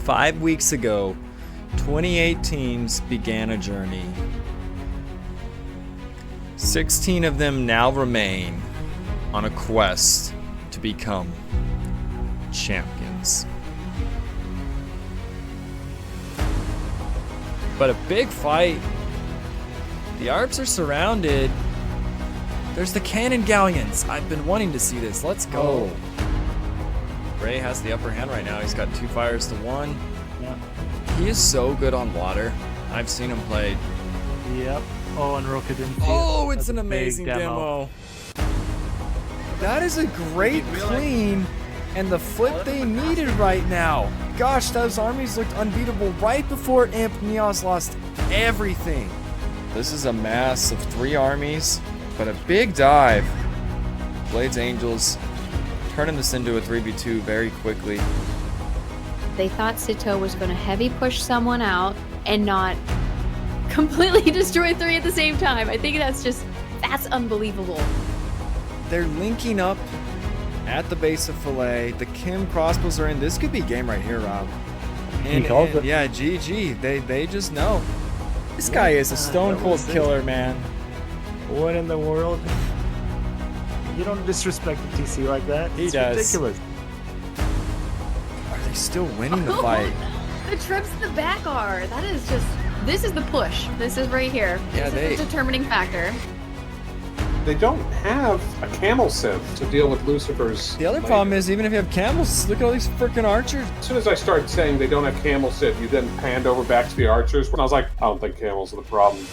5 weeks ago, 28 teams began a journey. 16 of them now remain on a quest to become champions. But a big fight. The ARPs are surrounded. There's the cannon galleons. I've been wanting to see this. Let's go. Ray has the upper hand right now. He's got 2 fires to 1. Yeah. He is so good on water. I've seen him play. Yep. Oh, and Roka didn't see Oh, it. it's That's an a big amazing demo. That is a great clean and the flip they needed right now. Gosh, those armies looked unbeatable right before Imp Neos lost everything. This is a mass of 3 armies, but a big dive. Blades Angels turning this into a 3v2 very quickly. They thought Sito was going to heavy push someone out and not completely destroy 3 at the same time. I think that's unbelievable. They're linking up at the base of Filet. The Kim crossbows are in. This could be game right here, Rob. And yeah, GG. They just know. This guy is a stone cold killer, man. What in the world? You don't disrespect the TC like that. He it's does. Ridiculous. Are they still winning the fight? The trips to the back are. That is just. This is the push. This is right here. Yeah, this is the determining factor. They don't have a camel sieve to deal with Lucifer's. The other problem is, even if you have camels, look at all these freaking archers. As soon as I started saying they don't have camel sieve, you then panned over back to the archers. When I was like, I don't think camels are the problem.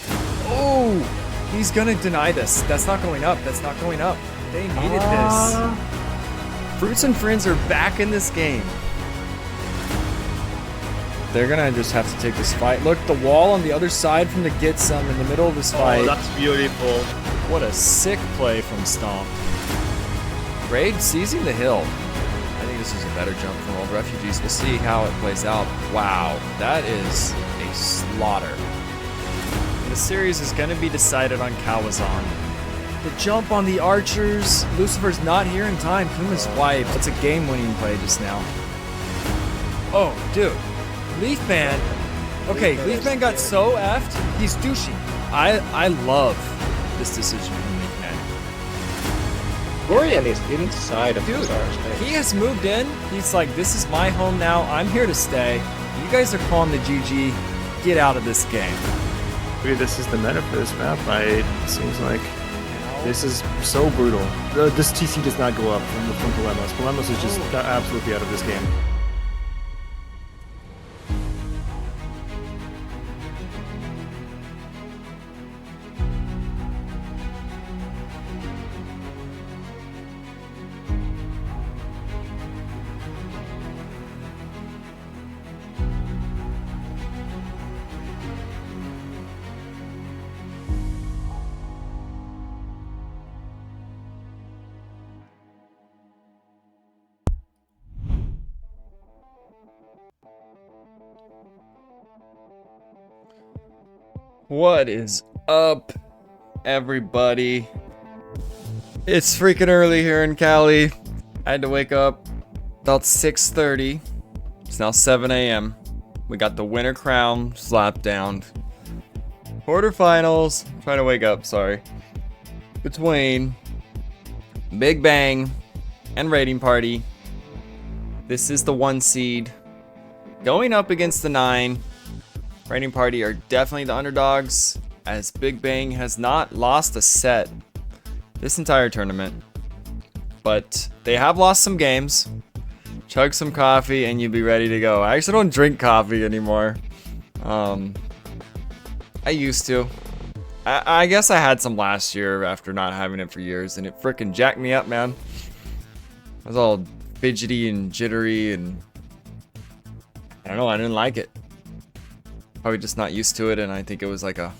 Oh, he's gonna deny this. That's not going up. That's not going up. They needed this. Fruits and Friends are back in this game. They're gonna just have to take this fight. Look, the wall on the other side from the Get Some in the middle of this fight. Oh, that's beautiful. What a sick play from Stomp. Raid seizing the hill. I think this is a better jump from Old Refugees. We'll see how it plays out. Wow, that is a slaughter. And the series is going to be decided on Kawazan. The jump on the archers. Lucifer's not here in time. Kuma's wiped. That's a game-winning play just now. Oh, dude. Leafman. Okay, Leafman got so effed. He's douchey. I love this decision from Leafman. Gorian is inside of Dude, the stars. he has moved in. He's like, this is my home now. I'm here to stay. You guys are calling the GG. Get out of this game. Maybe this is the meta for this map. It seems like this is so brutal. This TC does not go up from Polemos. Polemos is just absolutely out of this game. What is up, everybody? It's freaking early here in Cali. I had to wake up about 6:30. It's now 7 a.m. We got the winter crown slapped down. Quarterfinals. Trying to wake up, sorry. Between Big Bang and Raiding Party. This is the 1 seed going up against the 9. Raiding Party are definitely the underdogs, as Big Bang has not lost a set this entire tournament. But they have lost some games. Chug some coffee and you'll be ready to go. I actually don't drink coffee anymore. I used to. I guess I had some last year after not having it for years, and it freaking jacked me up, man. I was all fidgety and jittery, and I don't know, I didn't like it. Probably just not used to it, and I think it was like a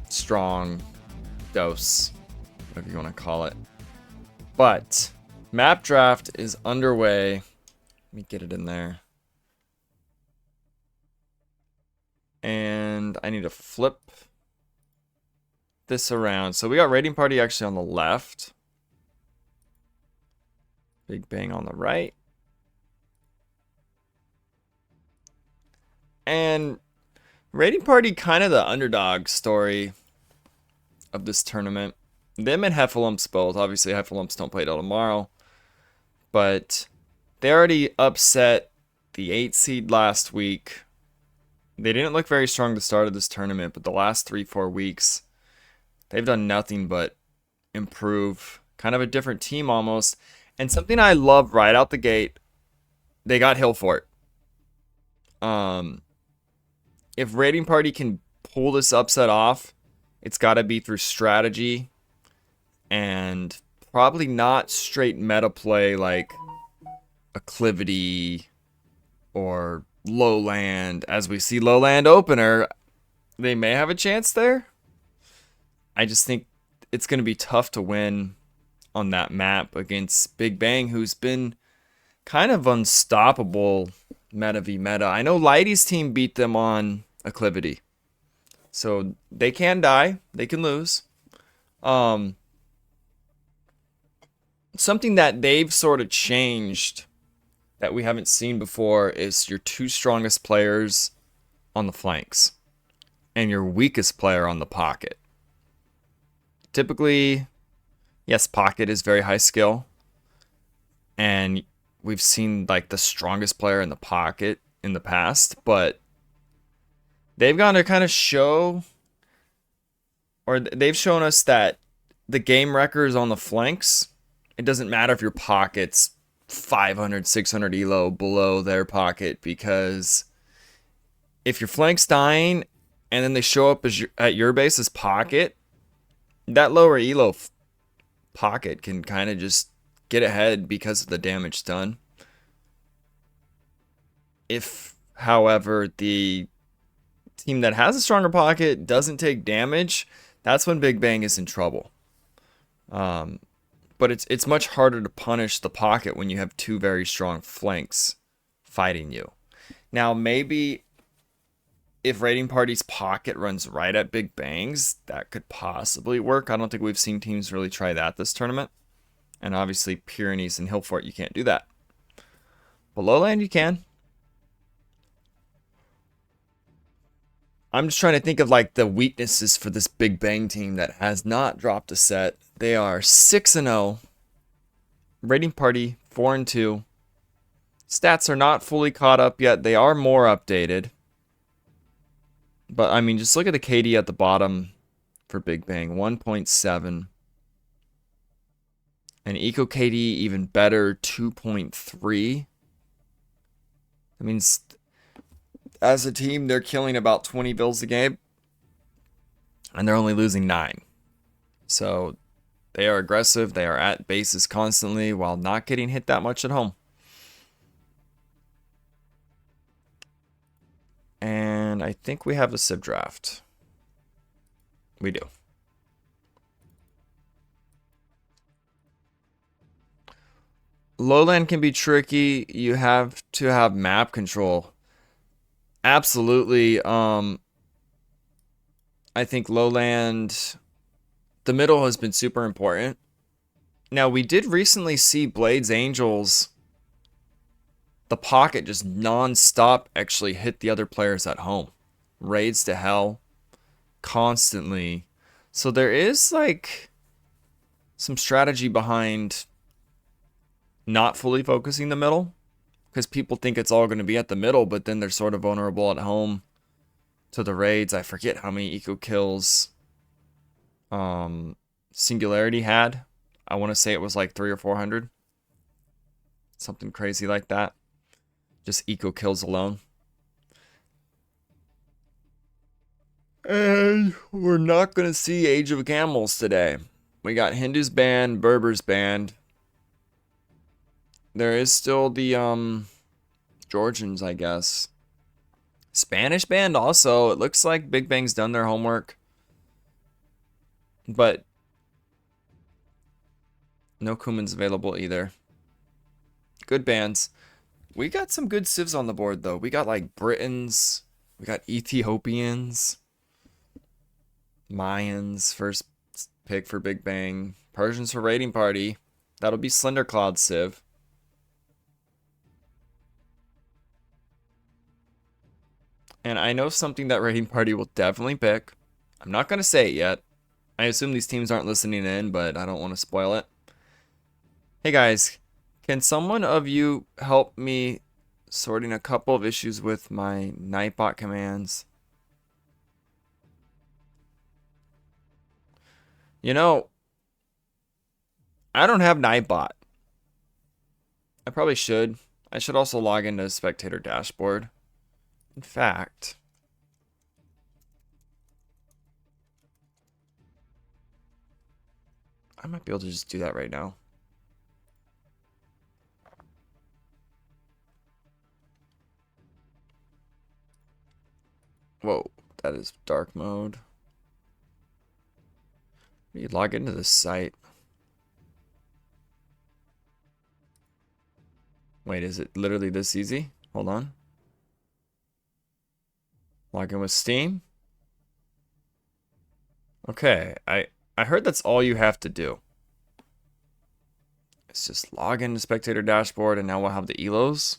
strong dose, whatever you want to call it. But map draft is underway. Let me get it in there. And I need to flip this around. So we got Raiding Party actually on the left. Big Bang on the right. And Raiding Party, kind of the underdog story of this tournament. Them and Heffalumps both. Obviously, Heffalumps don't play till tomorrow. But they already upset the 8 seed last week. They didn't look very strong to the start of this tournament, but the last 3-4 weeks, they've done nothing but improve. Kind of a different team almost. And something I love right out the gate, they got Hillfort. If Raiding Party can pull this upset off, it's got to be through strategy and probably not straight meta play like Acclivity or Lowland. As we see Lowland opener, they may have a chance there. I just think it's going to be tough to win on that map against Big Bang, who's been kind of unstoppable meta v meta. I know Lighty's team beat them on Acclivity, so they can die, they can lose. Something that they've sort of changed that we haven't seen before is your 2 strongest players on the flanks and your weakest player on the pocket. Typically, yes, pocket is very high skill, and we've seen like the strongest player in the pocket in the past, but they've gone to kind of show, or they've shown us that the game wreckers on the flanks, it doesn't matter if your pocket's 500, 600 elo below their pocket, because if your flank's dying and then they show up as at your base as pocket, that lower elo pocket can kind of just get ahead because of the damage done. If, however, the team that has a stronger pocket doesn't take damage, that's when Big Bang is in trouble. But it's much harder to punish the pocket when you have 2 very strong flanks fighting you. Now, maybe if Raiding Party's pocket runs right at Big Bang's, that could possibly work. I don't think we've seen teams really try that this tournament. And obviously, Pyrenees and Hillfort, you can't do that. But Lowland, you can. I'm just trying to think of like the weaknesses for this Big Bang team that has not dropped a set. They are 6-0. Rating Party 4-2. Stats are not fully caught up yet. They are more updated. But I mean, just look at the KD at the bottom for Big Bang, 1.7. And Eco KD even better, 2.3. That means as a team, they're killing about 20 bills a game. And they're only losing 9. So they are aggressive. They are at bases constantly while not getting hit that much at home. And I think we have a Civ draft. We do. Lowland can be tricky. You have to have map control. Absolutely. I think Lowland, the middle has been super important. Now, we did recently see Blades Angels, the pocket just non-stop actually hit the other players at home. Raids to hell constantly. So there is like some strategy behind not fully focusing the middle, because people think it's all going to be at the middle, but then they're sort of vulnerable at home to the raids. I forget how many eco kills Singularity had. I want to say it was like 300 or 400. Something crazy like that. Just eco kills alone. And we're not going to see Age of Camels today. We got Hindus banned, Berbers banned. There is still the Georgians, I guess. Spanish banned also. It looks like Big Bang's done their homework. But no Cuman's available either. Good bans. We got some good civs on the board, though. We got, like, Britons. We got Ethiopians. Mayans, first pick for Big Bang. Persians for Raiding Party. That'll be Slender Cloud civ. And I know something that Raiding Party will definitely pick. I'm not going to say it yet. I assume these teams aren't listening in, but I don't want to spoil it. Hey guys, can someone of you help me sorting a couple of issues with my Nightbot commands? You know, I don't have Nightbot. I probably should. I should also log into Spectator Dashboard. In fact, I might be able to just do that right now. Whoa, that is dark mode. You log into this site. Wait, is it literally this easy? Hold on. Log in with Steam. Okay, I heard that's all you have to do. It's just log into Spectator Dashboard and now we'll have the ELOs.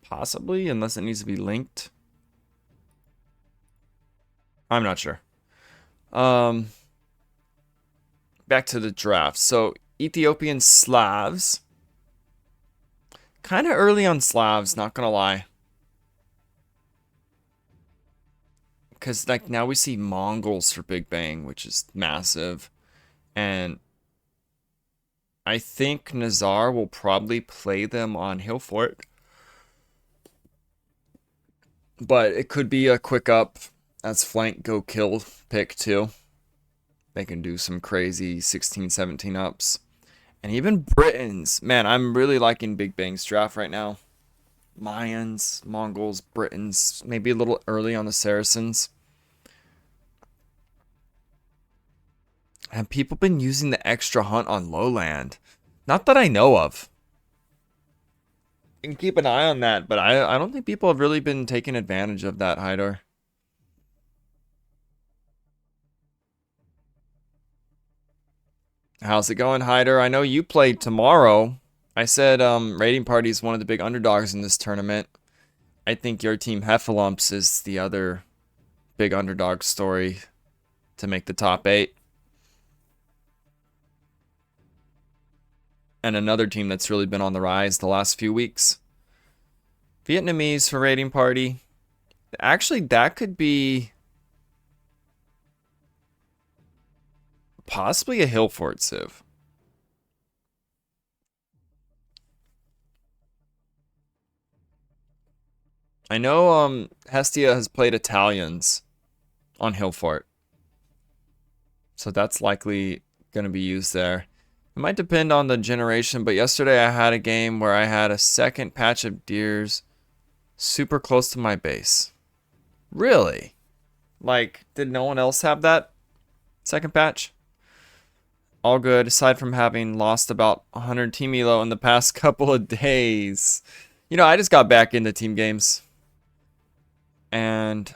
Possibly, unless it needs to be linked. I'm not sure. Back to the draft. So, Ethiopian Slavs. Kind of early on Slavs, not gonna lie. Because like now we see Mongols for Big Bang, which is massive. And I think Nazar will probably play them on Hillfort. But it could be a quick up as flank go kill pick too. They can do some crazy 16, 17 ups. And even Britons. Man, I'm really liking Big Bang's draft right now. Mayans, Mongols, Britons. Maybe a little early on the Saracens. Have people been using the extra hunt on Lowland? Not that I know of. You can keep an eye on that, but I don't think people have really been taking advantage of that, Hydor. How's it going, Hyder? I know you played tomorrow. I said Raiding Party is one of the big underdogs in this tournament. I think your team Heffalumps is the other big underdog story to make the top 8. And another team that's really been on the rise the last few weeks. Vietnamese for Raiding Party. Actually, that could be possibly a Hill Fort Civ. I know Hestia has played Italians on Hill Fort. So that's likely going to be used there. It might depend on the generation, but yesterday I had a game where I had a second patch of deers super close to my base. Really? Like, did no one else have that second patch? All good, aside from having lost about 100 team elo in the past couple of days. You know, I just got back into team games. And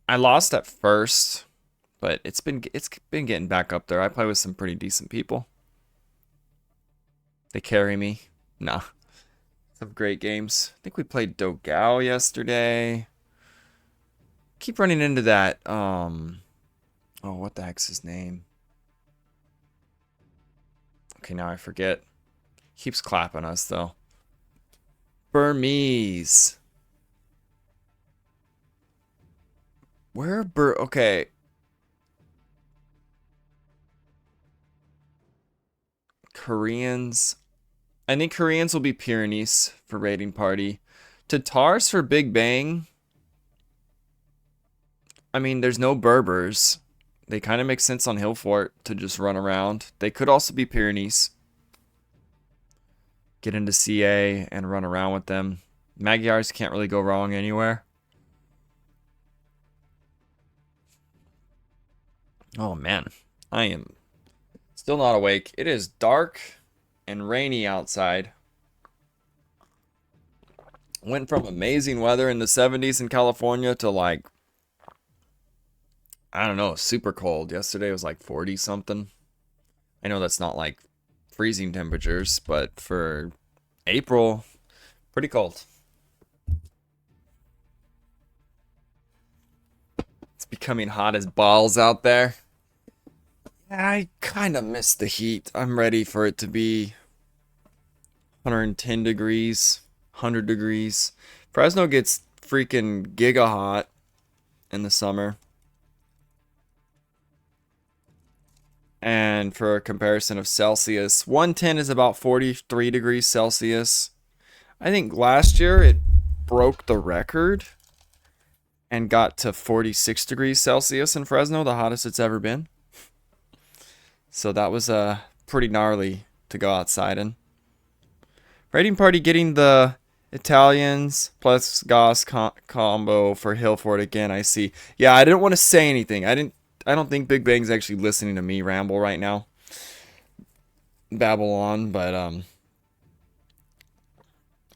I lost at first, but it's been getting back up there. I play with some pretty decent people. They carry me. Nah. Some great games. I think we played Dogao yesterday. Keep running into that. Oh, what the heck's his name? Okay, now I forget. Keeps clapping us though. Burmese. Where okay. Koreans. I think Koreans will be Pyrenees for Raiding Party. Tatars for Big Bang. I mean, there's no Berbers. They kind of make sense on Hill Fort to just run around. They could also be Pyrenees. Get into CA and run around with them. Magyars can't really go wrong anywhere. Oh man, I am still not awake. It is dark and rainy outside. Went from amazing weather in the 70s in California to like, I don't know, super cold. Yesterday was like 40 something. I know that's not like freezing temperatures, but for April, pretty cold. It's becoming hot as balls out there. I kind of miss the heat. I'm ready for it to be 110 degrees, 100 degrees. Fresno gets freaking giga hot in the summer. And for a comparison of Celsius, 110 is about 43 degrees Celsius. I think last year it broke the record and got to 46 degrees Celsius in Fresno, the hottest it's ever been. So that was pretty gnarly to go outside in. Raiding Party getting the Italians plus Goss combo for Hill Fort again, I see. Yeah, I didn't want to say anything. I don't think Big Bang's actually listening to me ramble right now. Babble on, but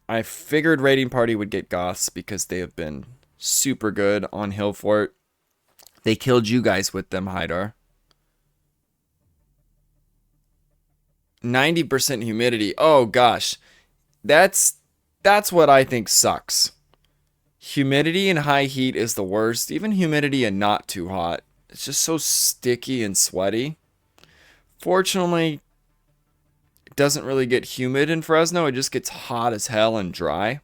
I figured Raiding Party would get Goss because they have been super good on Hill Fort. They killed you guys with them, Haidar. 90% humidity. Oh gosh. That's what I think sucks. Humidity and high heat is the worst. Even humidity and not too hot. It's just so sticky and sweaty. Fortunately, it doesn't really get humid in Fresno. It just gets hot as hell and dry.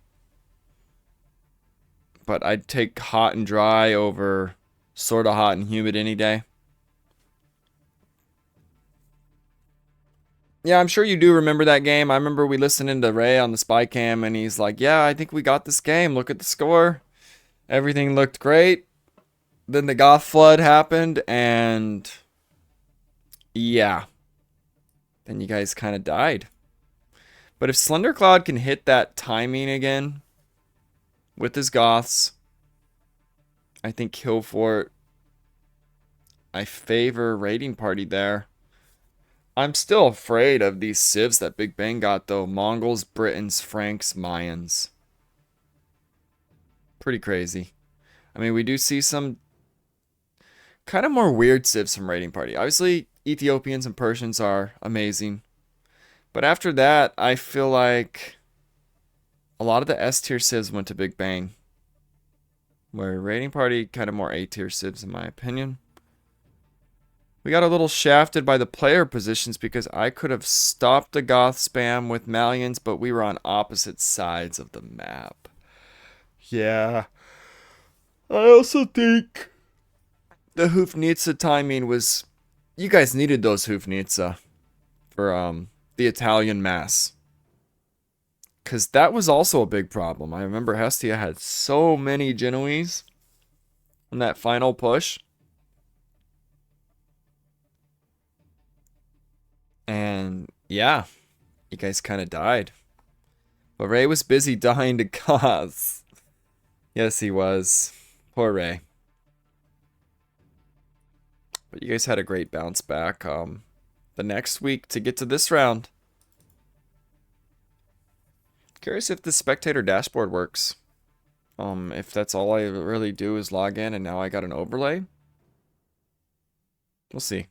But I'd take hot and dry over sort of hot and humid any day. Yeah, I'm sure you do remember that game. I remember we listening to Ray on the spy cam, and he's like, yeah, I think we got this game. Look at the score. Everything looked great. Then the Goth Flood happened, and yeah. Then you guys kind of died. But if Slender Cloud can hit that timing again with his Goths, I think Hill Fort, I favor Raiding Party there. I'm still afraid of these civs that Big Bang got, though. Mongols, Britons, Franks, Mayans. Pretty crazy. I mean, we do see some kind of more weird civs from Raiding Party. Obviously, Ethiopians and Persians are amazing. But after that, I feel like a lot of the S tier civs went to Big Bang. Where Raiding Party kind of more A-tier civs in my opinion. We got a little shafted by the player positions because I could have stopped the goth spam with Malians, but we were on opposite sides of the map. Yeah. I also think the Hoofnitsa timing was... You guys needed those Hoofnitsa for the Italian mass. Because that was also a big problem. I remember Hestia had so many Genoese on that final push. And yeah, you guys kind of died. But Ray was busy dying to goths. Yes, he was. Poor Ray. But you guys had a great bounce back the next week to get to this round. Curious if the spectator dashboard works. If that's all I really do is log in and now I got an overlay. We'll see.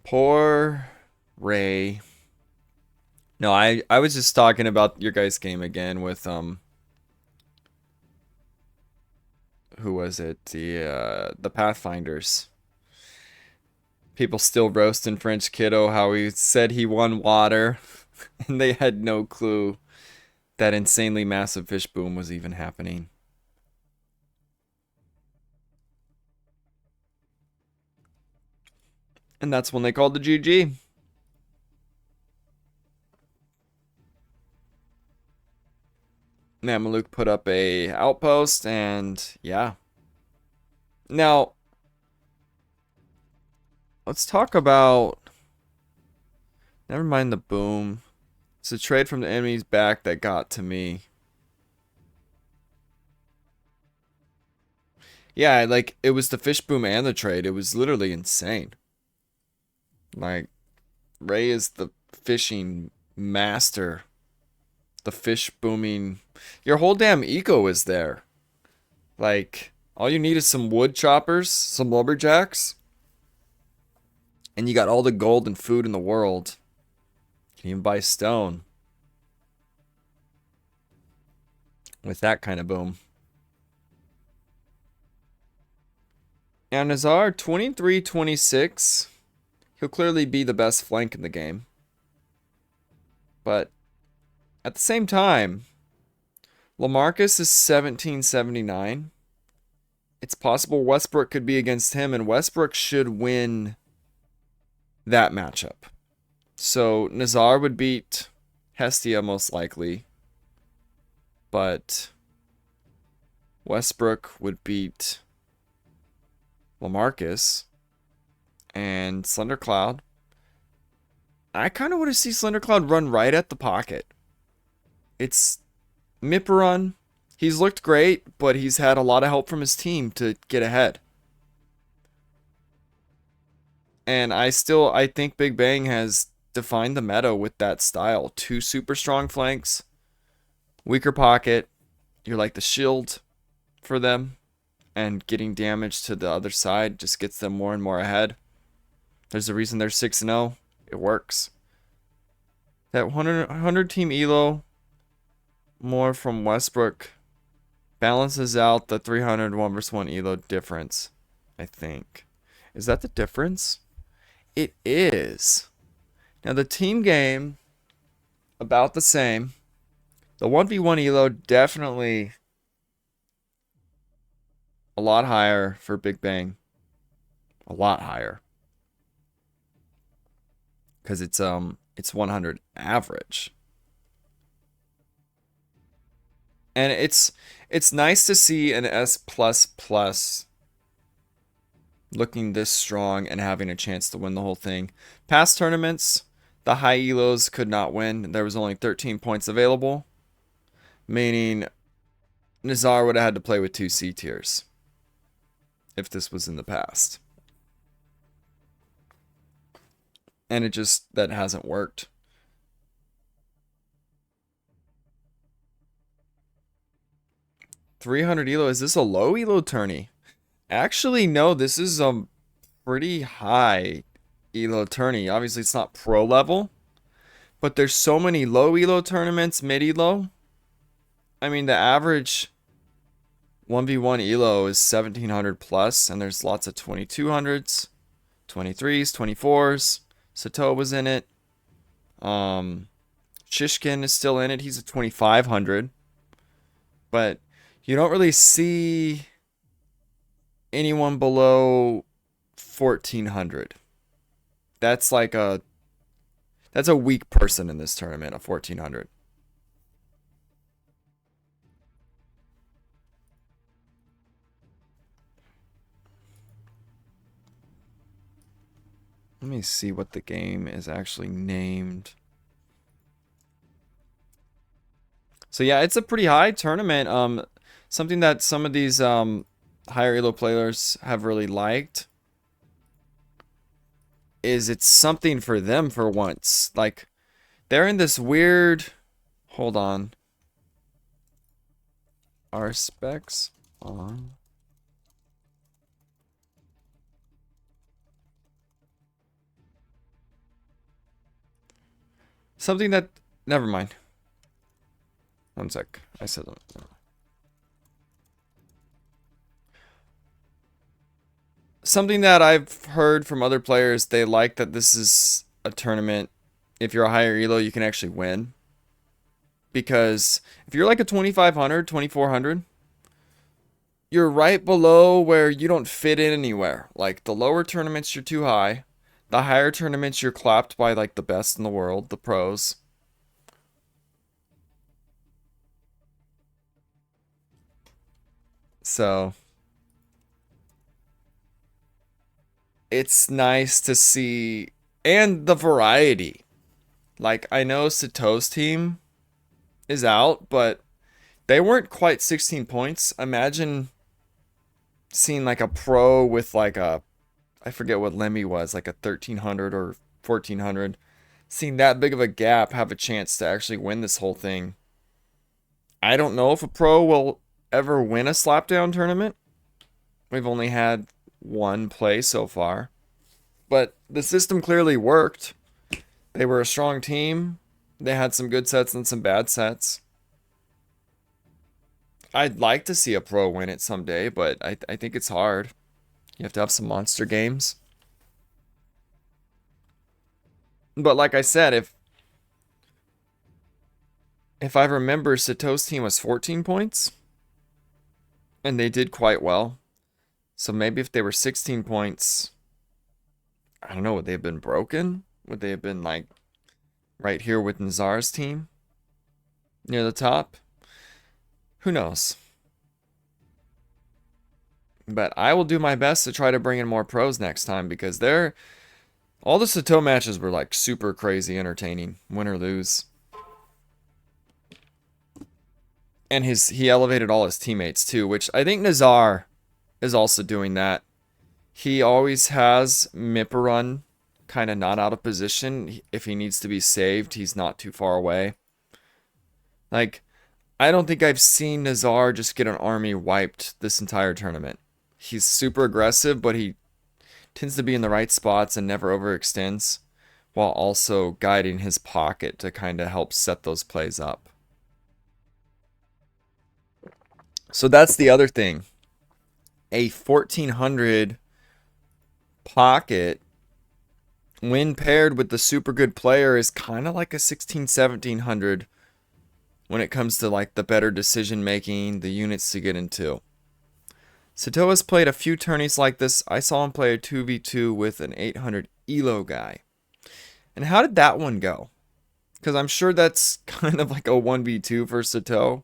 Poor Ray. No, I was just talking about your guys' game again with who was it? The Pathfinders. People still roasting French Kiddo how he said he won water and they had no clue that insanely massive fish boom was even happening. And that's when they called the GG. Mamaluk put up a outpost and yeah. Now, let's talk about... Never mind the boom. It's a trade from the enemy's back that got to me. Yeah, like, it was the fish boom and the trade. It was literally insane. Like, Ray is the fishing master. The fish booming. Your whole damn eco is there. Like, all you need is some wood choppers, some lumberjacks, and you got all the gold and food in the world. You can even buy stone. With that kind of boom. And Nazar, 23-26. He'll clearly be the best flank in the game. But at the same time, LaMarcus is 1779. It's possible Westbrook could be against him, and Westbrook should win that matchup. So Nazar would beat Hestia most likely, but Westbrook would beat LaMarcus and Slendercloud. I kind of want to see Slendercloud run right at the pocket. It's Miparun. He's looked great, but he's had a lot of help from his team to get ahead. And I think Big Bang has defined the meta with that style. 2 super strong flanks, weaker pocket. You're like the shield for them, and getting damage to the other side just gets them more and more ahead. There's a reason they're 6-0. It works. That 100 team elo more from Westbrook balances out the 300 1 versus 1 elo difference, I think. Is that the difference? It is. Now the team game, about the same. The 1v1 elo definitely a lot higher for Big Bang. A lot higher. Because it's 100 average. And it's nice to see an S++ looking this strong and having a chance to win the whole thing. Past tournaments, the high elos could not win. There was only 13 points available, meaning Nazar would have had to play with 2 C tiers if this was in the past. And that hasn't worked. 300 elo. Is this a low elo tourney? Actually, no, this is a pretty high elo tourney. Obviously, it's not pro level, but there's so many low elo tournaments, mid elo. I mean, the average 1v1 elo is 1700 plus, and there's lots of 2200s, 23s, 24s. Sato was in it. Shishkin is still in it. He's a 2500. But you don't really see anyone below 1400. That's a weak person in this tournament, a 1400. Let me see what the game is actually named. So yeah, it's a pretty high tournament. Something that some of these higher elo players have really liked is it's something for them for once. Like, they're in this weird... Hold on. Our specs on... Something that... Never mind. One sec. I said that. Something that I've heard from other players, they like that this is a tournament. If you're a higher elo, you can actually win. Because if you're like a 2500, 2400, you're right below where you don't fit in anywhere. Like, the lower tournaments, you're too high. The higher tournaments, you're clapped by like the best in the world, the pros. So it's nice to see, and the variety. Like, I know Sato's team is out, but they weren't quite 16 points. Imagine seeing like a pro with like a, I forget what Lemmy was, like a 1300 or 1400. Seeing that big of a gap have a chance to actually win this whole thing. I don't know if a pro will ever win a slapdown tournament. We've only had one play so far. But the system clearly worked. They were a strong team. They had some good sets and some bad sets. I'd like to see a pro win it someday, but I think it's hard. You have to have some monster games. But like I said, if I remember, Sato's team was 14 points. And they did quite well. So maybe if they were 16 points, I don't know, would they have been broken? Would they have been like right here with Nazar's team? Near the top? Who knows? But I will do my best to try to bring in more pros next time, because all the Sato matches were like super crazy entertaining, win or lose. And he elevated all his teammates too, which I think Nazar is also doing that. He always has Mipperun kind of not out of position. If he needs to be saved, he's not too far away. Like, I don't think I've seen Nazar just get an army wiped this entire tournament. He's super aggressive, but he tends to be in the right spots and never overextends, while also guiding his pocket to kind of help set those plays up. So that's the other thing. A 1400 pocket, when paired with the super good player, is kind of like a 1700 when it comes to like the better decision making, the units to get into. Sato has played a few tourneys like this. I saw him play a 2v2 with an 800 elo guy. And how did that one go? Because I'm sure that's kind of like a 1v2 for Sato.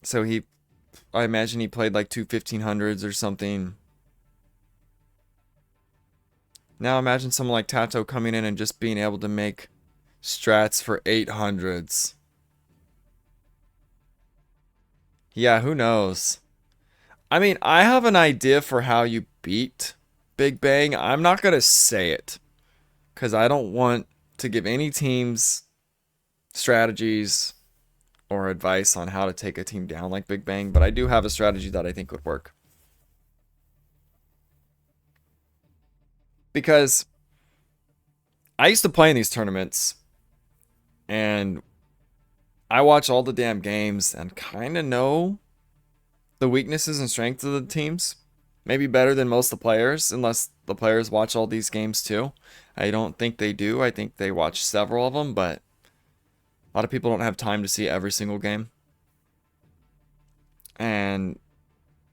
So I imagine he played like two 1500s or something. Now imagine someone like Tato coming in and just being able to make strats for 800s. Yeah, who knows? I mean, I have an idea for how you beat Big Bang. I'm not going to say it, because I don't want to give any teams strategies or advice on how to take a team down like Big Bang, but I do have a strategy that I think would work. Because I used to play in these tournaments, and I watch all the damn games and kind of know the weaknesses and strengths of the teams. Maybe better than most of the players, unless the players watch all these games too. I don't think they do. I think they watch several of them, but a lot of people don't have time to see every single game. And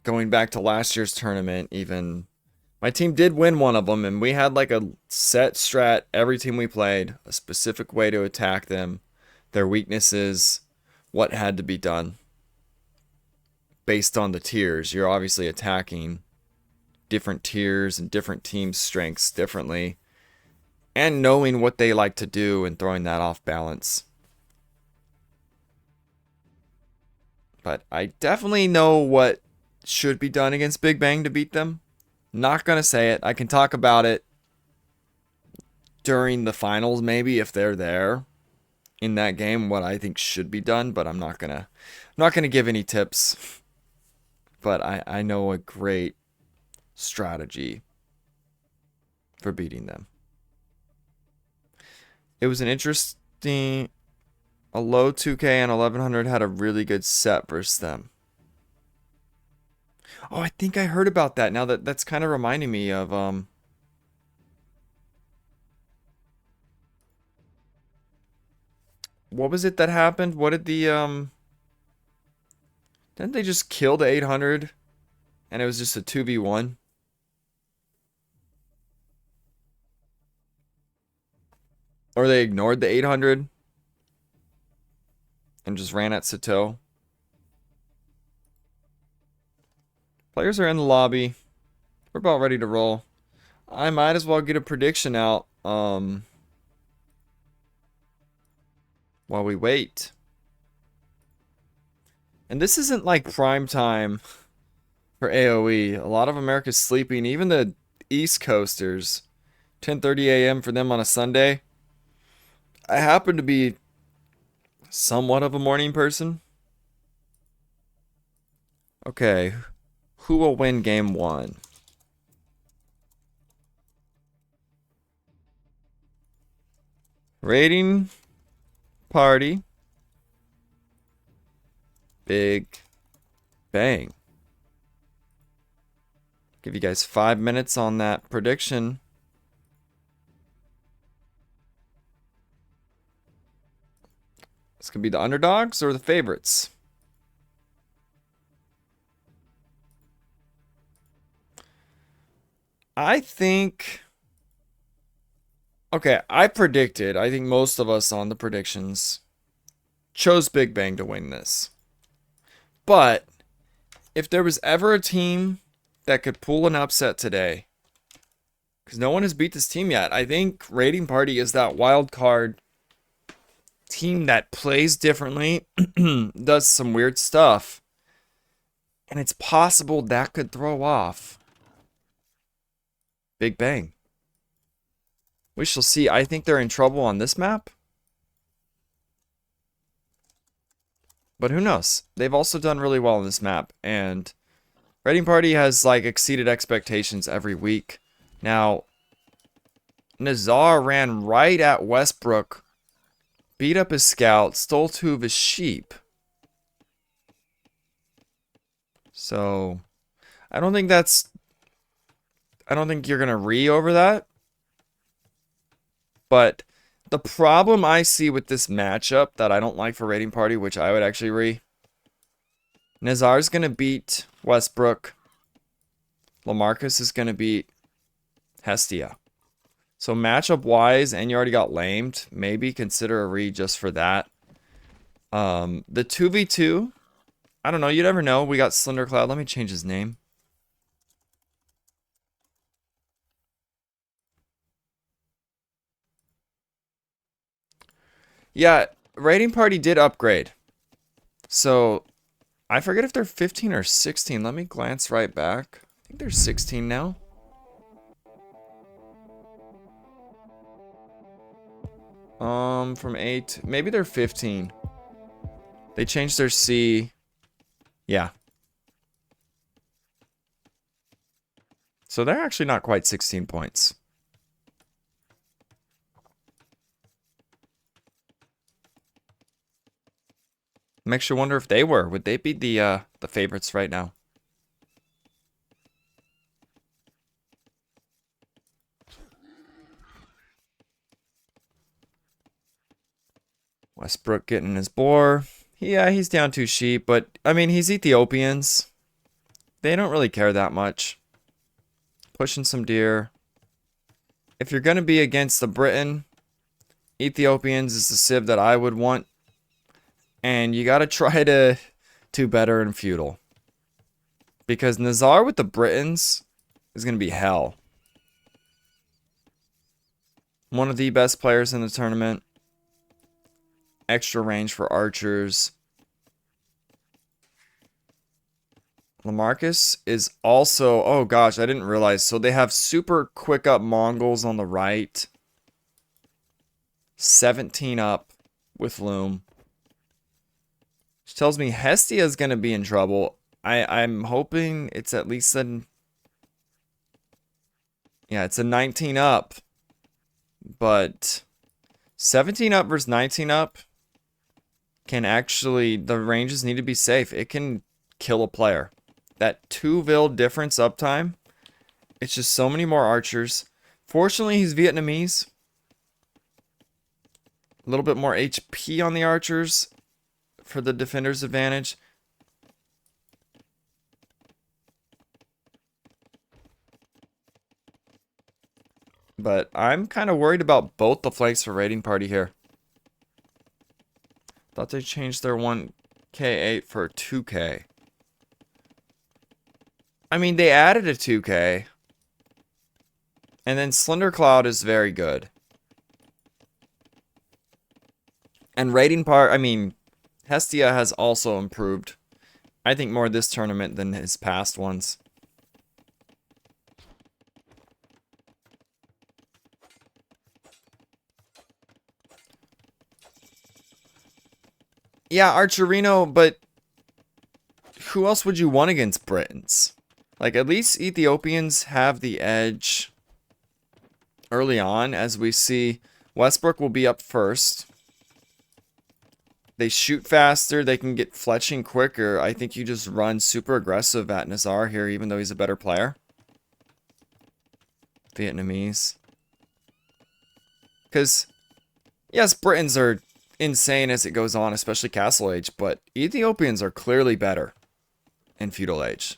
going back to last year's tournament, even my team did win one of them, and we had like a set strat every team we played, a specific way to attack them, their weaknesses, what had to be done. Based on the tiers, you're obviously attacking different tiers and different teams' strengths differently, and knowing what they like to do and throwing that off balance. But I definitely know what should be done against Big Bang to beat them. Not going to say it. I can talk about it during the finals, maybe, if they're there in that game, what I think should be done, but I'm not gonna give any tips. But I know a great strategy for beating them. It was an interesting, a low 2K and 1100 had a really good set versus them. Oh, I think I heard about that. Now that's kind of reminding me of what was it that happened? What did the didn't they just kill the 800 and it was just a 2v1? Or they ignored the 800 and just ran at Sato? Players are in the lobby. We're about ready to roll. I might as well get a prediction out while we wait. And this isn't like prime time for AoE. A lot of America's sleeping. Even the East Coasters. 10:30 a.m. for them on a Sunday. I happen to be somewhat of a morning person. Okay. Who will win game 1? Rating Party. Big Bang. Give you guys 5 minutes on that prediction. This could be the underdogs or the favorites. I think... Okay, I think most of us on the predictions chose Big Bang to win this. But if there was ever a team that could pull an upset today, because no one has beat this team yet, I think Rating Party is that wild card team that plays differently, does some weird stuff, and it's possible that could throw off Big Bang. We shall see. I think they're in trouble on this map. But who knows? They've also done really well on this map. And Rating Party has like exceeded expectations every week. Now, Nazar ran right at Westbrook. Beat up his scout. Stole 2 of his sheep. So, I don't think you're going to re over that. But the problem I see with this matchup that I don't like for Rating Party, which I would actually re, Nazar's going to beat Westbrook. LaMarcus is going to beat Hestia. So matchup-wise, and you already got lamed, maybe consider a re just for that. The 2v2, I don't know. You never know. We got Slendercloud. Let me change his name. Yeah, Rating Party did upgrade. So, I forget if they're 15 or 16. Let me glance right back. I think they're 16 now. From 8. Maybe they're 15. They changed their C. Yeah. So they're actually not quite 16 points. Makes you wonder if they were. Would they be the favorites right now? Westbrook getting his boar. Yeah, he's down 2 sheep, but I mean, he's Ethiopians. They don't really care that much. Pushing some deer. If you're going to be against the Britain, Ethiopians is the civ that I would want. And you got to try to do better in feudal. Because Nazar with the Britons is going to be hell. One of the best players in the tournament. Extra range for archers. Lamarcus is also... Oh gosh, I didn't realize. So they have super quick up Mongols on the right. 17 up with Loom. Which tells me Hestia is going to be in trouble. I'm hoping it's at least an... Yeah, it's a 19 up. But 17 up versus 19 up can actually... The ranges need to be safe. It can kill a player. That 2 vil difference uptime. It's just so many more archers. Fortunately, he's Vietnamese. A little bit more HP on the archers for the defender's advantage. But I'm kind of worried about both the flanks for raiding party here. Thought they changed their 1K8 for 2K. I mean, they added a 2K. And then Slender Cloud is very good. And raiding part, I mean, Hestia has also improved. I think more this tournament than his past ones. Yeah, Archerino, but who else would you want against Britons? Like, at least Ethiopians have the edge early on, as we see Westbrook will be up first. They shoot faster, they can get fletching quicker. I think you just run super aggressive at Nazar here, even though he's a better player. Vietnamese. Because, yes, Britons are insane as it goes on, especially Castle Age, but Ethiopians are clearly better in Feudal Age.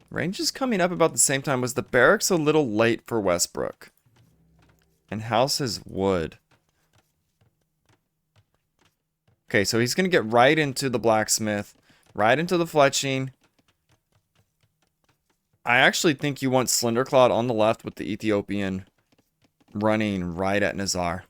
Range is coming up about the same time. Was the barracks a little late for Westbrook? And house is wood. Okay, so he's going to get right into the blacksmith. Right into the fletching. I actually think you want Slendercloud on the left with the Ethiopian running right at Nazar.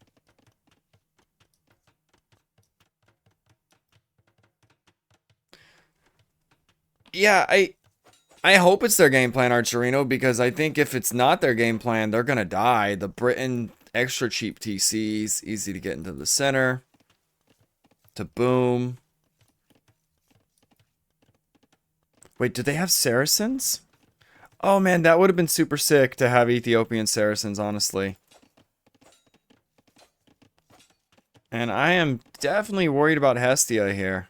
Yeah, I hope it's their game plan, Archerino, because I think if it's not their game plan, they're going to die. The Britain extra cheap TCs, easy to get into the center. To boom. Wait, do they have Saracens? Oh man, that would have been super sick to have Ethiopian Saracens, honestly. And I am definitely worried about Hestia here.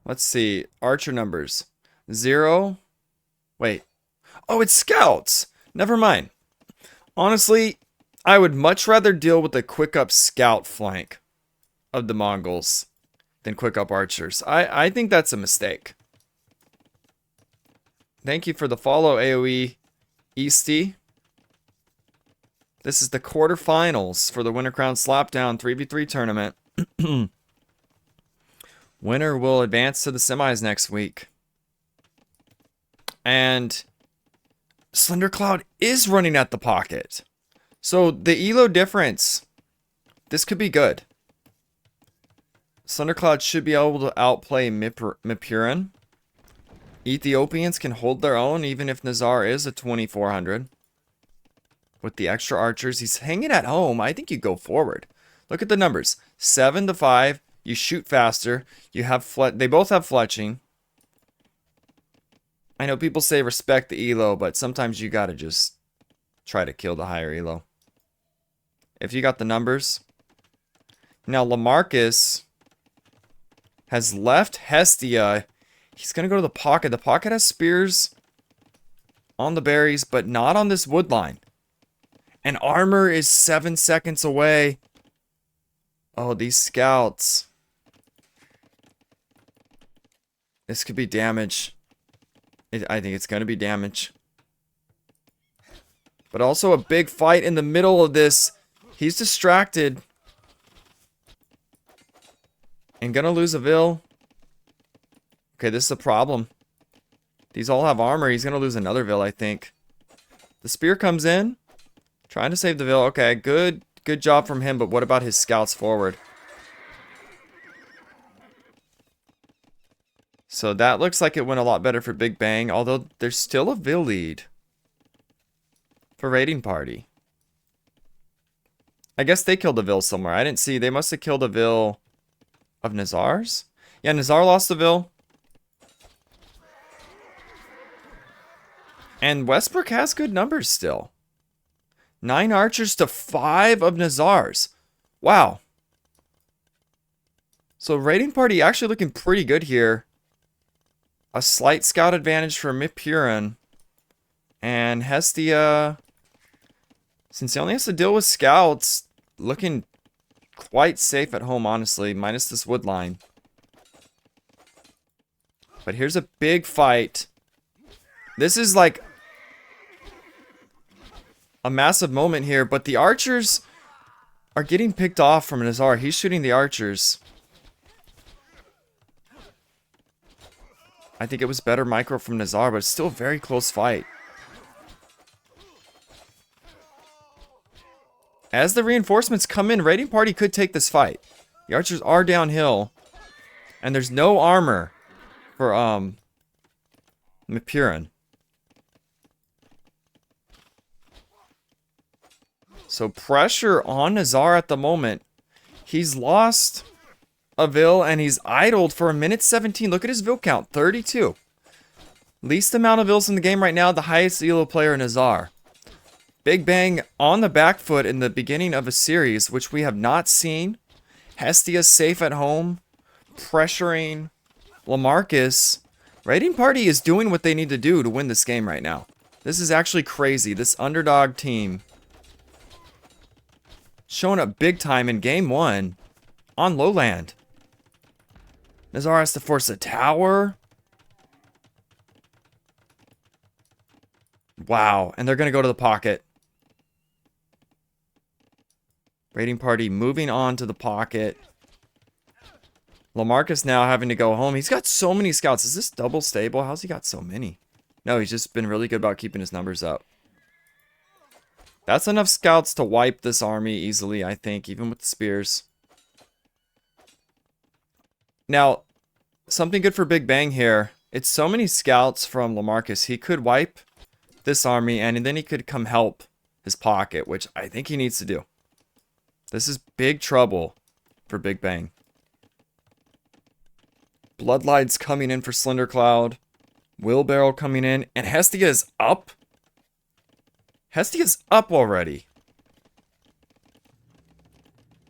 Let's see. Archer numbers. 0. Wait. Oh, it's scouts. Never mind. Honestly, I would much rather deal with the quick up scout flank of the Mongols than quick up archers. I think that's a mistake. Thank you for the follow, AoE Easty. This is the quarterfinals for the Winter Crown Slapdown 3v3 tournament. Winner will advance to the semis next week. And Slender Cloud is running at the pocket. So the elo difference, this could be good. Slender Cloud should be able to outplay Mipurin. Ethiopians can hold their own even if Nazar is a 2400. with the extra archers. He's hanging at home. I think you go forward. Look at the numbers. 7 to 5. You shoot faster. You have they both have fletching. I know people say respect the elo, but sometimes you gotta just try to kill the higher elo. If you got the numbers. Now LaMarcus has left Hestia. He's gonna go to the pocket. The pocket has spears on the berries, but not on this wood line. And armor is 7 seconds away. Oh, these scouts. This could be damage. I think it's going to be damage. But also a big fight in the middle of this. He's distracted. And going to lose a Vil. Okay, this is a problem. These all have armor. He's going to lose another Vil, I think. The spear comes in. Trying to save the Vil. Okay, good job from him. But what about his scouts forward? So that looks like it went a lot better for Big Bang, although there's still a Vil lead for Raiding Party. I guess they killed a Vil somewhere. I didn't see. They must have killed a Vil of Nazar's. Yeah, Nazar lost the Vil. And Westbrook has good numbers still. 9 archers to 5 of Nazar's. Wow. So Raiding Party actually looking pretty good here. A slight scout advantage for Mipurin. And Hestia, since he only has to deal with scouts, looking quite safe at home, honestly, minus this wood line. But here's a big fight. This is like a massive moment here, but the archers are getting picked off from Nazar. He's shooting the archers. I think it was better micro from Nazar, but it's still a very close fight. As the reinforcements come in, Raiding Party could take this fight. The archers are downhill. And there's no armor for Mipurin. So pressure on Nazar at the moment. He's lost a Vil and he's idled for 1:17. Look at his Vil count, 32. Least amount of Vils in the game right now, the highest elo player, Nazar. Big Bang on the back foot in the beginning of a series, which we have not seen. Hestia's safe at home, pressuring LaMarcus. Raiding Party is doing what they need to do to win this game right now. This is actually crazy. This underdog team showing up big time in game 1 on lowland. Nazar has to force a tower. Wow, and they're going to go to the pocket. Raiding Party moving on to the pocket. LaMarcus now having to go home. He's got so many scouts. Is this double stable? How's he got so many? No, he's just been really good about keeping his numbers up. That's enough scouts to wipe this army easily, I think, even with the spears. Now, something good for Big Bang here. It's so many scouts from LaMarcus. He could wipe this army, and then he could come help his pocket, which I think he needs to do. This is big trouble for Big Bang. Bloodline's coming in for Slender Cloud. Wheelbarrow coming in. And Hestia is up? Hestia's up already.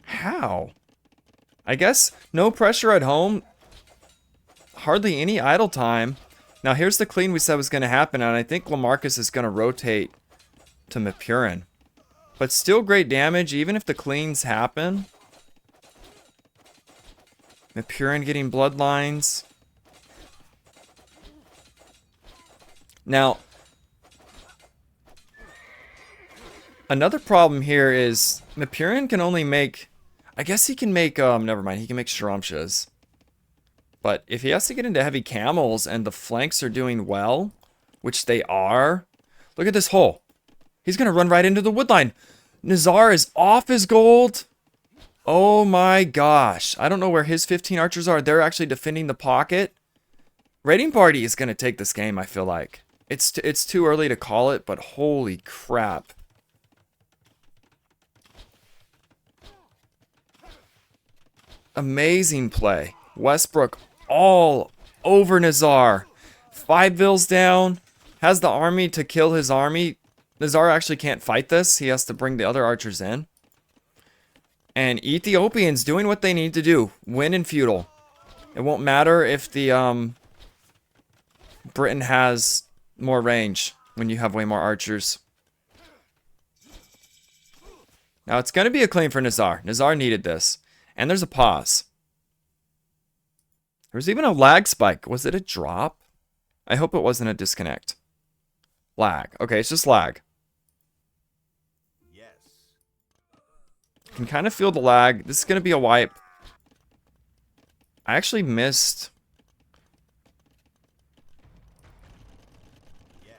How? I guess no pressure at home. Hardly any idle time. Now here's the clean we said was going to happen, and I think LaMarcus is going to rotate to Mipurin. But still great damage, even if the cleans happen. Mipurin getting bloodlines. Now, another problem here is Mipurin can only make... I guess he can make, never mind, he can make Shramshas. But if he has to get into heavy camels and the flanks are doing well, which they are, look at this hole. He's going to run right into the woodline. Nazar is off his gold. Oh my gosh. I don't know where his 15 archers are. They're actually defending the pocket. Raiding Party is going to take this game, I feel like. It's too early to call it, but holy crap. Amazing play. Westbrook all over Nazar. 5 vills down. Has the army to kill his army. Nazar actually can't fight this. He has to bring the other archers in. And Ethiopians doing what they need to do. Win in feudal. It won't matter if the Britain has more range when you have way more archers. Now it's going to be a claim for Nazar. Nazar needed this. And there's a pause. There was even a lag spike. Was it a drop? I hope it wasn't a disconnect. Lag. Okay, it's just lag. Yes. Can kind of feel the lag. This is going to be a wipe. I actually missed...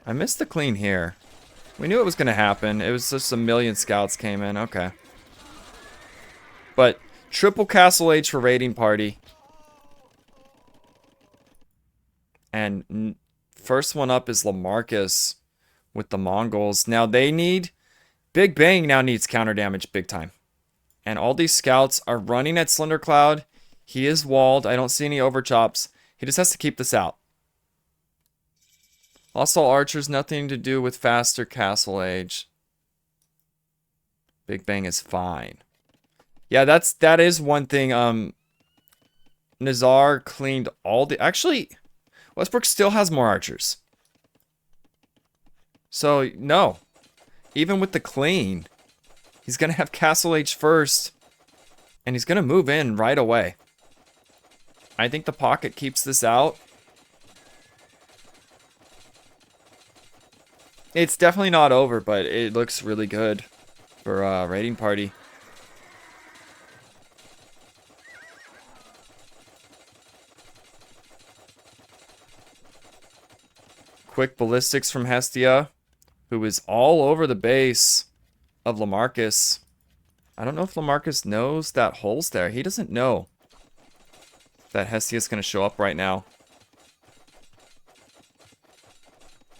I missed the clean here. We knew it was going to happen. It was just a million scouts came in. Okay. But triple Castle Age for raiding party. And first one up is Lamarcus with the Mongols. Now they need... Big Bang now needs counter damage big time. And all these scouts are running at Slender Cloud. He is walled. I don't see any overchops. He just has to keep this out. Lost all archers, nothing to do with faster Castle Age. Big Bang is fine. Yeah, that is one thing. Nazar cleaned all the... Actually, Westbrook still has more archers. So, no. Even with the clean, he's going to have Castle Age first. And he's going to move in right away. I think the pocket keeps this out. It's definitely not over, but it looks really good for raiding party. Quick ballistics from Hestia, who is all over the base of Lamarcus. I don't know if Lamarcus knows that hole's there. He doesn't know that Hestia's going to show up right now.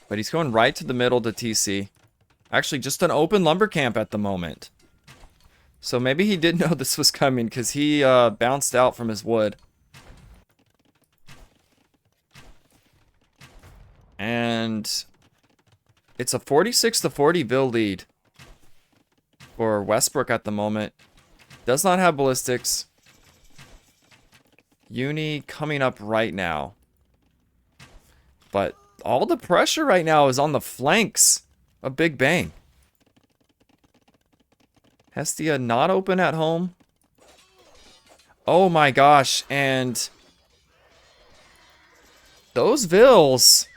But he's going right to the middle to TC. Actually, just an open lumber camp at the moment. So maybe he did know this was coming because he bounced out from his wood. And it's a 46-40 Bill lead for Westbrook at the moment. Does not have ballistics. Uni coming up right now. But all the pressure right now is on the flanks of Big Bang. Hestia not open at home. Oh my gosh, and those vills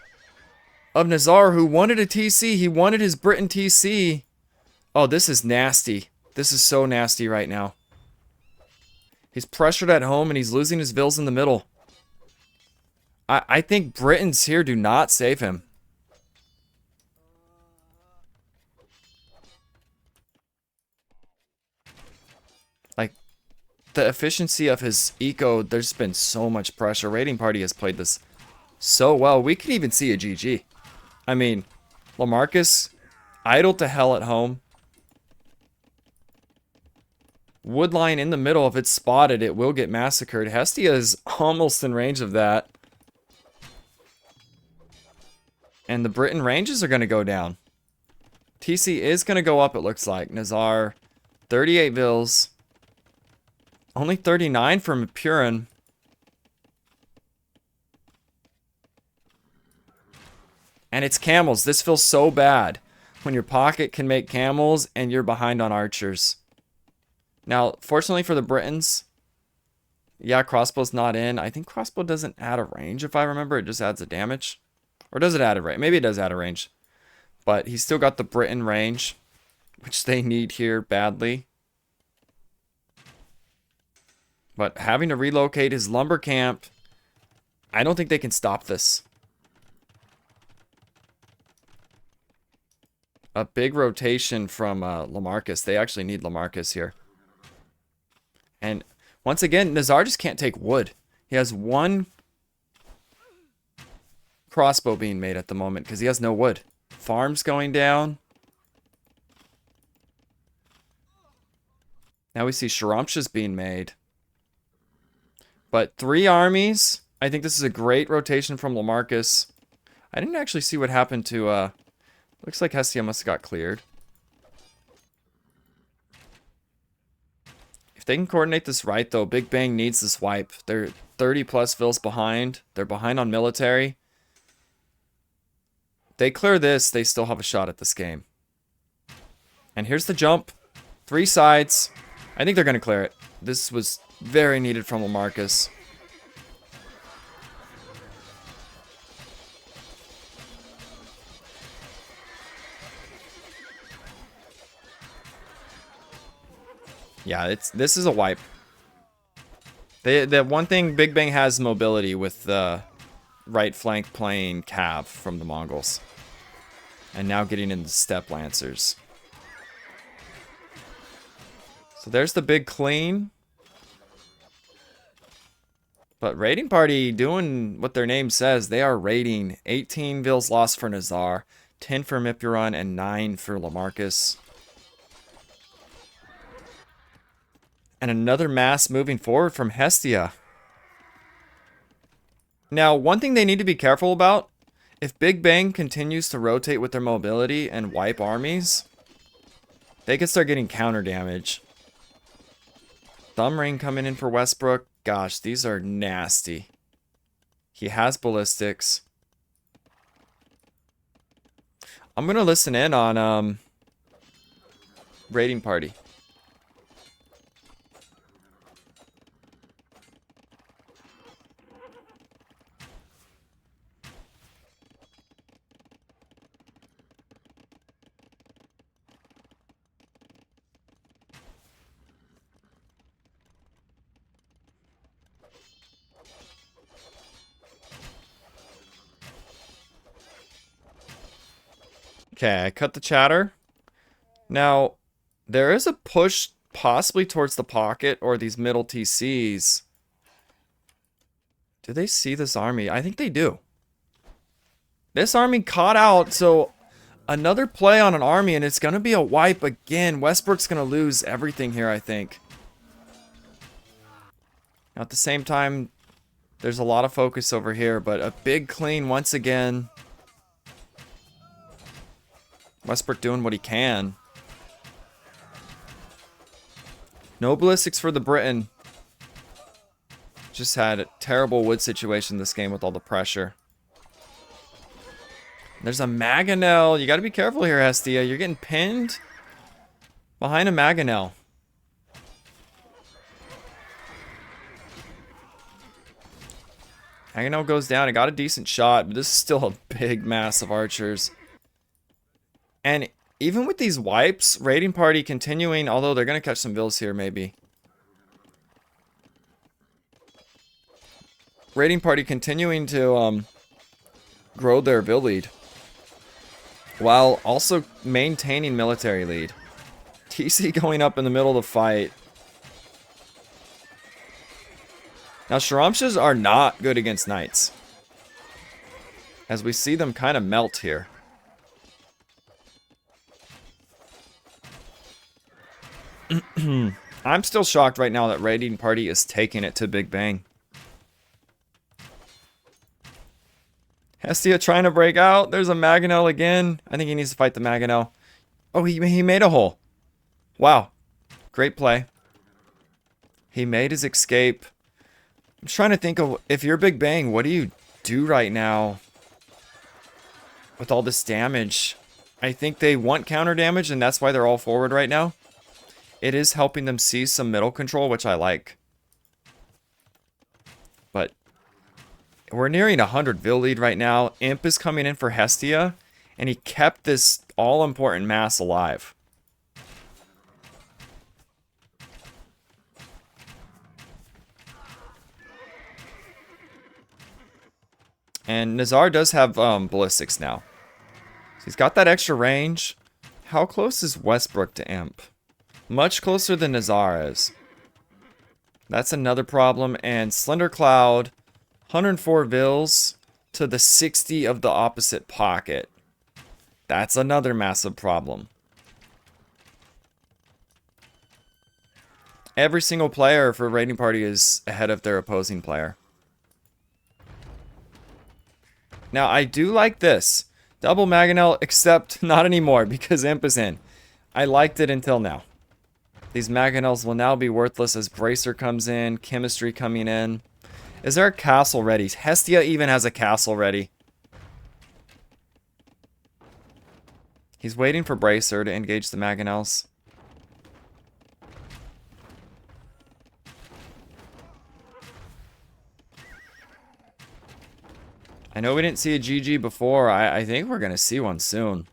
of Nazar who wanted a TC, he wanted his Britain TC. Oh, this is nasty. This is so nasty right now. He's pressured at home and he's losing his vills in the middle. I think Britons here do not save him. Like, the efficiency of his eco, there's been so much pressure. Raiding Party has played this so well. We could even see a GG. I mean, Lamarcus, idle to hell at home. Woodline in the middle, if it's spotted, it will get massacred. Hestia is almost in range of that. And the Britain ranges are going to go down. TC is going to go up, it looks like. Nazar, 38 vills. Only 39 from Purin. And it's camels. This feels so bad when your pocket can make camels and you're behind on archers. Now, fortunately for the Britons, yeah, crossbow's not in. I think crossbow doesn't add a range, if I remember. It just adds a damage. Or does it add a range? Maybe it does add a range. But he's still got the Britain range, which they need here badly. But having to relocate his lumber camp, I don't think they can stop this. A big rotation from Lamarcus. They actually need Lamarcus here. And once again, Nazar just can't take wood. He has one crossbow being made at the moment because he has no wood. Farms going down. Now we see Sharamshas being made. But 3 armies. I think this is a great rotation from LaMarcus. I didn't actually see what happened to, looks like Hestia must have got cleared. If they can coordinate this right, though, Big Bang needs this wipe. They're 30 plus vills behind. They're behind on military. They clear this, they still have a shot at this game. And here's the jump. 3 sides. I think they're going to clear it. This was very needed from LaMarcus. Yeah, this is a wipe. The one thing Big Bang has mobility with the right flank playing Cav from the Mongols. And now getting into Steppe Lancers. So there's the big clean. But Raiding Party doing what their name says. They are raiding. 18 vills lost for Nazar, 10 for Mipuron, and 9 for LaMarcus. And another mass moving forward from Hestia. Now, one thing they need to be careful about, if Big Bang continues to rotate with their mobility and wipe armies, they could start getting counter damage. Thumb Ring coming in for Westbrook. Gosh, these are nasty. He has ballistics. I'm going to listen in on Raiding Party. Okay, I cut the chatter. Now, there is a push possibly towards the pocket or these middle TCs. Do they see this army? I think they do. This army caught out, so another play on an army, and it's going to be a wipe again. Westbrook's going to lose everything here, I think. Now, at the same time, there's a lot of focus over here, but a big clean once again. Westbrook doing what he can. No ballistics for the Briton. Just had a terrible wood situation this game with all the pressure. There's a Mangonel. You got to be careful here, Hestia. You're getting pinned behind a Mangonel. Mangonel goes down. It got a decent shot, but this is still a big mass of archers. And even with these wipes, Raiding Party continuing, although they're going to catch some vills here, maybe. Raiding Party continuing to grow their vill lead, while also maintaining military lead. TC going up in the middle of the fight. Now, Sharamshas are not good against knights, as we see them kind of melt here. I'm still shocked right now that Raiding Party is taking it to Big Bang. Hestia trying to break out. There's a Mangonel again. I think he needs to fight the Mangonel. Oh, he made a hole. Wow. Great play. He made his escape. I'm trying to think of, if you're Big Bang, what do you do right now with all this damage? I think they want counter damage, and that's why they're all forward right now. It is helping them see some middle control, which I like. But we're nearing 100 vill lead right now. Imp is coming in for Hestia, and he kept this all-important mass alive. And Nazar does have ballistics now. So he's got that extra range. How close is Westbrook to Imp? Much closer than Nazar is. That's another problem. And Slender Cloud, 104 vills to the 60 of the opposite pocket. That's another massive problem. Every single player for Raiding Party is ahead of their opposing player. Now, I do like this. Double Mangonel, except not anymore because Imp is in. I liked it until now. These Mangonels will now be worthless as Bracer comes in, Chemistry coming in. Is there a castle ready? Hestia even has a castle ready. He's waiting for Bracer to engage the Mangonels. I know we didn't see a GG before. I think we're going to see one soon.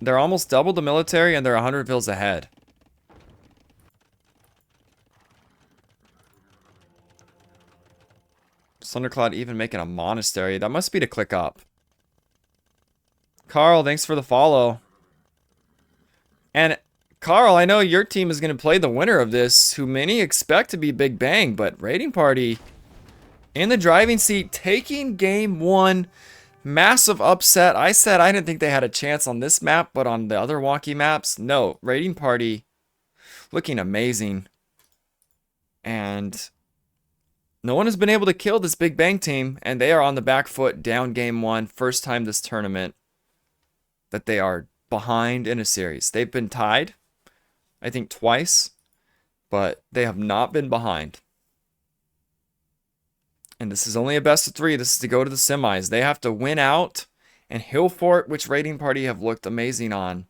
They're almost double the military and they're 100 vills ahead. Thundercloud even making a monastery. That must be to click up. Carl, thanks for the follow. And Carl, I know your team is going to play the winner of this, who many expect to be Big Bang, but Raiding Party in the driving seat, taking game 1. Massive upset. I said I didn't think they had a chance on this map, but on the other wonky maps, no. Raiding Party looking amazing. And no one has been able to kill this Big Bang team, and they are on the back foot down game 1. First time this tournament that they are behind in a series. They've been tied, I think, twice, but they have not been behind. And this is only a best of 3. This is to go to the semis. They have to win out. And Hillfort, which Raiding Party have looked amazing on,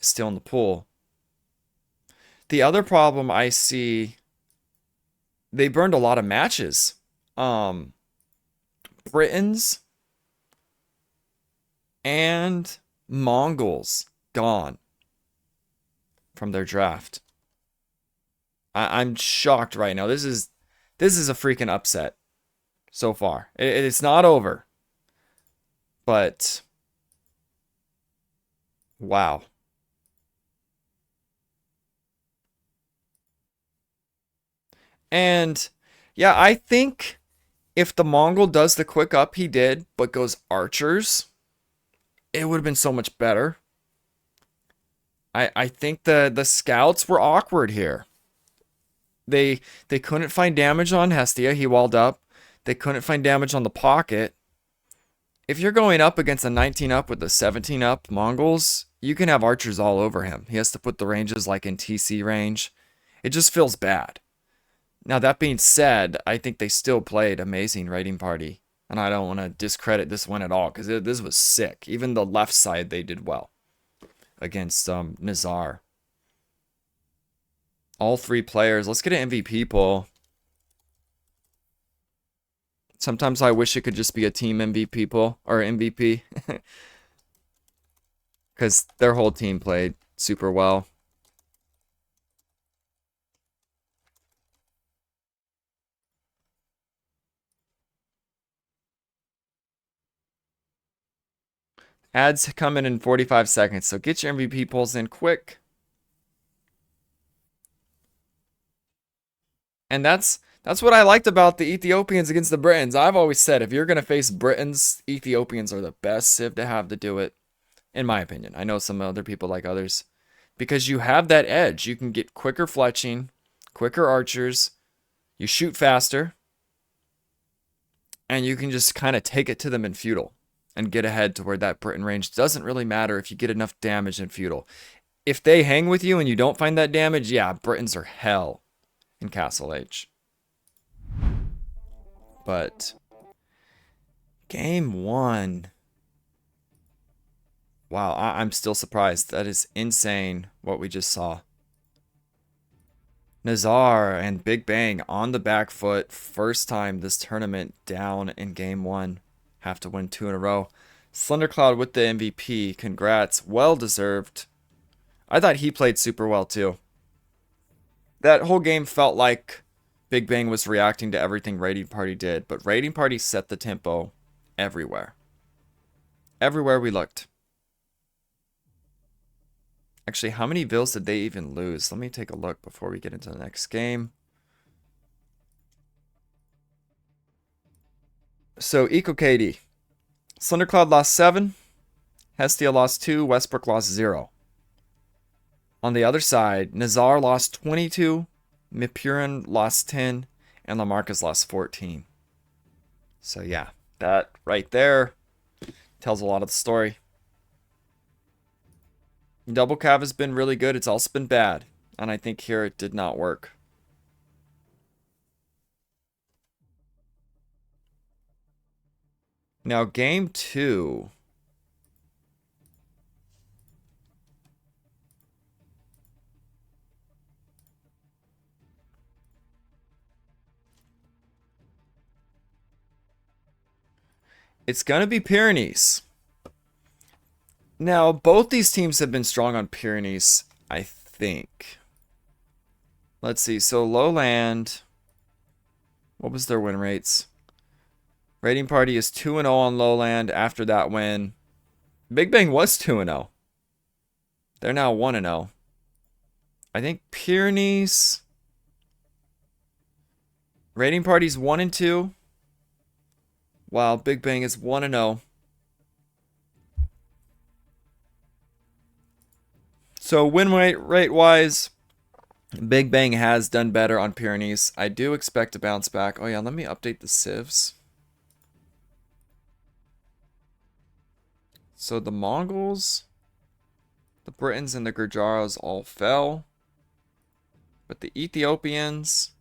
is still in the pool. The other problem I see, they burned a lot of matches. Britons and Mongols gone from their draft. I'm shocked right now. This is a freaking upset. So far. It's not over. But wow. And yeah, I think if the Mongol does the quick up he did, but goes archers, it would have been so much better. I think the scouts were awkward here. They couldn't find damage on Hestia. He walled up. They couldn't find damage on the pocket. If you're going up against a 19 up with a 17 up Mongols, you can have archers all over him. He has to put the ranges like in TC range. It just feels bad. Now, that being said, I think they still played amazing Raiding Party. And I don't want to discredit this one at all, because this was sick. Even the left side, they did well against Nazar. All 3 players. Let's get an MVP poll. Sometimes I wish it could just be a team MVP poll, or MVP. Because their whole team played super well. Ads come in 45 seconds, so get your MVP polls in quick. And that's what I liked about the Ethiopians against the Britons. I've always said, if you're going to face Britons, Ethiopians are the best civ to have to do it, in my opinion. I know some other people like others. Because you have that edge. You can get quicker fletching, quicker archers, you shoot faster, and you can just kind of take it to them in feudal and get ahead to where that Briton range doesn't really matter if you get enough damage in feudal. If they hang with you and you don't find that damage, yeah, Britons are hell in Castle Age. But game 1. Wow, I'm still surprised. That is insane what we just saw. Nazar and Big Bang on the back foot. First time this tournament down in game 1. Have to win 2 in a row. Slendercloud with the MVP. Congrats. Well deserved. I thought he played super well too. That whole game felt like Big Bang was reacting to everything Raiding Party did, but Raiding Party set the tempo everywhere. Everywhere we looked. Actually, how many vills did they even lose? Let me take a look before we get into the next game. So, EcoKD. Slendercloud lost 7. Hestia lost 2, Westbrook lost 0. On the other side, Nazar lost 22, Mipurin lost 10, and Lamarcus lost 14. So yeah, that right there tells a lot of the story. Double Cav has been really good. It's also been bad. And I think here it did not work. Now, game 2. It's going to be Pyrenees. Now, both these teams have been strong on Pyrenees, I think. Let's see. So, Lowland. What was their win rates? Raiding Party is 2-0 on Lowland after that win. Big Bang was 2-0. They're now 1-0. I think Pyrenees. Raiding Party's 1-2. While Big Bang is 1-0. So win rate wise, Big Bang has done better on Pyrenees. I do expect to bounce back. Oh yeah, let me update the civs. So the Mongols, the Britons, and the Gurjaros all fell. But the Ethiopians,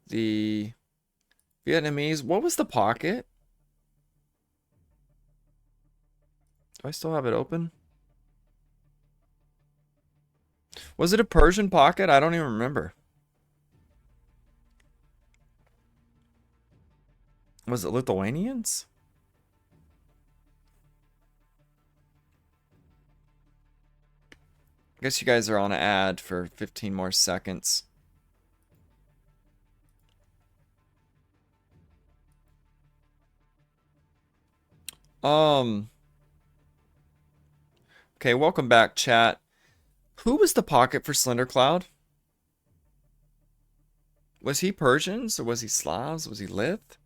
the Vietnamese, what was the pocket? Do I still have it open? Was it a Persian pocket? I don't even remember. Was it Lithuanians? I guess you guys are on an ad for 15 more seconds. Okay, welcome back, chat. Who was the pocket for Slender Cloud? Was he Persians or was he Slavs? Was he Lith?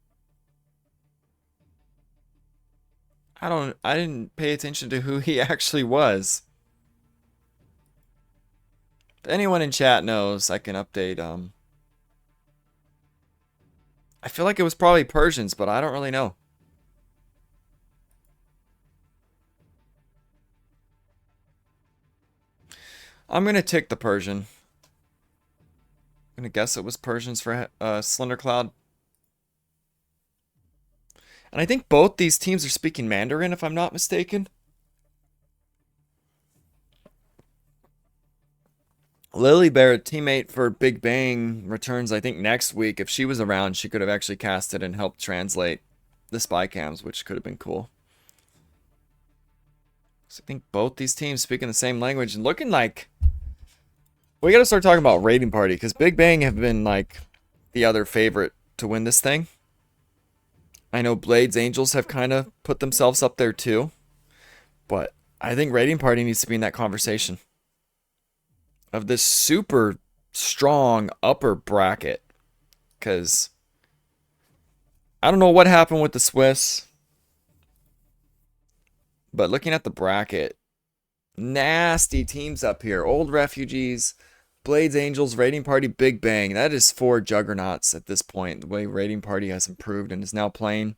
I didn't pay attention to who he actually was. If anyone in chat knows, I can update. I feel like it was probably Persians, but I don't really know. I'm gonna tick the Persian. I'm gonna guess it was Persians for Slender Cloud. And I think both these teams are speaking Mandarin, if I'm not mistaken. Lily Bear, a teammate for Big Bang, returns, I think, next week. If she was around, she could have actually cast it and helped translate the spy cams, which could have been cool. So I think both these teams speaking the same language and looking like... We gotta start talking about Raiding Party, because Big Bang have been, like, the other favorite to win this thing. I know Blades Angels have kind of put themselves up there, too. But I think Raiding Party needs to be in that conversation of this super strong upper bracket, because I don't know what happened with the Swiss, but looking at the bracket, nasty teams up here. Old Refugees, Blades Angels, Raiding Party, Big Bang. That is 4 juggernauts at this point, the way Raiding Party has improved and is now playing.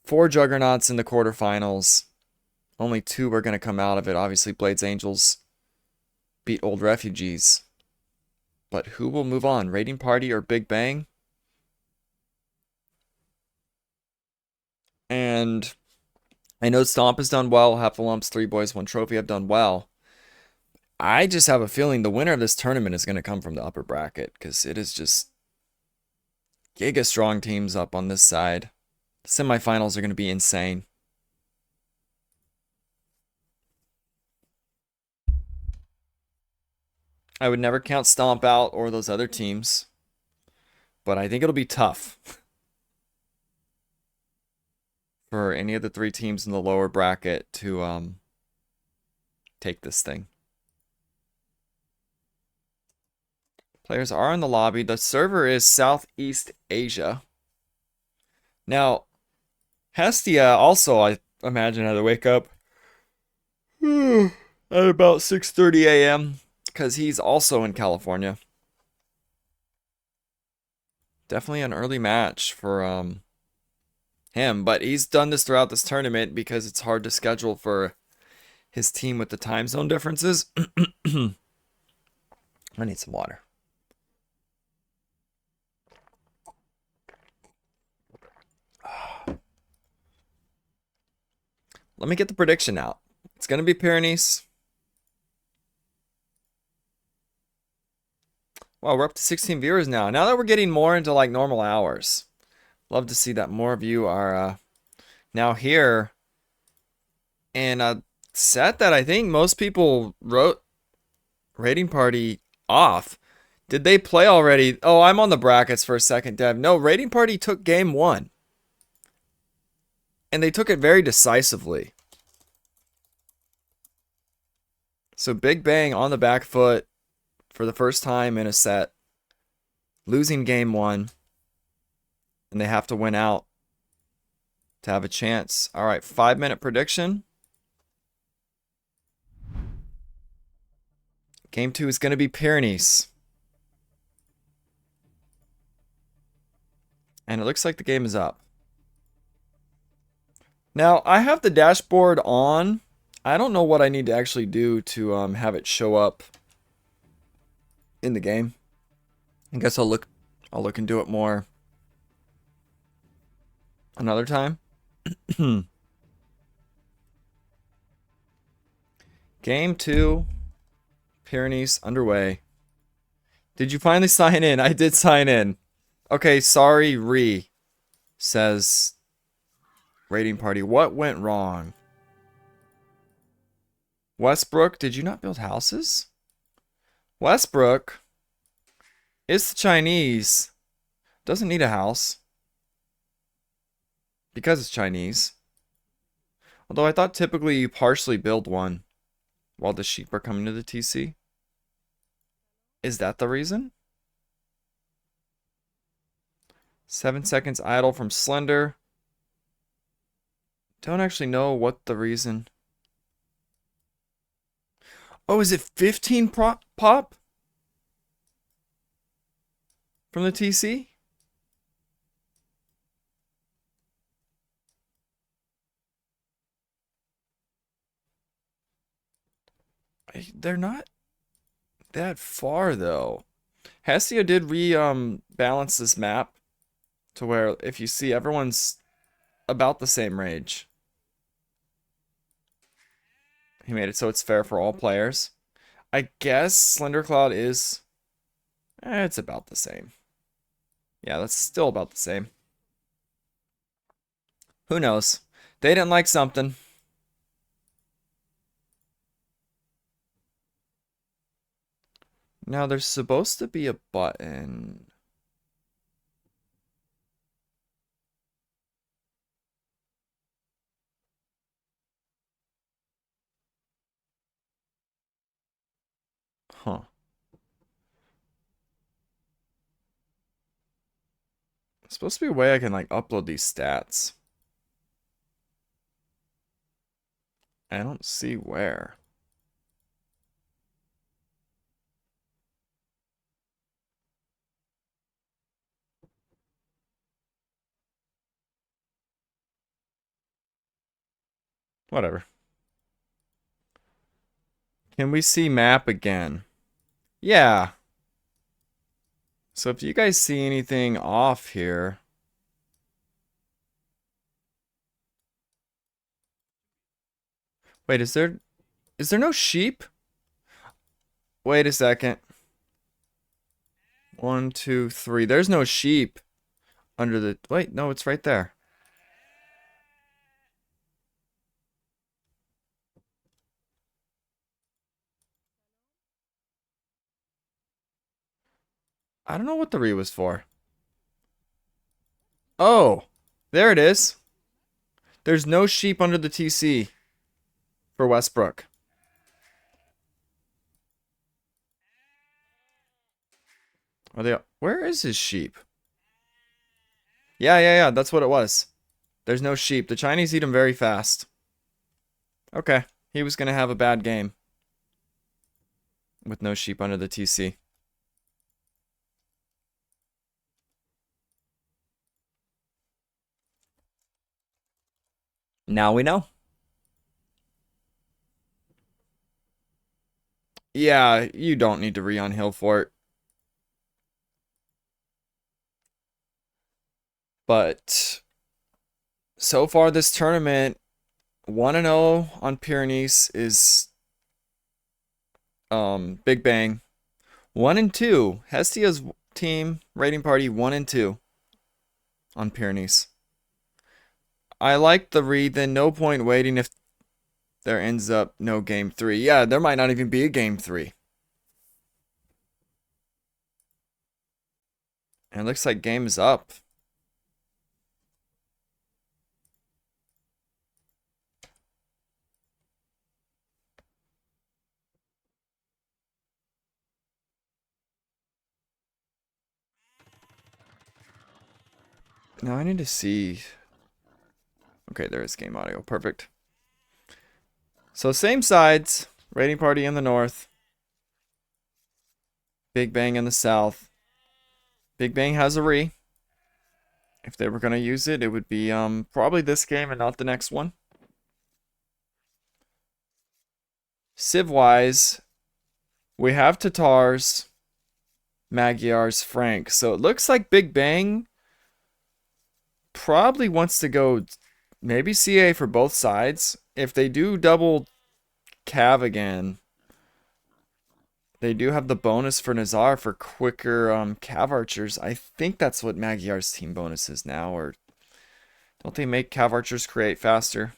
4 juggernauts in the quarterfinals. Only 2 are going to come out of it. Obviously, Blades Angels beat Old Refugees. But who will move on? Raiding Party or Big Bang? And I know Stomp has done well. Heffalumps, 3 Boys, 1 Trophy have done well. I just have a feeling the winner of this tournament is going to come from the upper bracket, because it is just giga strong teams up on this side. The semifinals are going to be insane. I would never count Stomp out or those other teams, but I think it'll be tough for any of the 3 teams in the lower bracket to take this thing. Players are in the lobby. The server is Southeast Asia. Now, Hestia also, Imagine I had to wake up at about 6:30 a.m. because he's also in California. Definitely an early match for him, but he's done this throughout this tournament because it's hard to schedule for his team with the time zone differences. I need some water. Let me get the prediction out. It's going to be Pyrenees. Wow, we're up to 16 viewers now. Now that we're getting more into like normal hours. Love to see that more of you are now here. And a set that I think most people wrote Raiding Party off. Did they play already? Oh, I'm on the brackets for a second, Dev. No, Raiding Party took game 1. And they took it very decisively. So Big Bang on the back foot for the first time in a set. Losing game 1. And they have to win out to have a chance. All right, 5-minute prediction. Game 2 is going to be Pyrenees. And it looks like the game is up. Now, I have the dashboard on. I don't know what I need to actually do to have it show up in the game. I guess I'll look and do it more another time. Game 2, Pyrenees underway. Did you finally sign in? I did sign in. Okay, sorry, says Raiding Party. What went wrong? Westbrook, did you not build houses? Westbrook is the Chinese. Doesn't need a house. Because it's Chinese. Although I thought typically you partially build one while the sheep are coming to the TC. Is that the reason? 7 seconds idle from Slender. Don't actually know what the reason. Oh, is it 15 pop from the TC? They're not that far though. Hestia did balance this map to where if you see everyone's about the same range. He made it so it's fair for all players. I guess Slender Cloud is it's about the same. Yeah, that's still about the same. Who knows? They didn't like something. Now there's supposed to be a button. Huh. There's supposed to be a way I can like upload these stats. I don't see where. Whatever. Can we see map again? Yeah. So if you guys see anything off here. Wait, is there no sheep? Wait a second. 1, 2, 3. There's no sheep under the... Wait, no, it's right there. I don't know what the re was for. Oh, there it is. There's no sheep under the TC for Westbrook. Are they? Where is his sheep? Yeah. That's what it was. There's no sheep. The Chinese eat them very fast. Okay. He was going to have a bad game with no sheep under the TC. Now we know. Yeah, you don't need to re-on hill for it. But so far this tournament, 1-0 on Pyrenees is Big Bang. 1-2. Hestia's team rating party 1-2 on Pyrenees. I like the read, then no point waiting if there ends up no game 3. Yeah, there might not even be a game 3. And it looks like game is up. Now I need to see. Okay, there is game audio. Perfect. So same sides. Rating party in the north. Big Bang in the south. Big Bang has a re. If they were going to use it, it would be probably this game and not the next one. Civ-wise, we have Tatars, Magyars, Frank. So it looks like Big Bang probably wants to go maybe CA for both sides. If they do double Cav again, they do have the bonus for Nazar for quicker Cav archers. I think that's what Magyar's team bonus is now, or don't they make Cav archers create faster?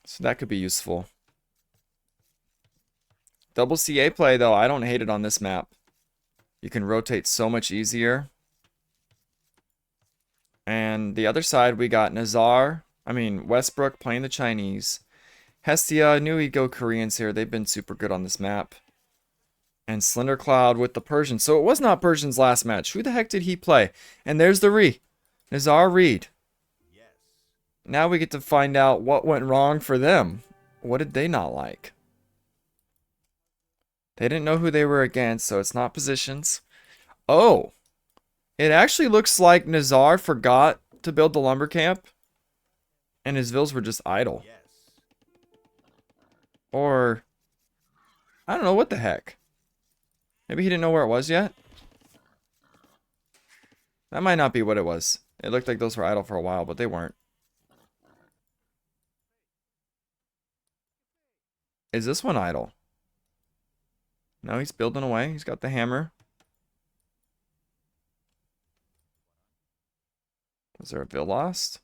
So that could be useful. Double CA play, though, I don't hate it on this map. You can rotate so much easier. And the other side, we got Westbrook playing the Chinese. Hestia, I knew he'd go Koreans here. They've been super good on this map. And Slender Cloud with the Persians. So it was not Persian's last match. Who the heck did he play? And there's the Re. Nazar Reed. Now we get to find out what went wrong for them. What did they not like? They didn't know who they were against, so it's not positions. Oh. It actually looks like Nazar forgot to build the lumber camp. And his vills were just idle. Or, I don't know what the heck. Maybe he didn't know where it was yet? That might not be what it was. It looked like those were idle for a while, but they weren't. Is this one idle? No, he's building away. He's got the hammer. Was there a bill lost?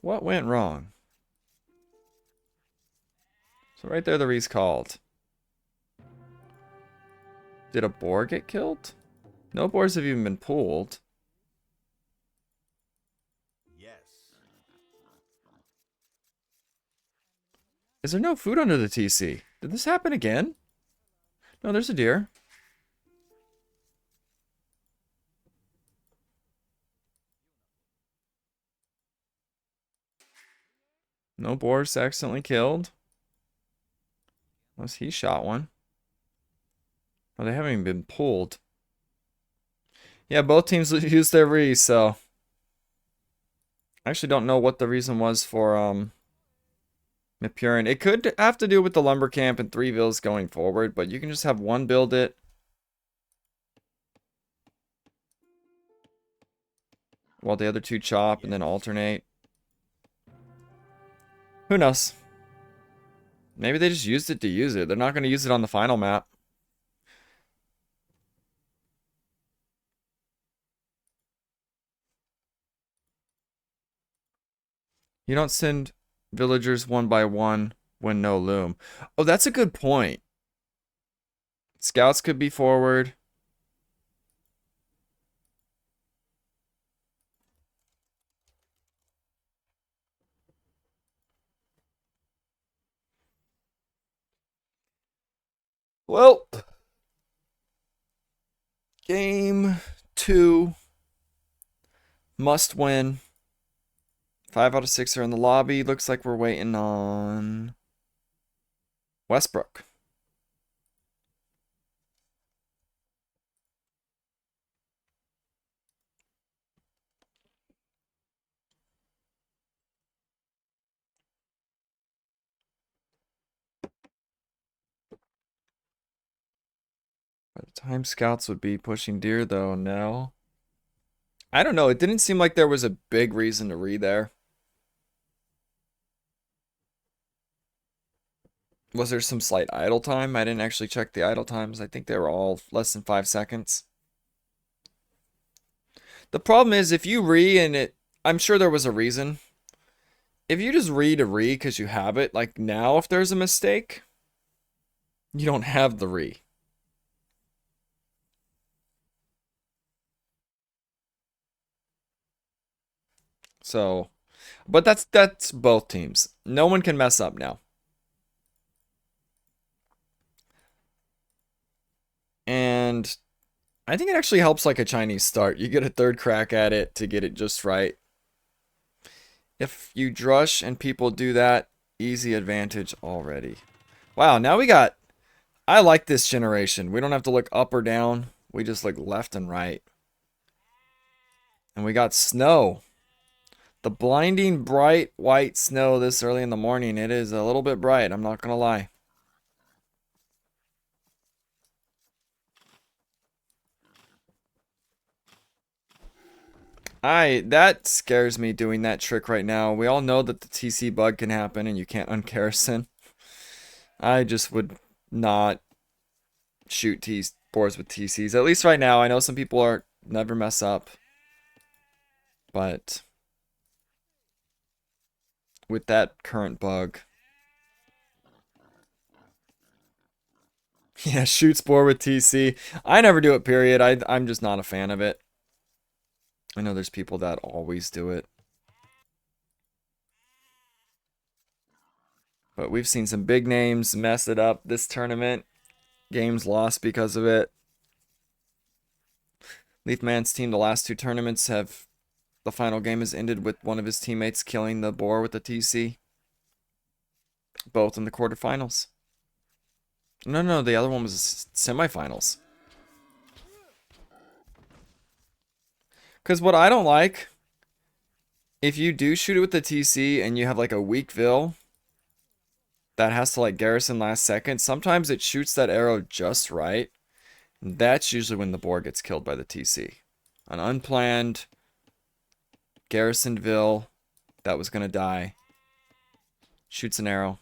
What went wrong? So right there the Reese called. Did a boar get killed? No boars have even been pulled. Is there no food under the TC? Did this happen again? No, there's a deer. No boars accidentally killed. Unless he shot one. Oh, they haven't even been pulled. Yeah, both teams used their re, so. I actually don't know what the reason was for Mipurin. It could have to do with the lumber camp and 3 vills going forward, but you can just have one build it. While the other 2 chop and then alternate. Who knows? Maybe they just used it to use it. They're not going to use it on the final map. You don't send villagers one by one when no loom. Oh, that's a good point. Scouts could be forward. Well, game 2. Must win. 5 out of 6 are in the lobby. Looks like we're waiting on Westbrook. By the time scouts would be pushing deer, though, no. I don't know. It didn't seem like there was a big reason to re there. Was there some slight idle time? I didn't actually check the idle times. I think they were all less than 5 seconds. The problem is if you re and it, I'm sure there was a reason. If you just re to re because you have it, like now if there's a mistake, you don't have the re. So, but that's both teams. No one can mess up now. And I think it actually helps like a Chinese start. You get a third crack at it to get it just right. If you drush and people do that, easy advantage already. Wow, now we got... I like this generation. We don't have to look up or down. We just look left and right. And we got snow. The blinding bright white snow this early in the morning. It is a little bit bright, I'm not going to lie. That scares me doing that trick right now. We all know that the TC bug can happen and you can't ungarrison. I just would not shoot boars with TCs. At least right now. I know some people are never mess up. But with that current bug. Yeah, shoot boar with TC. I never do it, period. I'm just not a fan of it. I know there's people that always do it. But we've seen some big names mess it up this tournament. Games lost because of it. Leafman's team, the last 2 tournaments have... The final game has ended with one of his teammates killing the boar with the TC. Both in the quarterfinals. No, the other one was semifinals. Because what I don't like, if you do shoot it with the TC and you have like a weak Vil that has to like garrison last second, sometimes it shoots that arrow just right. That's usually when the boar gets killed by the TC. An unplanned garrisoned Vil that was going to die. Shoots an arrow.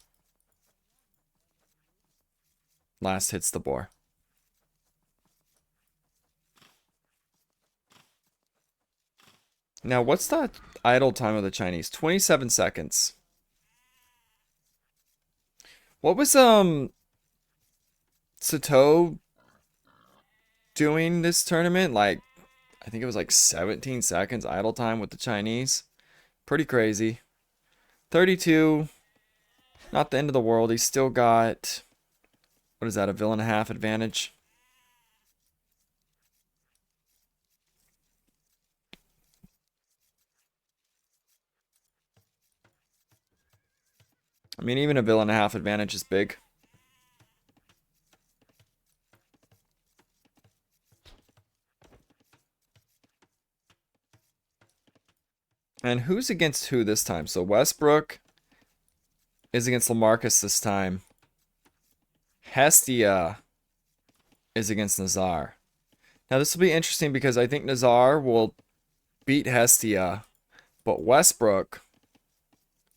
Last hits the boar. Now, what's the idle time of the Chinese? 27 seconds. What was Sato doing this tournament? Like, I think it was like 17 seconds idle time with the Chinese. Pretty crazy. 32. Not the end of the world. He's still got, what is that, a Vil and a half advantage? I mean, even a Vil and a half advantage is big. And who's against who this time? So Westbrook is against Lamarcus this time. Hestia is against Nazar. Now this will be interesting because I think Nazar will beat Hestia, but Westbrook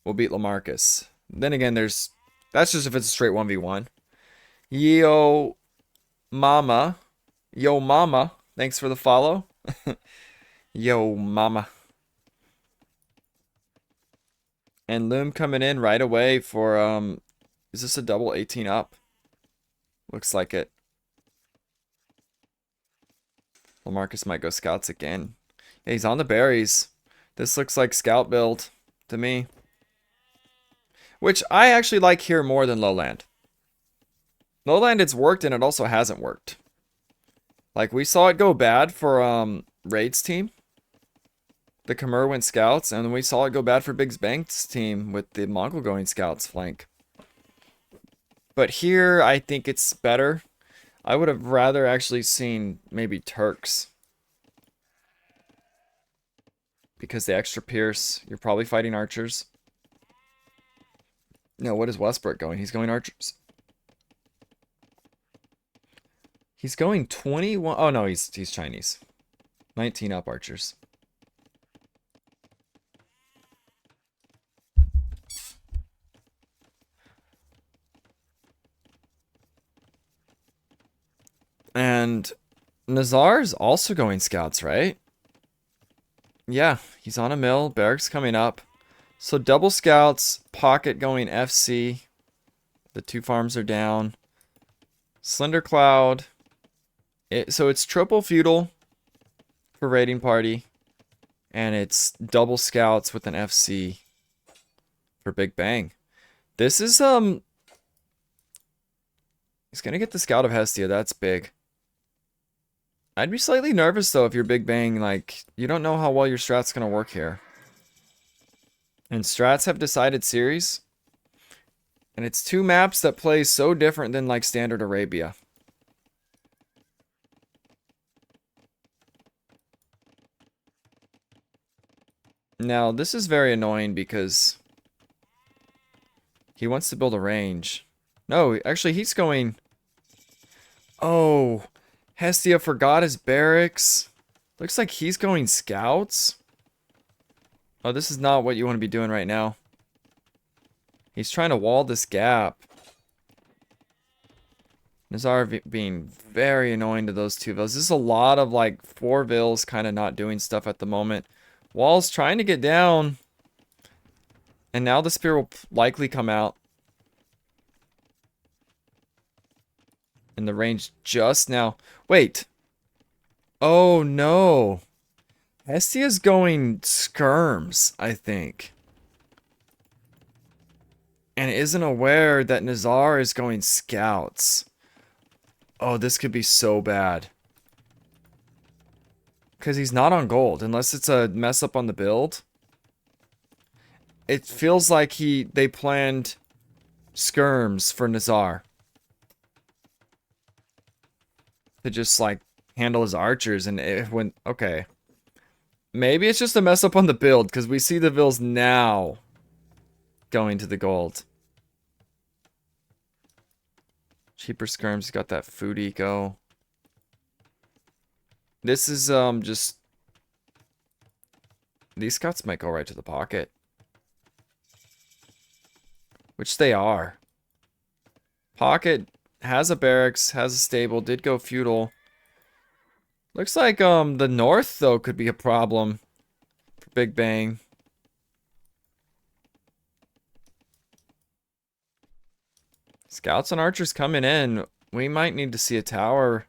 will beat Lamarcus. Then again, that's just if it's a straight 1v1. Yo Mama, thanks for the follow. Yo Mama. And Loom coming in right away for, is this a double 18 up? Looks like it. Lamarcus might go scouts again. Yeah, he's on the berries. This looks like scout build to me. Which I actually like here more than Lowland. Lowland, it's worked and it also hasn't worked. Like, we saw it go bad for Raid's team. The Khmer went scouts, and we saw it go bad for Big Bang's team with the Mongol going scouts flank. But here, I think it's better. I would have rather actually seen maybe Turks. Because the extra Pierce, you're probably fighting archers. No, what is Westbrook going? He's going archers. He's going 21. Oh, no, he's Chinese. 19 up archers. And Nazar's also going scouts, right? Yeah, he's on a mill. Barracks coming up. So double scouts, pocket going FC. The 2 farms are down. Slender Cloud. So it's triple feudal for raiding party. And it's double scouts with an FC for Big Bang. This is, he's gonna get the Scout of Hestia. That's big. I'd be slightly nervous, though, if you're Big Bang. Like, you don't know how well your strat's gonna work here. And strats have decided series. And it's 2 maps that play so different than, like, standard Arabia. Now, this is very annoying because he wants to build a range. No, actually, he's going... Oh, Hestia forgot his barracks. Looks like he's going scouts. Oh, this is not what you want to be doing right now. He's trying to wall this gap. Nazar being very annoying to those 2 vills. This is a lot of, like, 4 vills kind of not doing stuff at the moment. Wall's trying to get down. And now the spear will likely come out. And the range just now. Wait. Oh, no. Hestia's going skirms, I think. And isn't aware that Nazar is going scouts. Oh, this could be so bad. Because he's not on gold, unless it's a mess up on the build. It feels like they planned skirms for Nazar. To just, like, handle his archers, and it went... Okay. Maybe it's just a mess up on the build, because we see the vills now going to the gold. Cheaper skirms, he's got that food eco. This is, just... These scouts might go right to the pocket. Which they are. Pocket has a barracks, has a stable, did go feudal. Looks like, the north, though, could be a problem for Big Bang. Scouts and archers coming in. We might need to see a tower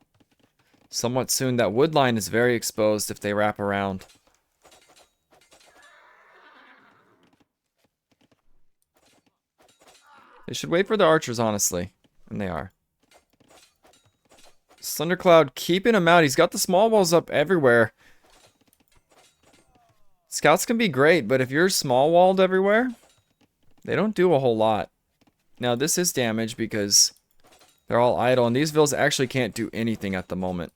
somewhat soon. That wood line is very exposed if they wrap around. They should wait for the archers, honestly. And they are. Slundercloud keeping him out. He's got the small walls up everywhere. Scouts can be great, but if you're small walled everywhere, they don't do a whole lot. Now, this is damage because they're all idle, and these vills actually can't do anything at the moment.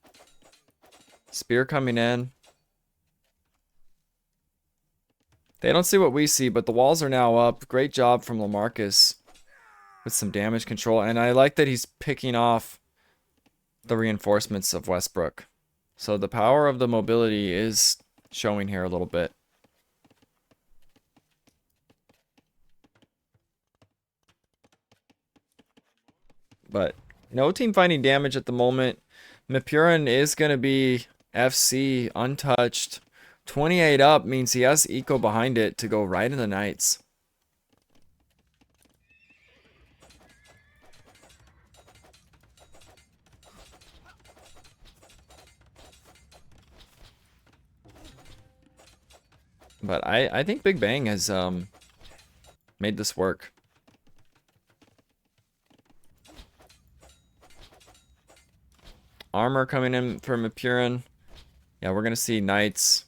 Spear coming in. They don't see what we see, but the walls are now up. Great job from Lamarcus with some damage control, and I like that he's picking off the reinforcements of Westbrook. So the power of the mobility is showing here a little bit. But no team finding damage at the moment. Mapurin is going to be FC untouched. 28 up means he has eco behind it to go right in the Knights. But I think Big Bang has made this work. Armor coming in from Apurin. Yeah, we're going to see Knights.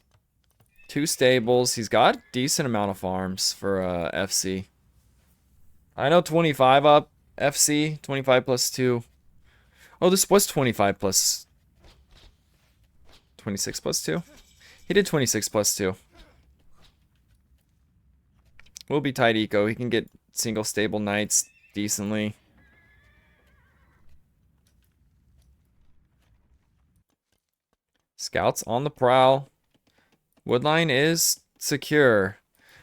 2 stables. He's got a decent amount of farms for FC. I know 25 up FC. 25 plus 2. Oh, this was 25 plus 26 plus 2. He did 26 plus 2. We'll be tight eco. He can get single stable Knights decently. Scouts on the prowl. Woodline is secure.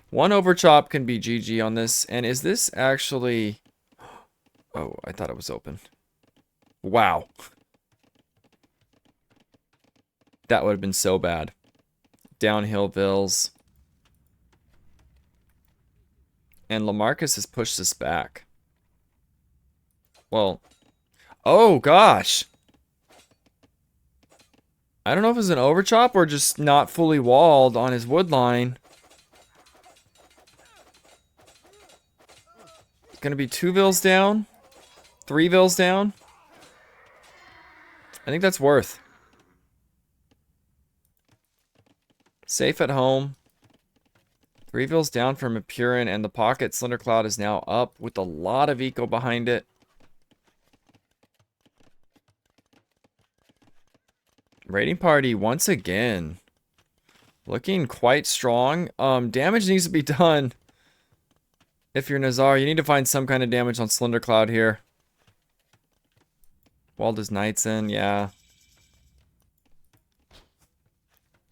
1 overchop can be GG on this. And is this actually... Oh, I thought it was open. Wow. That would have been so bad. Downhill Vills. And LaMarcus has pushed this back. Well... Oh, gosh! I don't know if it was an overchop or just not fully walled on his wood line. It's going to be 2 vills down. 3 vills down. I think that's worth. Safe at home. 3 vills down from Apurin, and the pocket Slender Cloud is now up with a lot of eco behind it. Raiding party once again. Looking quite strong. Damage needs to be done. If you're Nazar, you need to find some kind of damage on Slender Cloud here. Walled his Knights in, yeah.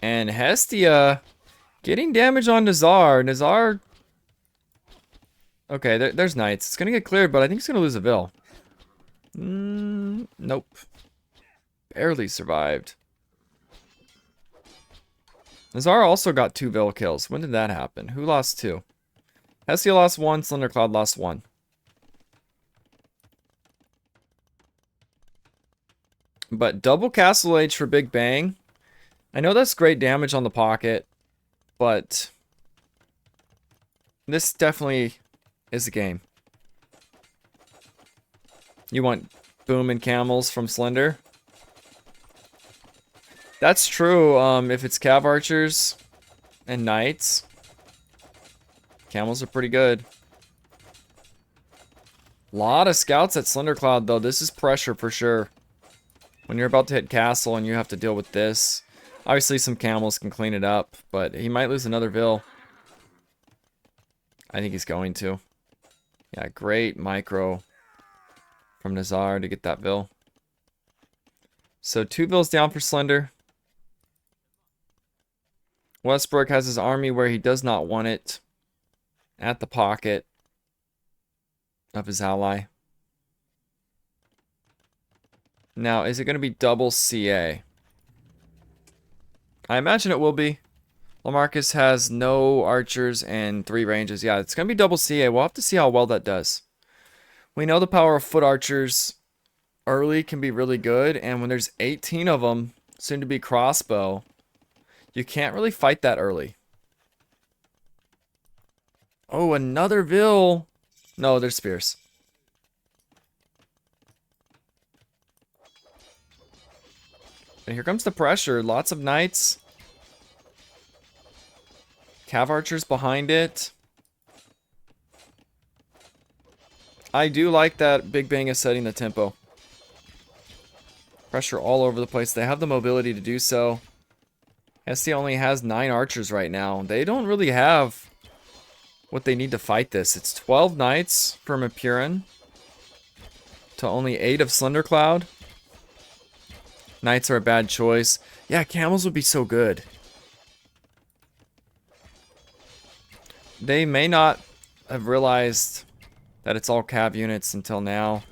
And Hestia getting damage on Nazar. Nazar... Okay, there's Knights. It's going to get cleared, but I think he's going to lose a Vil. Nope. Barely survived. Nazar also got 2 Vil kills. When did that happen? Who lost 2? Hestia lost 1, Slender Cloud lost 1. But double Castle Age for Big Bang. I know that's great damage on the pocket, but this definitely is a game. You want boom and camels from Slender? That's true, if it's Cav Archers and Knights. Camels are pretty good. Lot of scouts at Slender Cloud, though. This is pressure for sure. When you're about to hit castle and you have to deal with this. Obviously, some camels can clean it up, but he might lose another Vil. I think he's going to. Yeah, great micro from Nazar to get that Vil. So 2 Vils down for Slender. Westbrook has his army where he does not want it. At the pocket of his ally. Now, is it going to be double CA? I imagine it will be. LaMarcus has no archers and 3 ranges. Yeah, it's going to be double CA. We'll have to see how well that does. We know the power of foot archers early can be really good. And when there's 18 of them, soon to be crossbow, you can't really fight that early. Oh, another Vil. No, there's spears. And here comes the pressure. Lots of Knights. Cav Archers behind it. I do like that Big Bang is setting the tempo. Pressure all over the place. They have the mobility to do so. Hestia only has 9 archers right now. They don't really have what they need to fight this. It's 12 Knights from Apurin to only 8 of Slender Cloud. Knights are a bad choice. Yeah, camels would be so good. They may not have realized that it's all cav units until now.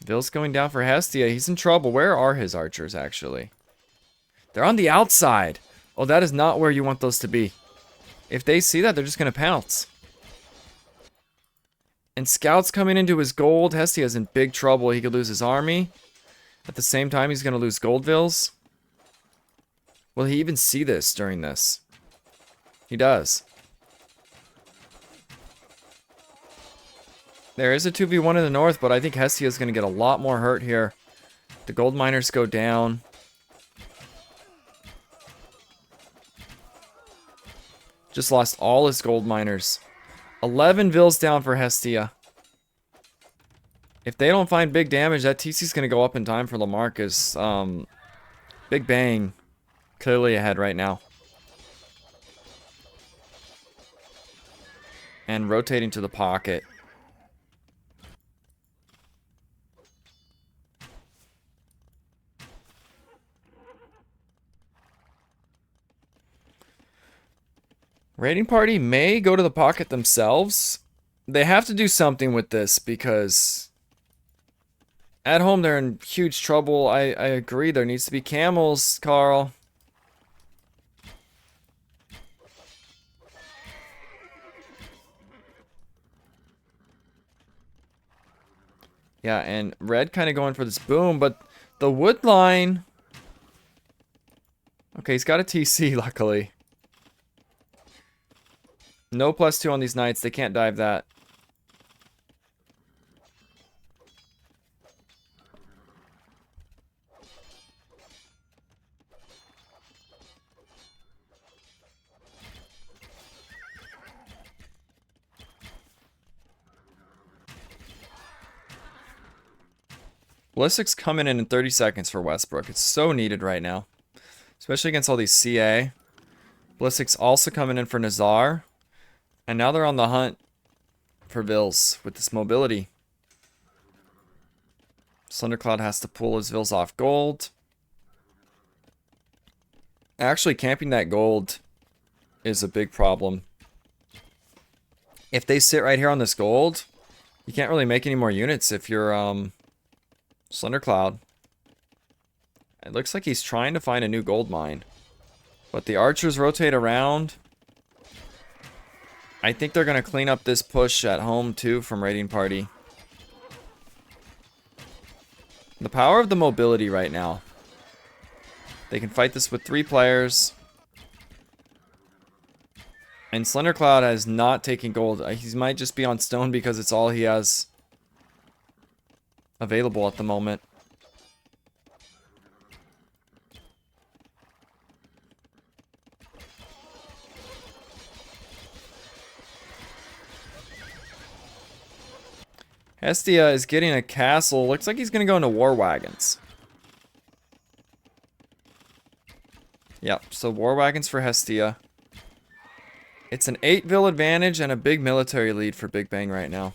Vil's going down for Hestia. He's in trouble. Where are his archers, actually? They're on the outside. Oh, that is not where you want those to be. If they see that, they're just going to pounce. And scouts coming into his gold. Hestia's in big trouble. He could lose his army. At the same time, he's going to lose gold Vils. Will he even see this during this? He does. There is a 2v1 in the north, but I think Hestia is going to get a lot more hurt here. The gold miners go down. Just lost all his gold miners. 11 Vils down for Hestia. If they don't find big damage, that TC's going to go up in time for Lamarcus. Big Bang clearly ahead right now. And rotating to the pocket. Raiding party may go to the pocket themselves. They have to do something with this because at home they're in huge trouble. I agree. There needs to be camels, Carl. Yeah, and red kind of going for this boom, but the wood line... Okay, he's got a TC, luckily. No +2 on these knights. They can't dive that. Ballistic's coming in 30 seconds for Westbrook. It's so needed right now. Especially against all these CA. Ballistic's also coming in for Nazar. And now they're on the hunt for Vils with this mobility. Thundercloud has to pull his Vils off gold. Actually, camping that gold is a big problem. If they sit right here on this gold, you can't really make any more units if you're Thundercloud. It looks like he's trying to find a new gold mine. But the archers rotate around. I think they're going to clean up this push at home too from Raiding Party. The power of the mobility right now. They can fight this with 3 players. And Slendercloud has not taken gold. He might just be on stone because it's all he has available at the moment. Hestia is getting a castle. Looks like he's going to go into war wagons. Yep, so war wagons for Hestia. It's an 8 Vil advantage and a big military lead for Big Bang right now.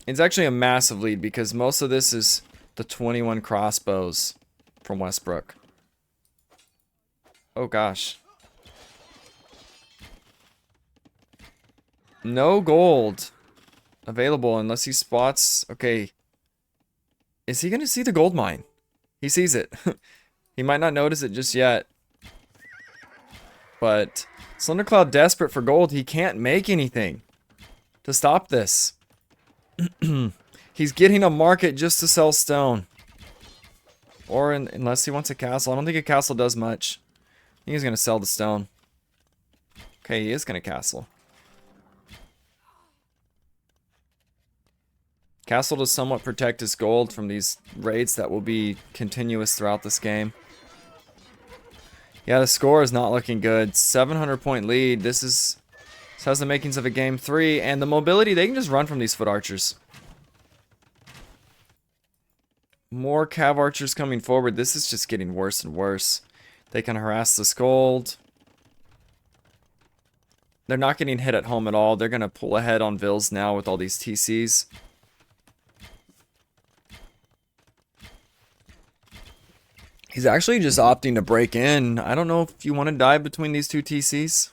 It's actually a massive lead because most of this is the 21 crossbows from Westbrook. Oh gosh. No gold available unless he spots... Okay. Is he going to see the gold mine? He sees it. He might not notice it just yet. But Slendercloud desperate for gold. He can't make anything to stop this. He's getting a market just to sell stone. Or unless he wants a castle. I don't think a castle does much. I think he's going to sell the stone. Okay, he is going to castle. Castle to somewhat protect his gold from these raids that will be continuous throughout this game. Yeah, the score is not looking good. 700 point lead. This has the makings of a game 3. And the mobility, they can just run from these foot archers. More cav archers coming forward. This is just getting worse and worse. They can harass this gold. They're not getting hit at home at all. They're going to pull ahead on Vils now with all these TCs. He's actually just opting to break in. I don't know if you want to dive between these 2 TCs.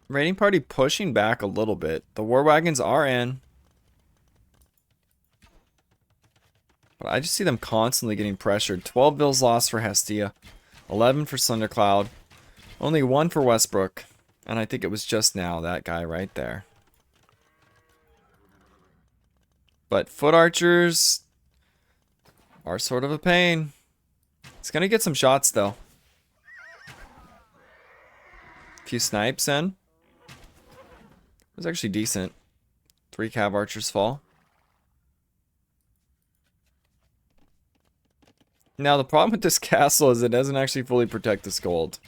Raiding Party pushing back a little bit. The war wagons are in. But I just see them constantly getting pressured. 12 Vils lost for Hestia. 11 for Thundercloud. Only 1 for Westbrook. And I think it was just now, that guy right there. But foot archers are sort of a pain. He's going to get some shots, though. Few snipes in. It was actually decent. 3 cav archers fall. Now the problem with this castle is it doesn't actually fully protect this gold.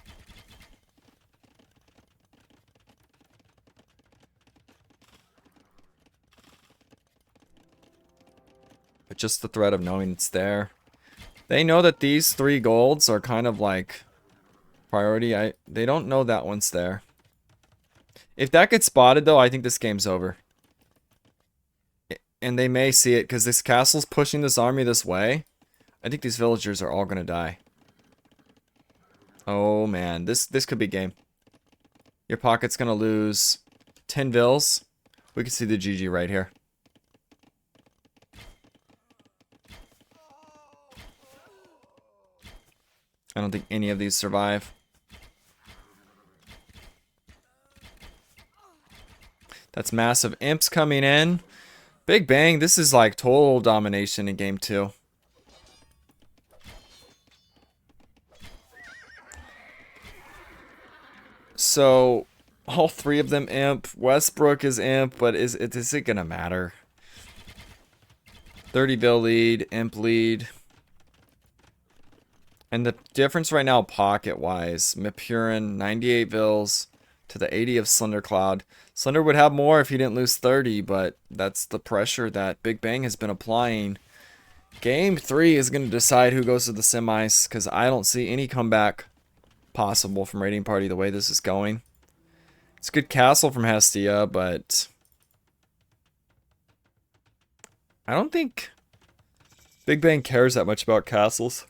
But just the threat of knowing it's there. They know that these 3 golds are kind of like priority. They don't know that one's there. If that gets spotted though, I think this game's over. And they may see it because this castle's pushing this army this way. I think these villagers are all gonna die. Oh man, this could be game. Your pocket's gonna lose 10 vills. We can see the GG right here. I don't think any of these survive. That's massive imps coming in. Big Bang, this is like total domination in game 2. So, all 3 of them imp. Westbrook is imp, but is it gonna matter? 30 bill lead, imp lead. And the difference right now, pocket-wise, Mipurin, 98 vills to the 80 of Slendercloud. Slender would have more if he didn't lose 30, but that's the pressure that Big Bang has been applying. Game 3 is going to decide who goes to the semis, because I don't see any comeback possible from Raiding Party the way this is going. It's a good castle from Hestia, but I don't think Big Bang cares that much about castles.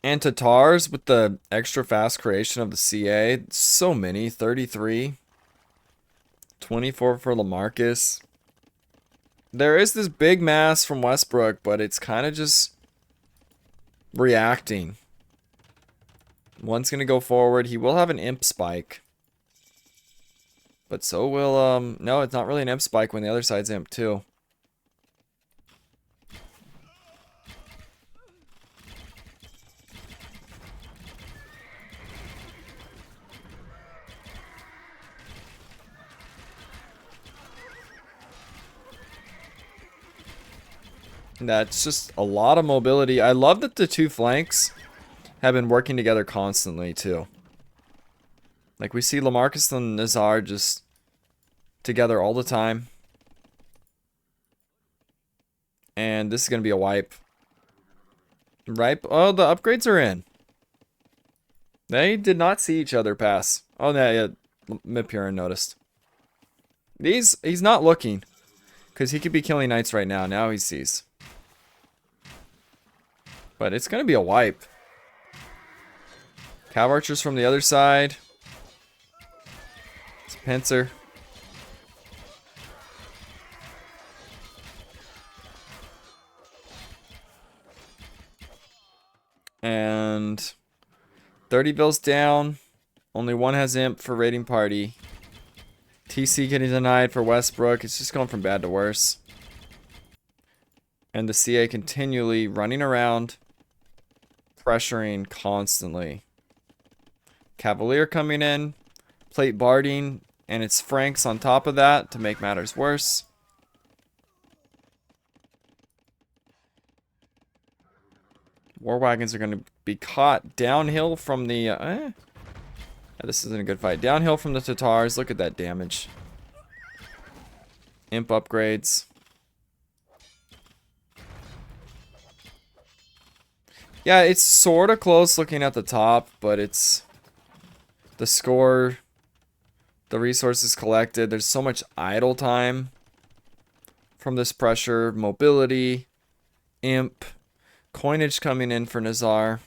And Tatars with the extra fast creation of the CA. So many. 33. 24 for Lamarcus. There is this big mass from Westbrook, but it's kind of just reacting. One's going to go forward. He will have an imp spike. But so will, no, it's not really an imp spike when the other side's imp too. That's just a lot of mobility. I love that the 2 flanks have been working together constantly too. Like we see Lamarcus and Nazar just together all the time. And this is going to be a wipe. Right? Oh, the upgrades are in. They did not see each other pass. Oh, yeah, Mipurin noticed. He's not looking. Because he could be killing knights right now. Now he sees. But it's going to be a wipe. Cav archers from the other side. It's a pincer. And 30 bills down. Only one has imp for Raiding Party. TC getting denied for Westbrook. It's just going from bad to worse. And the CA continually running around, pressuring constantly. Cavalier coming in, plate barding, and it's Franks on top of that to make matters worse. War wagons are going to be caught downhill from the... Yeah, this isn't a good fight. Downhill from the Tatars. Look at that damage. Imp upgrades. Yeah, it's sort of close looking at the top, but it's... The score... The resources collected. There's so much idle time from this pressure. Mobility. Imp. Coinage coming in for Nazar.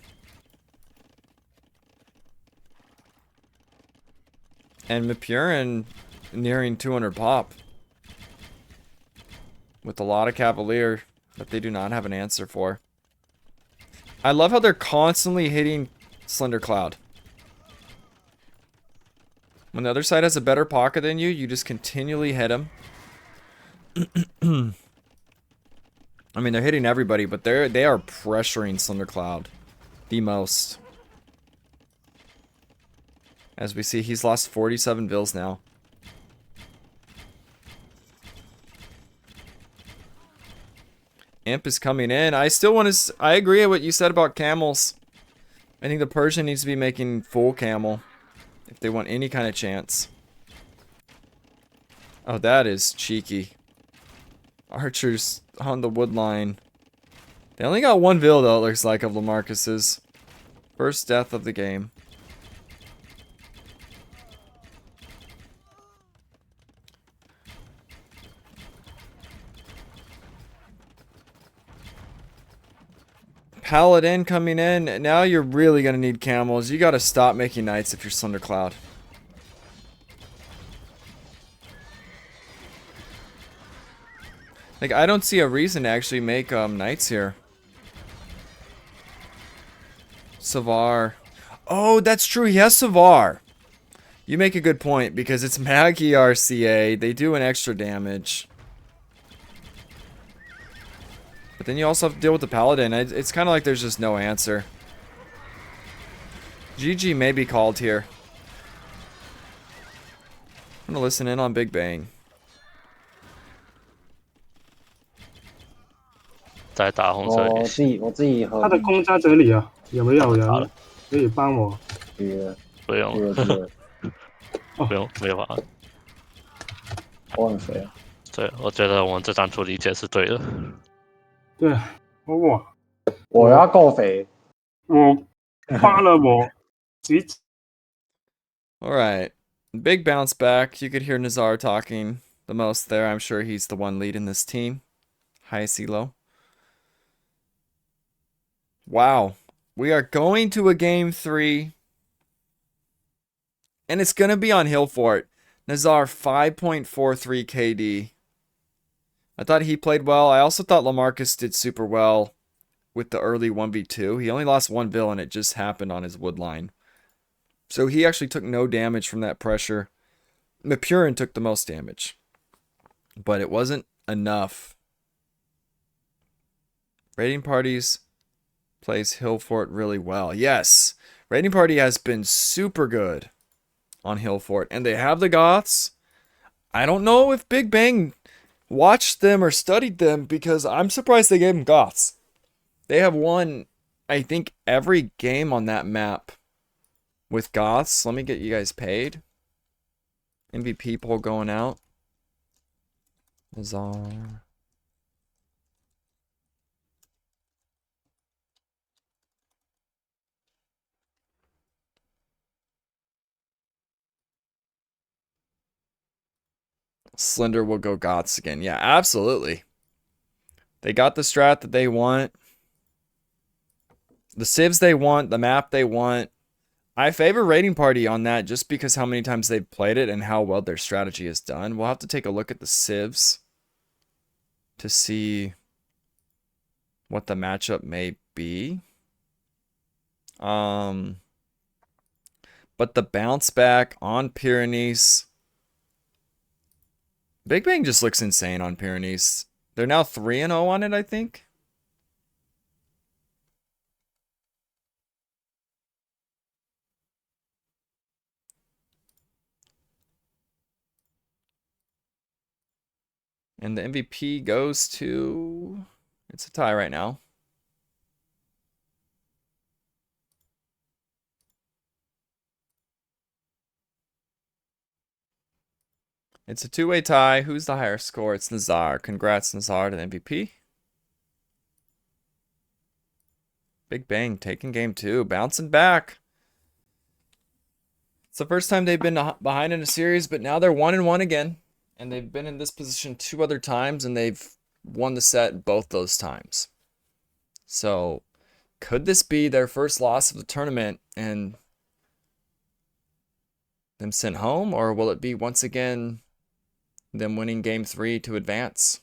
And Mipurin nearing 200 pop. With a lot of Cavalier that they do not have an answer for. I love how they're constantly hitting Slender Cloud. When the other side has a better pocket than you, you just continually hit them. I mean, they're hitting everybody, but they are pressuring Slender Cloud. the most. As we see, he's lost 47 bills now. Imp is coming in. I still want to... I agree with what you said about camels. I think the Persian needs to be making full camel if they want any kind of chance. Oh, that is cheeky. Archers on the wood line. They only got one bill, though, it looks like, of Lamarcus's. First death of the game. Paladin coming in. Now you're really going to need camels. You got to stop making knights if you're Thundercloud. Like, I don't see a reason to actually make knights here. Savar. Oh, that's true. He has Savar. You make a good point because it's Maggie RCA. They do an extra damage. But then you also have to deal with the Paladin. It's kind of like there's just no answer. GG may be called here. I'm going to listen in on Big Bang. 在打红色也行。我自己和他的弓在这里啊，有没有人可以帮我？不用，不用，没有法。我很肥啊。对，我觉得我们这张图理解是对的。对，我要够肥。我发了我几。All right. Big bounce back. You could hear Nazar talking the most there. I'm sure he's the one leading this team. Highest elo. Wow. We are going to a game 3. And it's going to be on Hillfort. Nazar 5.43 KD. I thought he played well. I also thought Lamarcus did super well with the early 1v2. He only lost one bill and it just happened on his wood line. So he actually took no damage from that pressure. Mapurin took the most damage. But it wasn't enough. Raiding Parties plays Hillfort really well. Yes, Raiding Party has been super good on Hillfort. And they have the Goths. I don't know if Big Bang watched them or studied them because I'm surprised they gave them Goths. They have won, I think, every game on that map with Goths. Let me get you guys paid. MVP poll going out. Nazar. Slender will go Goths again. Yeah, absolutely. They got the strat that they want. The civs they want. The map they want. I favor Raiding Party on that just because how many times they've played it and how well their strategy is done. We'll have to take a look at the civs to see what the matchup may be. But the bounce back on Pyrenees... Big Bang just looks insane on Pyrenees. They're now 3-0 on it, I think. And the MVP goes to... It's a tie right now. It's a two-way tie. Who's the higher score? It's Nazar. Congrats, Nazar, to the MVP. Big Bang taking game 2. Bouncing back. It's the first time they've been behind in a series, but now they're 1-1 again. And they've been in this position 2 other times, and they've won the set both those times. So, could this be their first loss of the tournament and them sent home? Or will it be once again them winning game 3 to advance?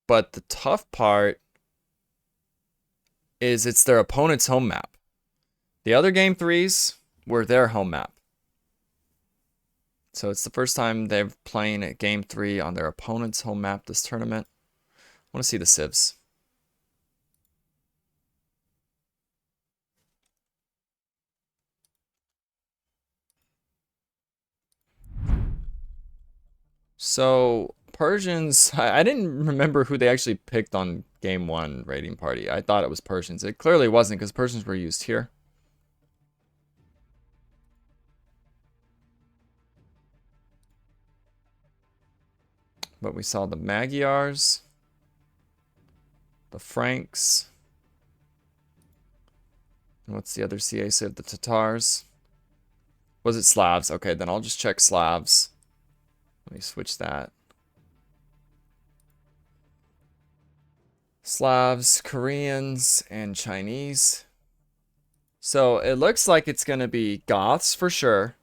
But the tough part is it's their opponent's home map. The other game 3s were their home map. So it's the first time they're playing at game 3 on their opponent's home map this tournament. I want to see the civs. So Persians, I didn't remember who they actually picked on game 1 raiding party. I thought it was Persians. It clearly wasn't because Persians were used here. But we saw the Magyars, the Franks. And what's the other CA civ? The Tatars. Was it Slavs? Okay, then I'll just check Slavs. Let me switch that. Slavs, Koreans, and Chinese. So it looks like it's going to be Goths for sure.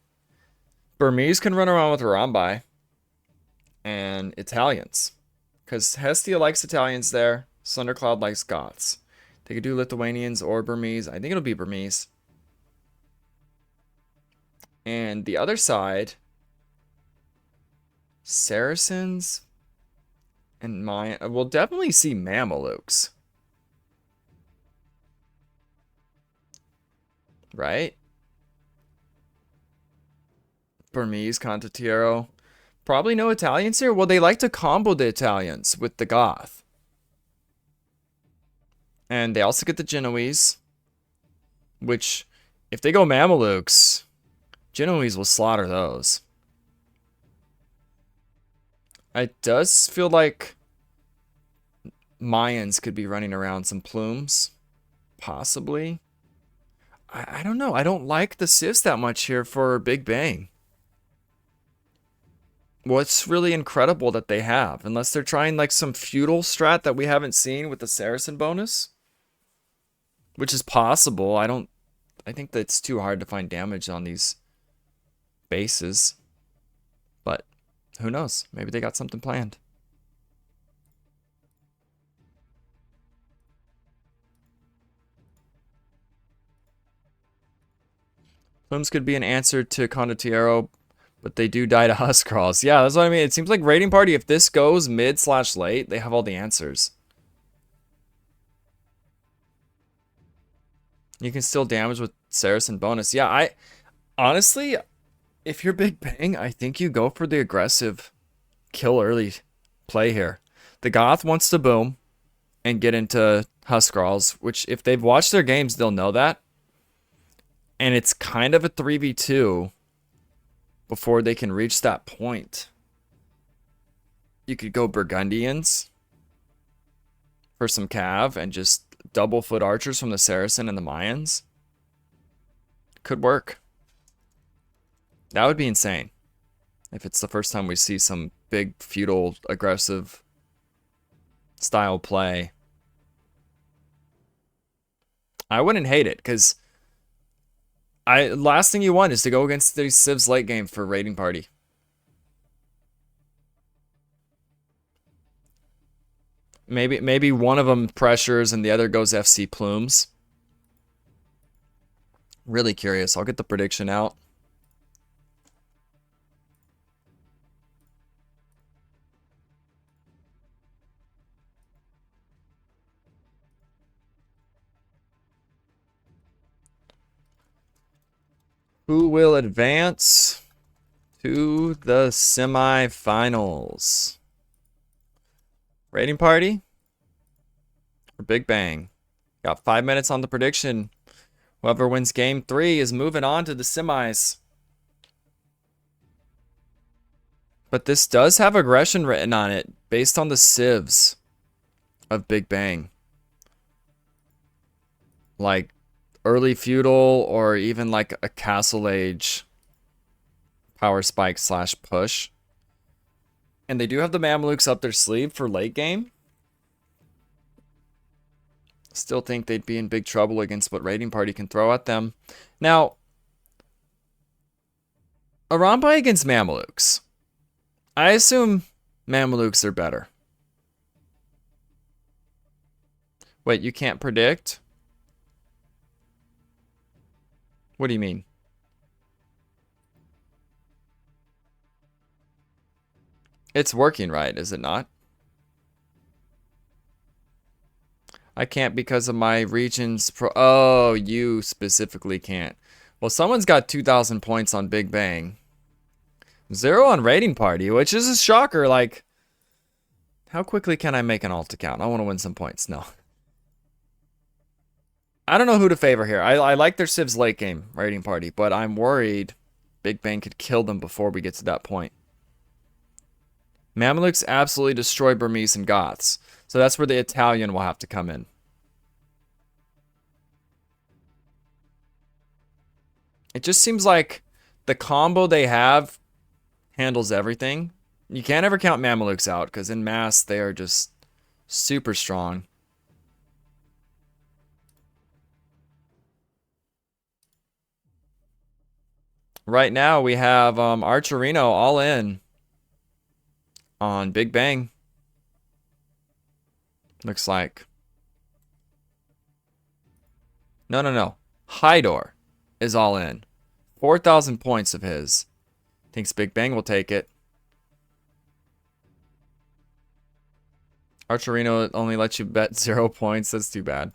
Burmese can run around with Rambai. And Italians. Because Hestia likes Italians there. Thundercloud likes Goths. They could do Lithuanians or Burmese. I think it'll be Burmese. And the other side, Saracens and Maya. We'll definitely see Mamelukes. Right? Burmese, Condottiero. Probably no Italians here. Well, they like to combo the Italians with the Goth. And they also get the Genoese. Which, if they go Mamelukes, Genoese will slaughter those. It does feel like Mayans could be running around some plumes. Possibly. I don't know. I don't like the civs that much here for Big Bang. What's really incredible that they have, unless they're trying like some feudal strat that we haven't seen with the Saracen bonus, which is possible. I think that it's too hard to find damage on these bases, but who knows? Maybe they got something planned. Plumes could be an answer to Condottiero, but they do die to Huskarls. Yeah, that's what I mean. It seems like Raiding Party, if this goes mid/late, they have all the answers. You can still damage with Saracen bonus. Yeah, honestly, if you're Big Bang, I think you go for the aggressive kill early play here. The Goth wants to boom and get into Huskarls, which if they've watched their games, they'll know that. And it's kind of a 3v2 before they can reach that point. You could go Burgundians for some cav and just double foot archers from the Saracen and the Mayans. Could work. That would be insane if it's the first time we see some big feudal aggressive style play. I wouldn't hate it because last thing you want is to go against these civs late game for Raiding Party. Maybe one of them pressures and the other goes FC Plumes. Really curious. I'll get the prediction out. Who will advance to the semifinals? Raiding Party or Big Bang? Got 5 minutes on the prediction. Whoever wins game 3 is moving on to the semis. But this does have aggression written on it based on the civs of Big Bang. Like early feudal or even like a castle age power spike / push. And they do have the Mamelukes up their sleeve for late game. Still think they'd be in big trouble against what Raiding Party can throw at them. Now, Arambai against Mamelukes. I assume Mamelukes are better. Wait, you can't predict? What do you mean? It's working right, is it not? I can't because of my region's oh, you specifically can't. Well, someone's got 2,000 points on Big Bang. 0 on raiding party, which is a shocker. Like, how quickly can I make an alt account? I want to win some points. No. I don't know who to favor here. I like their Civ's late game raiding party, but I'm worried Big Bang could kill them before we get to that point. Mamelukes absolutely destroy Burmese and Goths. So that's where the Italian will have to come in. It just seems like the combo they have handles everything. You can't ever count Mamelukes out because in mass they are just super strong. Right now we have Archerino all in on Big Bang. Looks like. No. Hydor is all in. 4,000 points of his. Thinks Big Bang will take it. Archerino only lets you bet 0 points. That's too bad.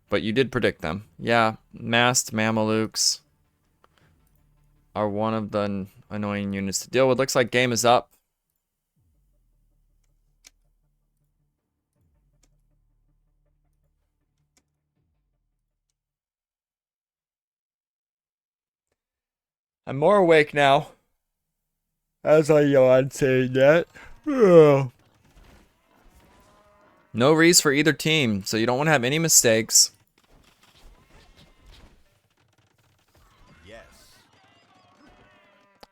But you did predict them. Yeah, masked Mamelukes are one of the annoying units to deal with. Looks like game is up. I'm more awake now. As I yawn saying that. No rees for either team, so you don't want to have any mistakes. Yes.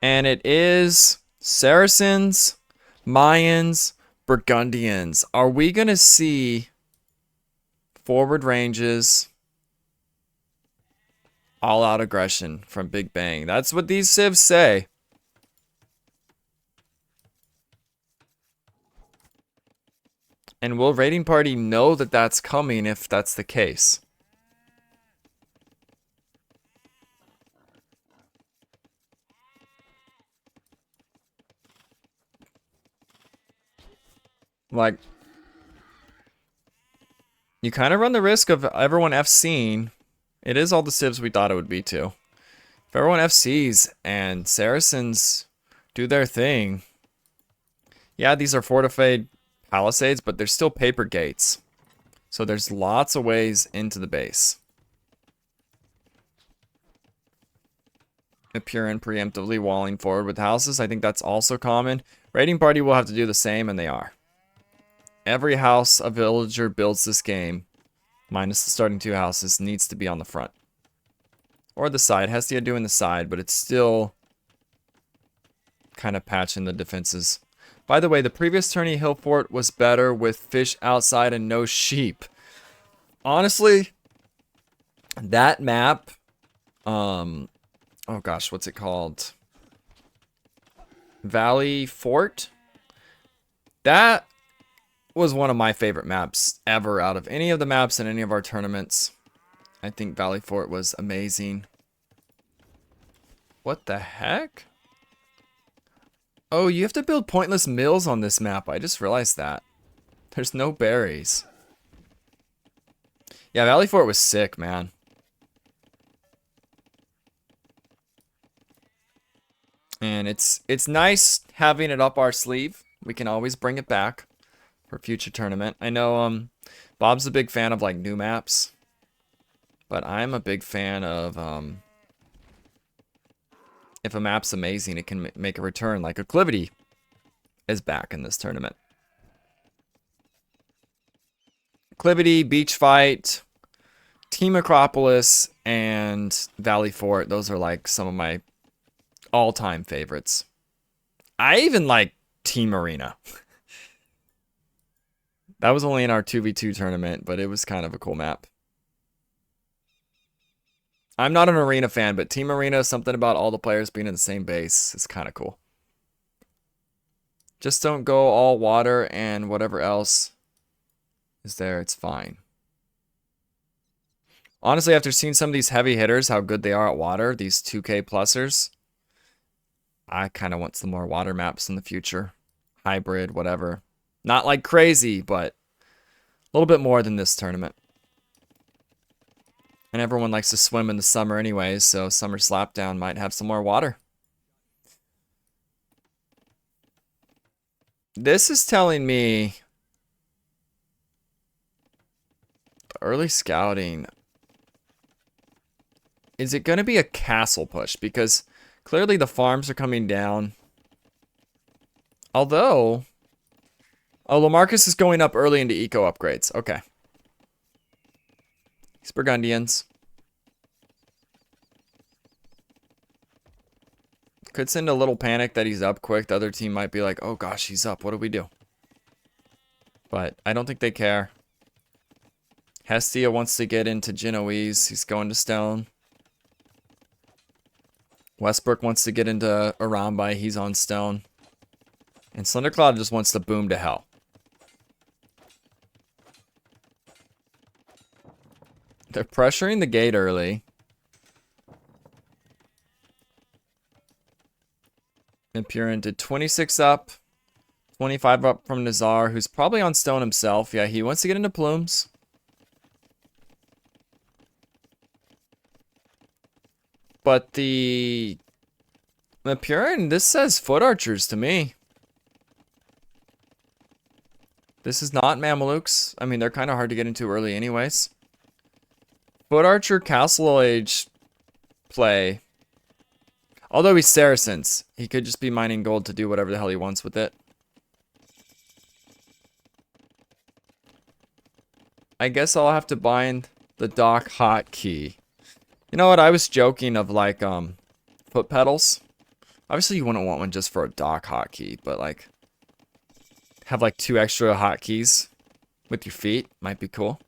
And it is Saracens, Mayans, Burgundians. Are we going to see forward ranges, all-out aggression from Big Bang? That's what these civs say. And will Raiding Party know that that's coming if that's the case? Like, you kind of run the risk of everyone FCing. It is all the civs we thought it would be too. If everyone FCs and Saracens do their thing. Yeah, these are fortified palisades, but they're still paper gates. So there's lots of ways into the base. Appear and preemptively walling forward with houses. I think that's also common. Raiding Party will have to do the same, and they are. Every house a villager builds this game, minus the starting 2 houses, needs to be on the front. Or the side. Hestia doing the side, but it's still kind of patching the defenses. By the way, the previous tourney Hill Fort was better with fish outside and no sheep. Honestly, that map, oh gosh, what's it called? Valley Fort? That was one of my favorite maps ever out of any of the maps in any of our tournaments. I think Valley Fort was amazing. What the heck? Oh, you have to build pointless mills on this map. I just realized that. There's no berries. Yeah, Valley Fort was sick, man. And it's nice having it up our sleeve. We can always bring it back for future tournament. I know Bob's a big fan of like new maps. But I'm a big fan of if a map's amazing, it can make a return. Like Acclivity is back in this tournament. Acclivity, Beach Fight, Team Acropolis, and Valley Fort. Those are like some of my all-time favorites. I even like Team Arena. That was only in our 2v2 tournament, but it was kind of a cool map. I'm not an Arena fan, but Team Arena, something about all the players being in the same base is kind of cool. Just don't go all water and whatever else is there, it's fine. Honestly, after seeing some of these heavy hitters, how good they are at water, these 2K plusers, I kind of want some more water maps in the future. Hybrid, whatever. Not like crazy, but a little bit more than this tournament. And everyone likes to swim in the summer anyways, so summer slapdown might have some more water. This is telling me the early scouting. Is it going to be a castle push? Because clearly the farms are coming down. Although, oh, Lamarcus is going up early into eco upgrades. Okay. These Burgundians. Could send a little panic that he's up quick. The other team might be like, oh gosh, he's up. What do we do? But I don't think they care. Hestia wants to get into Genoese. He's going to stone. Westbrook wants to get into Arambai. He's on stone. And Slendercloud just wants to boom to hell. They're pressuring the gate early. Impurin did 26 up. 25 up from Nazar, who's probably on stone himself. Yeah, he wants to get into plumes. But the Impurin, this says foot archers to me. This is not Mamelukes. I mean, they're kind of hard to get into early anyways. Foot archer, castle age play. Although he's Saracens, he could just be mining gold to do whatever the hell he wants with it. I guess I'll have to bind the dock hotkey. You know what? I was joking of like foot pedals. Obviously, you wouldn't want one just for a dock hotkey, but like have like 2 extra hotkeys with your feet might be cool.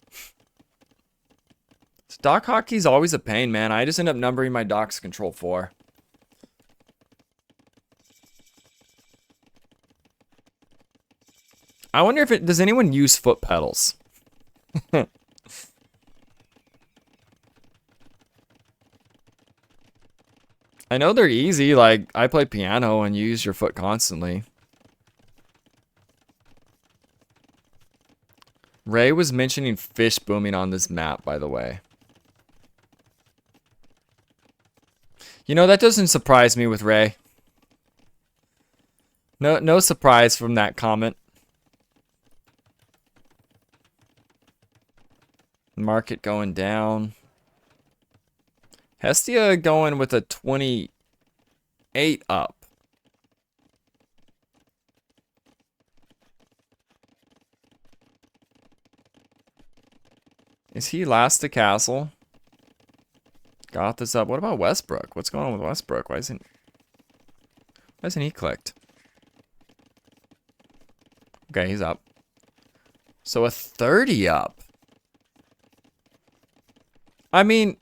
So dock hotkey's always a pain, man. I just end up numbering my docks control 4. I wonder if it does anyone use foot pedals? I know they're easy, like I play piano and you use your foot constantly. Ray was mentioning fish booming on this map, by the way. You know, that doesn't surprise me with Ray. No surprise from that comment. Market going down. Hestia going with a 28 up. Is he last to castle? Got this up. What about Westbrook? What's going on with Westbrook? Why isn't he clicked? Okay, he's up. So a 30 up. I mean,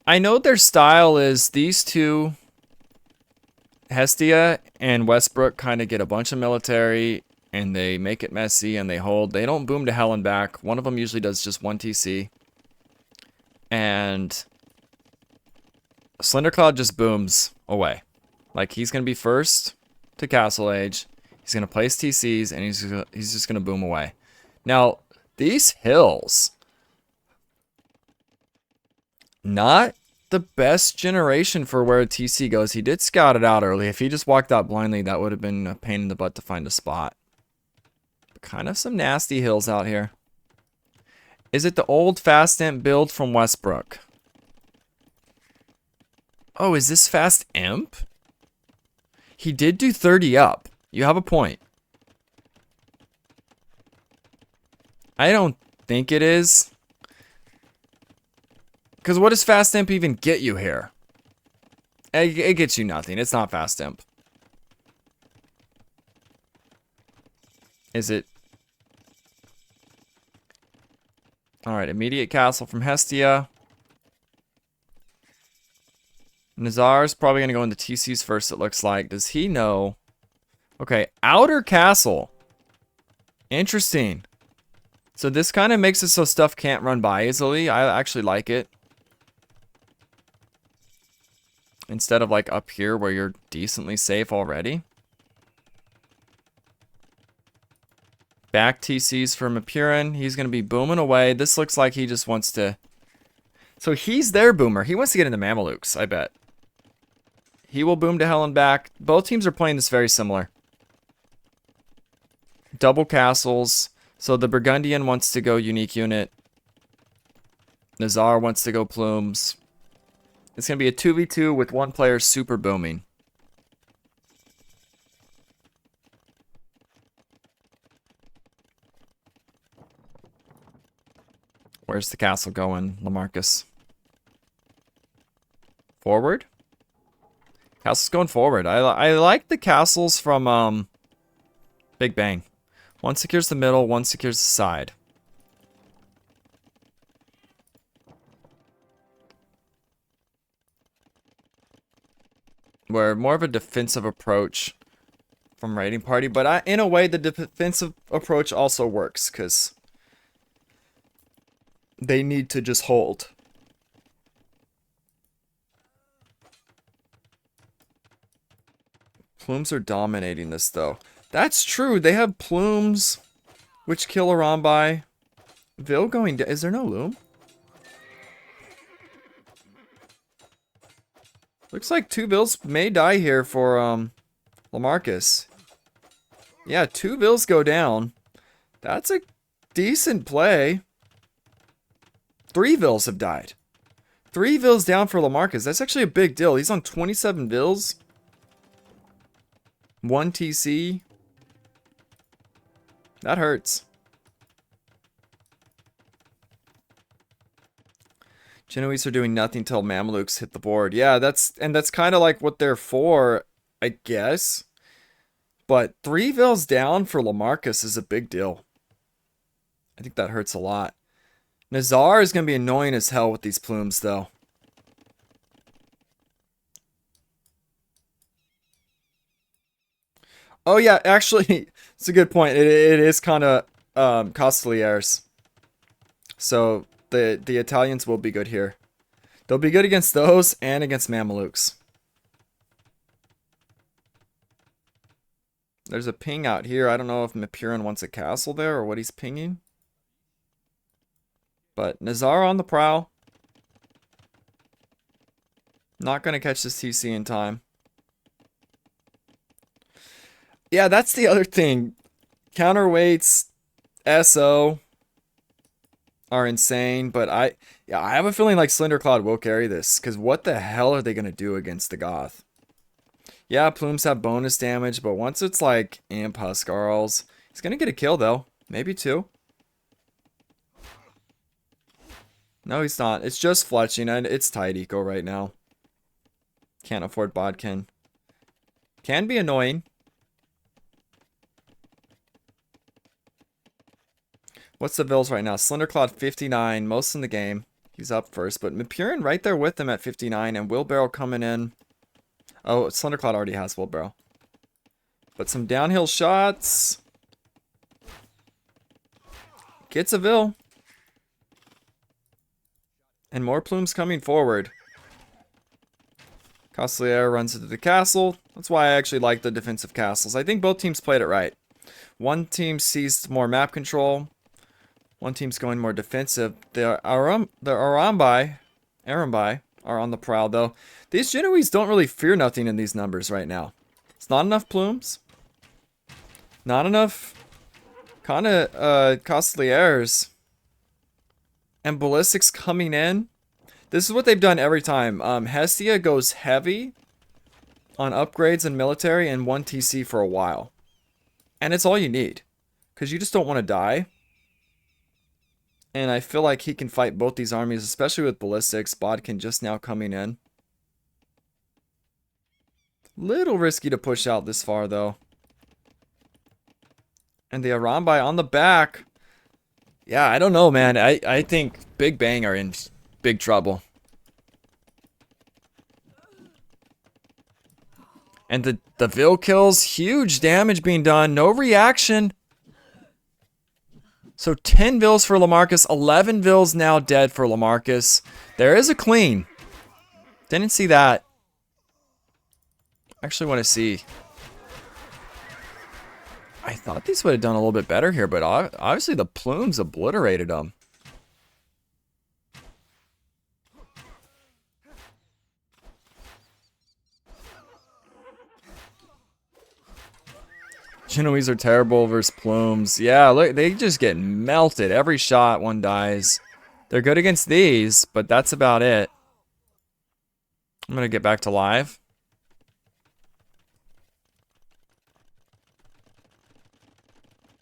I know their style is these two, Hestia and Westbrook, kind of get a bunch of military and they make it messy and they hold. They don't boom to hell and back. One of them usually does just 1 TC. And Slendercloud just booms away. Like, he's going to be first to Castle Age. He's going to place TCs and he's just going to boom away. Now, these hills, not the best generation for where a TC goes. He did scout it out early. If he just walked out blindly, that would have been a pain in the butt to find a spot. But kind of some nasty hills out here. Is it the old Fast Imp build from Westbrook? Oh, is this Fast Imp? He did do 30 up. You have a point. I don't think it is. Because what does Fast Imp even get you here? It gets you nothing. It's not Fast Imp. Is it? Alright, immediate castle from Hestia. Nazar's probably going to go into TCs first, it looks like. Does he know? Okay, outer castle. Interesting. So this kind of makes it so stuff can't run by easily. I actually like it. Instead of like up here where you're decently safe already. Back TCs from Apurin. He's going to be booming away. This looks like he just wants to So he's their boomer. He wants to get into Mamelukes, I bet. He will boom to hell and back. Both teams are playing this very similar. Double castles. So the Burgundian wants to go unique unit. Nazar wants to go plumes. It's going to be a 2v2 with one player super booming. Where's the castle going, Lamarcus? Forward? Castle's going forward. I like the castles from Big Bang. One secures the middle, one secures the side. We're more of a defensive approach from Raiding Party, but in a way the defensive approach also works because they need to just hold. Plumes are dominating this though. That's true. They have plumes, which kill Arambai. Vil going down. Is there no loom? Looks like 2 Vils may die here for Lamarcus. Yeah, 2 Vils go down. That's a decent play. 3 Vils have died. 3 Vils down for Lamarcus. That's actually a big deal. He's on 27 Vils. 1 TC. That hurts. Genoese are doing nothing till Mamelukes hit the board. Yeah, that's kind of like what they're for, I guess. But 3 Vils down for Lamarcus is a big deal. I think that hurts a lot. Nazar is going to be annoying as hell with these plumes, though. Oh, yeah, actually, it's a good point. It is kind of Costeliers. So the Italians will be good here. They'll be good against those and against Mamelukes. There's a ping out here. I don't know if Mapurin wants a castle there or what he's pinging. But Nazar on the prowl. Not going to catch this TC in time. Yeah, that's the other thing. Counterweights, SO are insane, but I have a feeling like Slender Cloud will carry this, because what the hell are they going to do against the Goth? Yeah, plumes have bonus damage, but once it's like Imp Huskarls, he's going to get a kill though. Maybe 2. No, he's not. It's just fletching, and it's tight eco right now. Can't afford Bodkin. Can be annoying. What's the Vils right now? Slendercloud 59, most in the game. He's up first, but Mapurin right there with him at 59, and Wheelbarrow coming in. Oh, Slendercloud already has Wheelbarrow. But some downhill shots. Gets a Vil. And more plumes coming forward. Costelier runs into the castle. That's why I actually like the defensive castles. I think both teams played it right. One team seized more map control. One team's going more defensive. The Arambai are on the prowl, though. These Genoese don't really fear nothing in these numbers right now. It's not enough plumes. Not enough kind of Costeliers. And ballistics coming in. This is what they've done every time. Hestia goes heavy on upgrades and military and 1 TC for a while. And it's all you need. Because you just don't want to die. And I feel like he can fight both these armies, especially with ballistics. Bodkin just now coming in. Little risky to push out this far, though. And the Arambai on the back. Yeah, I don't know, man. I think Big Bang are in big trouble. And the Vil kills, huge damage being done. No reaction. So 10 Vils for Lamarcus, 11 Vils now dead for Lamarcus. There is a clean. Didn't see that. Actually want to see. I thought these would have done a little bit better here, but obviously the plumes obliterated them. Genoese are terrible versus Plumes. Yeah, look, they just get melted. Every shot, one dies. They're good against these, but that's about it. I'm going to get back to live.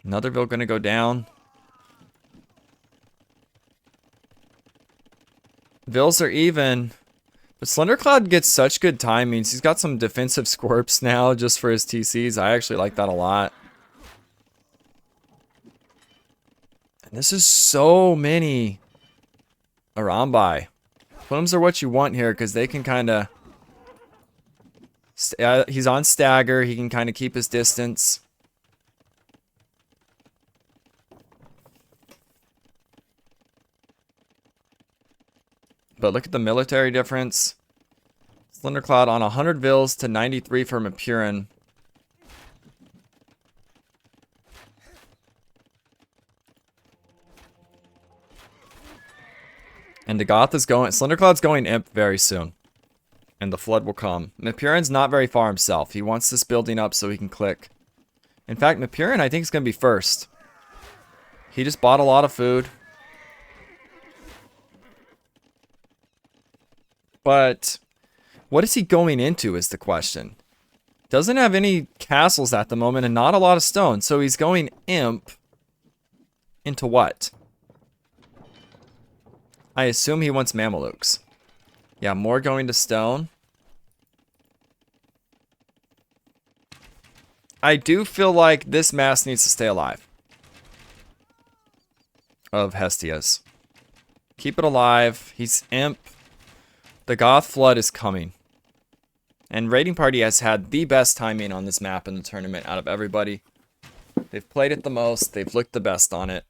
Another Ville going to go down. Vills are even. But Slendercloud gets such good timings. He's got some defensive scorps now just for his TCs. I actually like that a lot. And this is so many Arambai. Plumes are what you want here because they can kind of... he's on stagger. He can kind of keep his distance. But look at the military difference. Slendercloud on 100 Vills to 93 for Mapurin. And the Goth is going... Slendercloud's going Imp very soon. And the Flood will come. Mapurin's not very far himself. He wants this building up so he can click. In fact, Mapurin I think is going to be first. He just bought a lot of food. But what is he going into is the question. Doesn't have any castles at the moment and not a lot of stone. So he's going Imp into what? I assume he wants Mamelukes. Yeah, more going to stone. I do feel like this mass needs to stay alive. Of Hestia's. Keep it alive. He's Imp. The Goth Flood is coming. And Raiding Party has had the best timing on this map in the tournament out of everybody. They've played it the most. They've looked the best on it.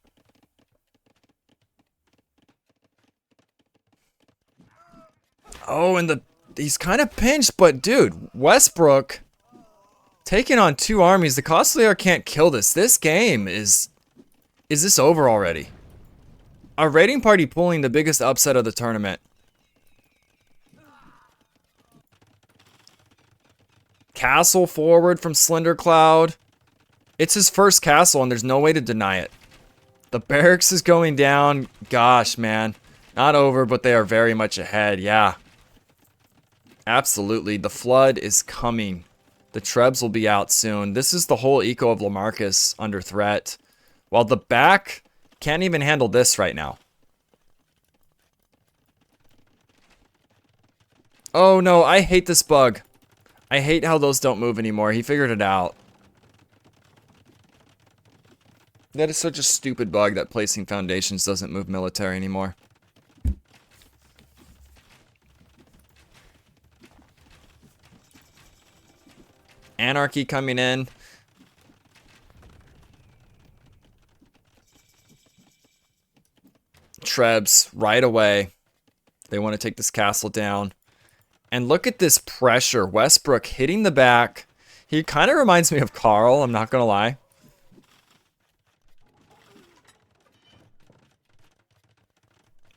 Oh, and he's kind of pinched, but dude, Westbrook taking on 2 armies. The Costlier can't kill this. This game is this over already? A Raiding Party pulling the biggest upset of the tournament. Castle forward from Slendercloud. It's his first castle and there's no way to deny it. The barracks is going down. Gosh, man. Not over, but they are very much ahead. Yeah. Absolutely. The Flood is coming. The Trebs will be out soon. This is the whole eco of Lamarcus under threat. While the back can't even handle this right now. Oh no, I hate this bug. I hate how those don't move anymore. He figured it out. That is such a stupid bug that placing foundations doesn't move military anymore. Anarchy coming in. Trebs right away. They want to take this castle down. And look at this pressure. Westbrook hitting the back. He kind of reminds me of Carl, I'm not going to lie.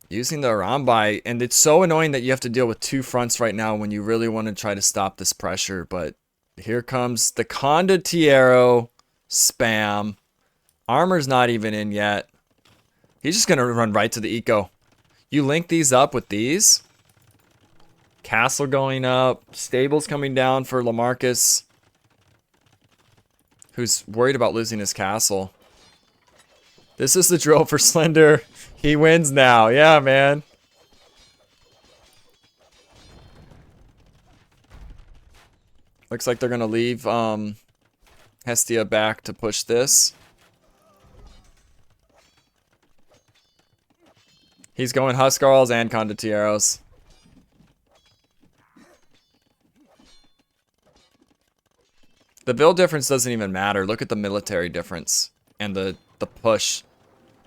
Using the Arambai. And it's so annoying that you have to deal with 2 fronts right now when you really want to try to stop this pressure. But here comes the Condottiero spam. Armor's not even in yet. He's just going to run right to the eco. You link these up with these. Castle going up. Stables coming down for Lamarcus. Who's worried about losing his castle. This is the drill for Slender. He wins now. Yeah, man. Looks like they're going to leave Hestia back to push this. He's going Huskarls and Condottieros. The build difference doesn't even matter. Look at the military difference and the push.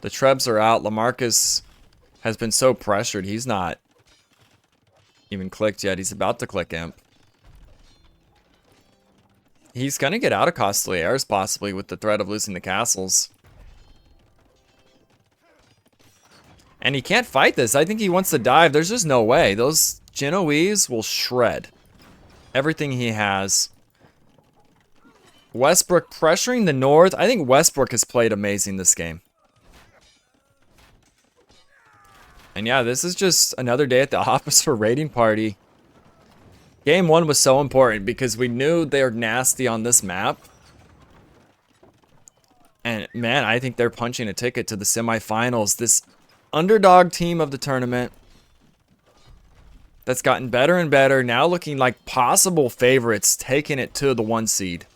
The Trebs are out. Lamarcus has been so pressured. He's not even clicked yet. He's about to click Imp. He's going to get out of Costly Airs possibly with the threat of losing the castles. And he can't fight this. I think he wants to dive. There's just no way. Those Genoese will shred everything he has. Westbrook pressuring the north. I think Westbrook has played amazing this game. And yeah, this is just another day at the office for Raiding Party. Game 1 was so important because we knew they were nasty on this map. And man, I think they're punching a ticket to the semifinals. This underdog team of the tournament that's gotten better and better, now looking like possible favorites, taking it to the 1 seed.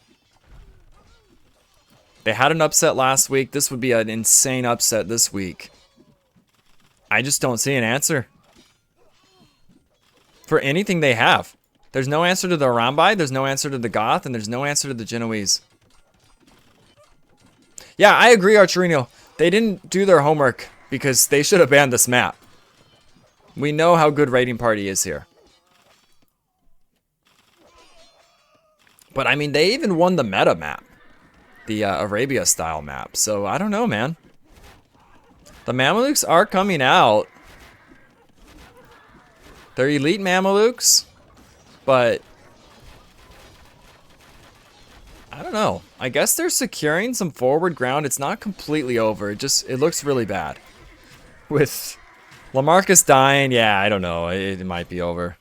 They had an upset last week. This would be an insane upset this week. I just don't see an answer for anything they have. There's no answer to the Arambai, there's no answer to the Goth, and there's no answer to the Genoese. Yeah, I agree, Archerino. They didn't do their homework because they should have banned this map. We know how good Raiding Party is here. But I mean, they even won the meta map. The Arabia style map. So I don't know, man. The Mamelukes are coming out. They're elite Mamelukes. But I don't know. I guess they're securing some forward ground. It's not completely over. It looks really bad. With LaMarcus dying, yeah, I don't know. It might be over.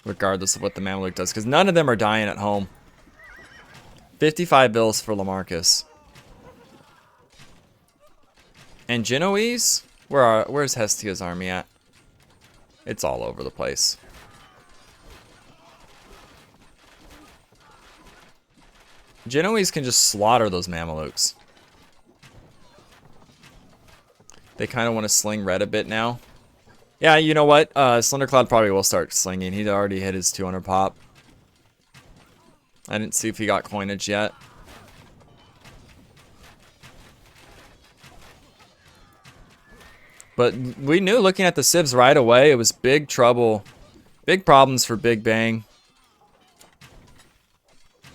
Regardless of what the Mameluke does. Because none of them are dying at home. 55 bills for LaMarcus. And Genoese? Where's Hestia's army at? It's all over the place. Genoese can just slaughter those Mamelukes. They kind of want to sling red a bit now. Yeah, you know what? Slendercloud probably will start slinging. He'd already hit his 200 pop. I didn't see if he got coinage yet. But we knew looking at the Civs right away, it was big trouble. Big problems for Big Bang.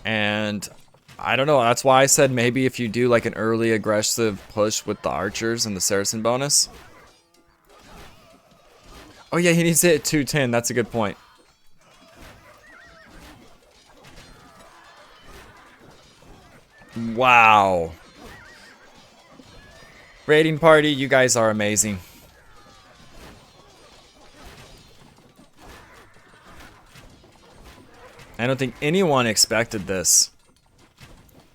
And I don't know, that's why I said maybe if you do like an early aggressive push with the archers and the Saracen bonus. Oh yeah, he needs to hit 210, that's a good point. Wow. Raiding Party, you guys are amazing. I don't think anyone expected this.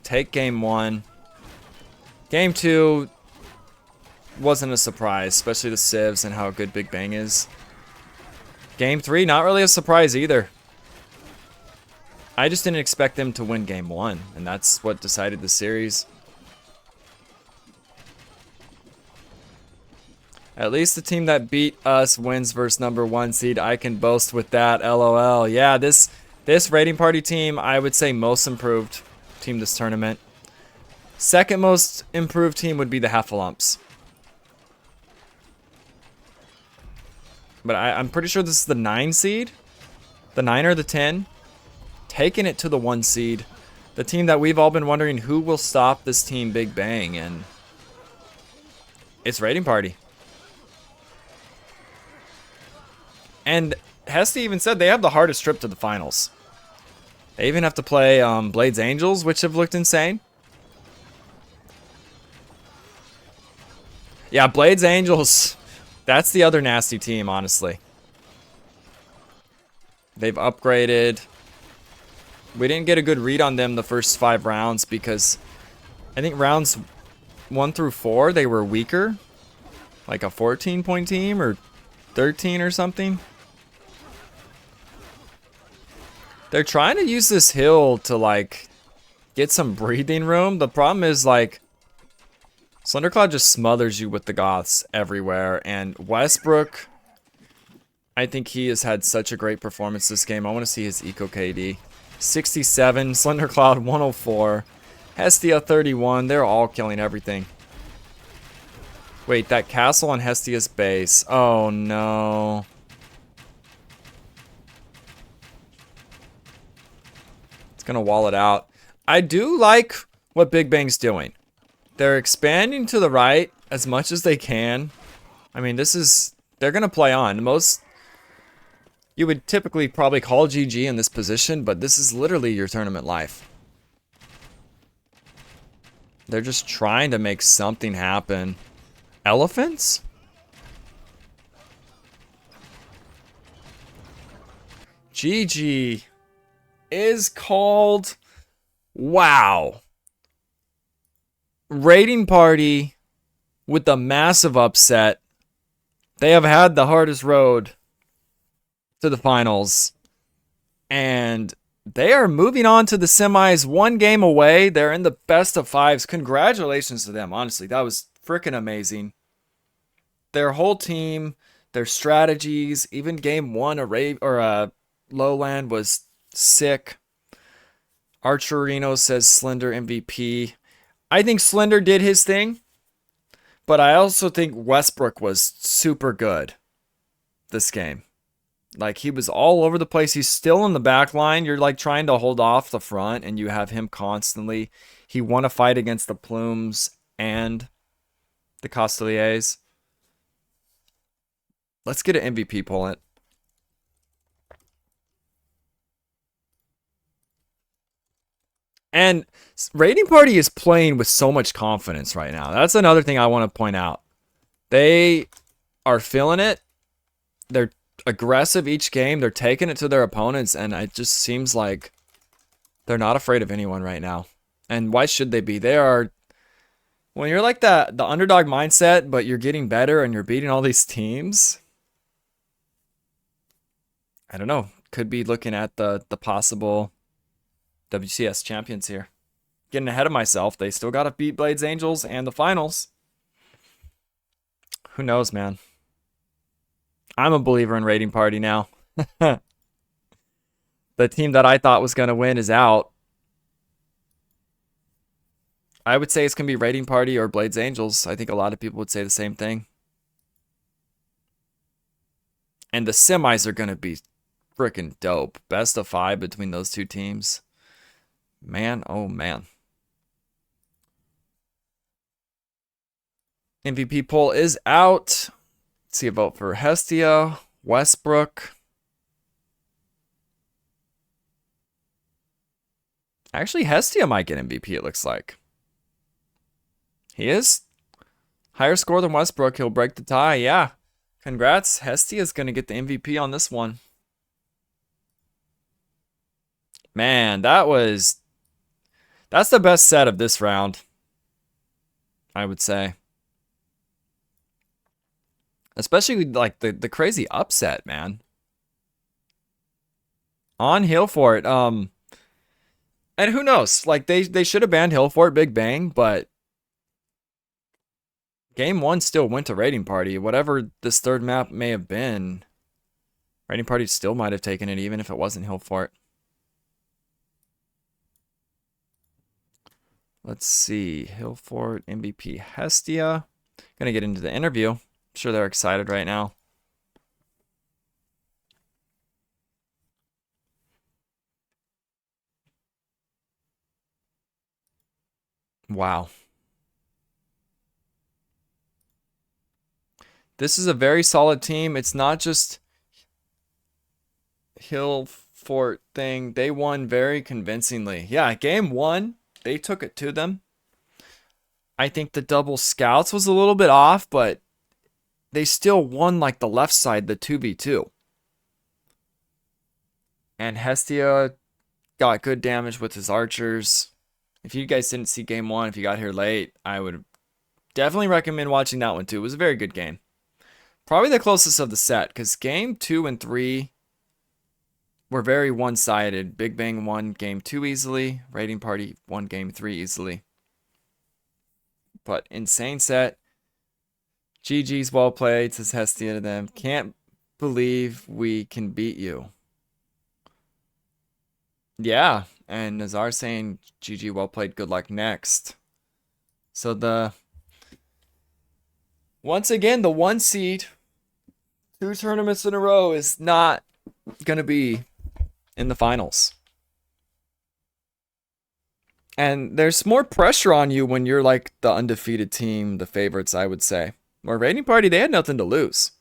Take game 1. Game 2 wasn't a surprise, especially the Civs and how good Big Bang is. Game 3, not really a surprise either. I just didn't expect them to win game 1, and that's what decided the series. At least the team that beat us wins versus number 1 seed. I can boast with that, LOL. Yeah, this Raiding Party team, I would say most improved team this tournament. Second most improved team would be the Heffalumps. But I'm pretty sure this is the 9 seed. The 9 or the 10. Taking it to the 1 seed. The team that we've all been wondering who will stop this team Big Bang. And it's Raiding Party. And Hesty even said they have the hardest trip to the finals. They even have to play Blades Angels, which have looked insane. Yeah, Blades Angels, that's the other nasty team, honestly. They've upgraded. We didn't get a good read on them the first 5 rounds because I think rounds 1 through 4, they were weaker. Like a 14-point team or 13 or something. They're trying to use this hill to, like, get some breathing room. The problem is, like, Slendercloud just smothers you with the Goths everywhere. And Westbrook, I think he has had such a great performance this game. I want to see his Eco KD. 67, Slendercloud 104, Hestia 31. They're all killing everything. Wait, that castle on Hestia's base. Oh, no. Gonna wall it out. I do like what Big Bang's doing. They're expanding to the right as much as they can. I mean, they're gonna play on. You would typically probably call GG in this position, but this is literally your tournament life. They're just trying to make something happen. Elephants? GG is called. Wow. Raiding Party with the massive upset. They have had the hardest road to the finals. And they are moving on to the semis, one game away. They're in the best of fives. Congratulations to them. Honestly, that was freaking amazing. Their whole team, their strategies, even game one, a Lowland was sick. Archerino says Slender MVP. I think Slender did his thing, but I also think Westbrook was super good this game. Like, he was all over the place. He's still in the back line. You're like trying to hold off the front, and you have him constantly. He won a fight against the Plumes and the Costeliers. Let's get an MVP pull it. And Raiding Party is playing with so much confidence right now. That's another thing I want to point out. They are feeling it. They're aggressive each game. They're taking it to their opponents, and it just seems like they're not afraid of anyone right now. And why should they be? They are. When you're like the underdog mindset, but you're getting better and you're beating all these teams, I don't know. Could be looking at the possible WCS champions here. Getting ahead of myself. They still got to beat Blades Angels and the finals. Who knows, man? I'm a believer in Raiding Party now. The team that I thought was going to win is out. I would say it's going to be Raiding Party or Blades Angels. I think a lot of people would say the same thing. And the semis are going to be freaking dope. Best of 5 between those two teams. Man, oh man. MVP poll is out. Let's see a vote for Hestia, Westbrook. Actually, Hestia might get MVP, it looks like. He is. Higher score than Westbrook. He'll break the tie. Yeah. Congrats. Hestia is going to get the MVP on this one. Man, that's the best set of this round, I would say. Especially like the crazy upset, man. On Hillfort. And who knows? Like they should have banned Hillfort Big Bang, but game 1 still went to Raiding Party. Whatever this third map may have been, Raiding Party still might have taken it even if it wasn't Hillfort. Let's see. Hillfort, MVP, Hestia. Gonna get into the interview. I'm sure they're excited right now. Wow. This is a very solid team. It's not just Hillfort thing. They won very convincingly. Yeah, game 1, they took it to them. I think the double scouts was a little bit off, but they still won like the left side, the 2v2. And Hestia got good damage with his archers. If you guys didn't see game 1, if you got here late, I would definitely recommend watching that one too. It was a very good game. Probably the closest of the set, because game 2 and 3 were very one-sided. Big Bang won game 2 easily. Raiding Party won game 3 easily. But insane set. GG's well played, says Hestia to them. Can't believe we can beat you. Yeah, and Nazar saying GG well played, good luck next. So once again, the 1 seed, 2 tournaments in a row, is not going to be in the finals. And there's more pressure on you when you're like the undefeated team, the favorites, I would say. Or Raiding Party, they had nothing to lose.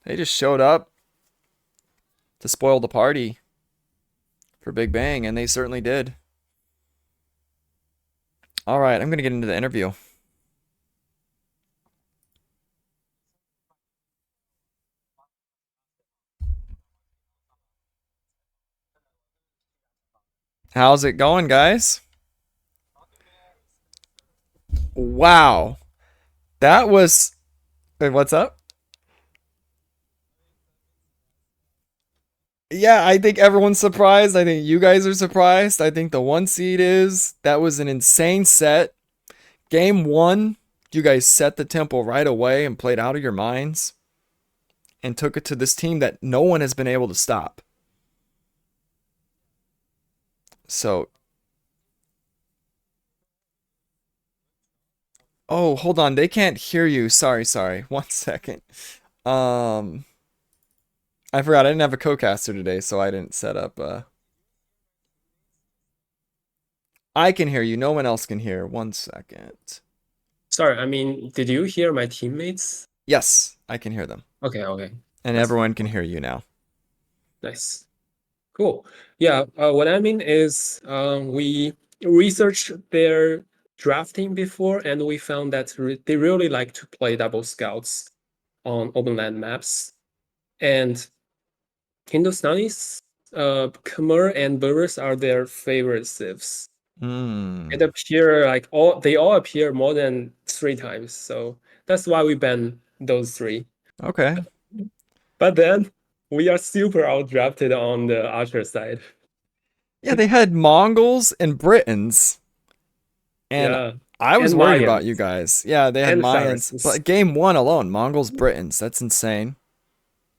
They just showed up, to spoil the party for Big Bang, and they certainly did. All right, I'm going to get into the interview. How's it going, guys? Wow. That was. Wait, what's up? Yeah, I think everyone's surprised. I think you guys are surprised. I think the 1 seed is. That was an insane set. Game 1, you guys set the tempo right away and played out of your minds and took it to this team that no one has been able to stop. So, oh, hold on. They can't hear you. Sorry. 1 second. I forgot I didn't have a co-caster today, so I didn't set up I can hear you. No one else can hear. 1 second. Sorry, I mean, did you hear my teammates? Yes, I can hear them. Okay. And everyone can hear you now. Nice. Cool. Yeah, what I mean is we researched their drafting before, and we found that they really like to play double scouts on open land maps. And Hindustanis, Khmer and Burrs are their favorite civs. It appear like they all appear more than 3 times, so that's why we ban those 3. Okay. But then we are super outdrafted on the archer side. Yeah, they had Mongols and Britons. And Yeah. I was And worried Mayans. about you guys. Yeah, they had And Mayans. Saracens. But game 1 alone, Mongols, Britons. That's insane.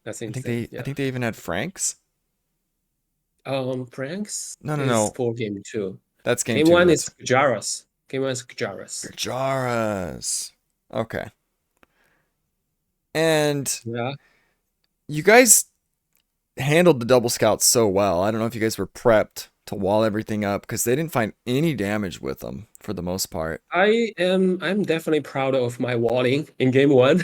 That's I insane. think they even had Franks. Franks No. is for game 2. That's game Game 2. 1 is Gujaras. Game 1 is Gujaras. Gujaras. Okay. And Yeah. you guys handled the double scouts so well. I don't know if you guys were prepped to wall everything up because they didn't find any damage with them for the most part. I'm definitely proud of my walling in game 1.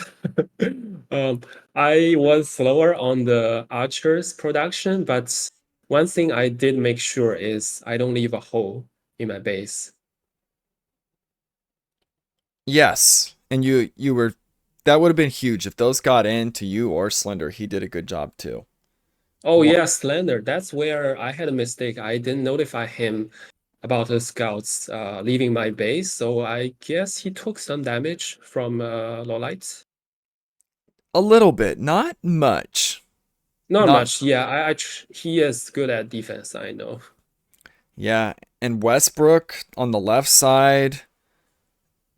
I was slower on the archers production, but one thing I did make sure is I don't leave a hole in my base. Yes. And you were that would have been huge if those got in to you or Slender. He did a good job too. Oh yeah, Slender. That's where I had a mistake. I didn't notify him about the scouts leaving my base, so I guess he took some damage from Lolites. A little bit, not much. Not much. Yeah, he is good at defense, I know. Yeah, and Westbrook on the left side,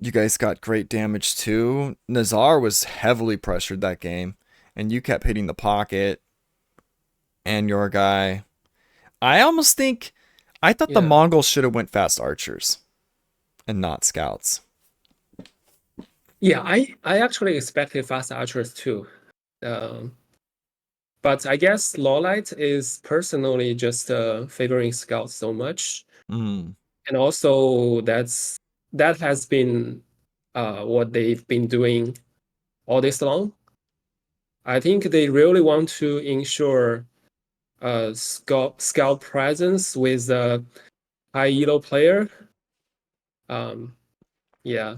you guys got great damage too. Nazar was heavily pressured that game, and you kept hitting the pocket and your guy. I thought the Mongols should have went fast archers and not scouts. Yeah, I actually expected fast archers too. But I guess Lolite is personally just favoring scouts so much. And also that has been what they've been doing all this long. I think they really want to ensure scout presence with a high elo player. Yeah.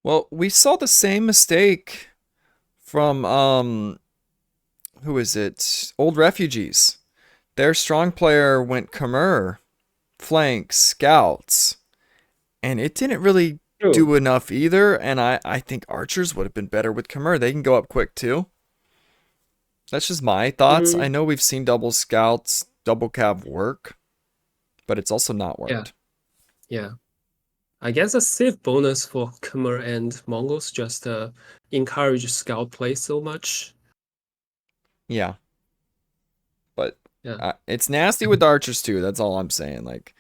Well, we saw the same mistake from who is it? Old Refugees. Their strong player went Khmer, flanks, scouts, and it didn't really do enough either. And I think archers would have been better with Khmer. They can go up quick too. That's just my thoughts. I know we've seen double scouts, double cav work, but it's also not worked. Yeah. I guess a safe bonus for Khmer and Mongols just encourage scout play so much. Yeah. But it's nasty with archers too. That's all I'm saying. Like,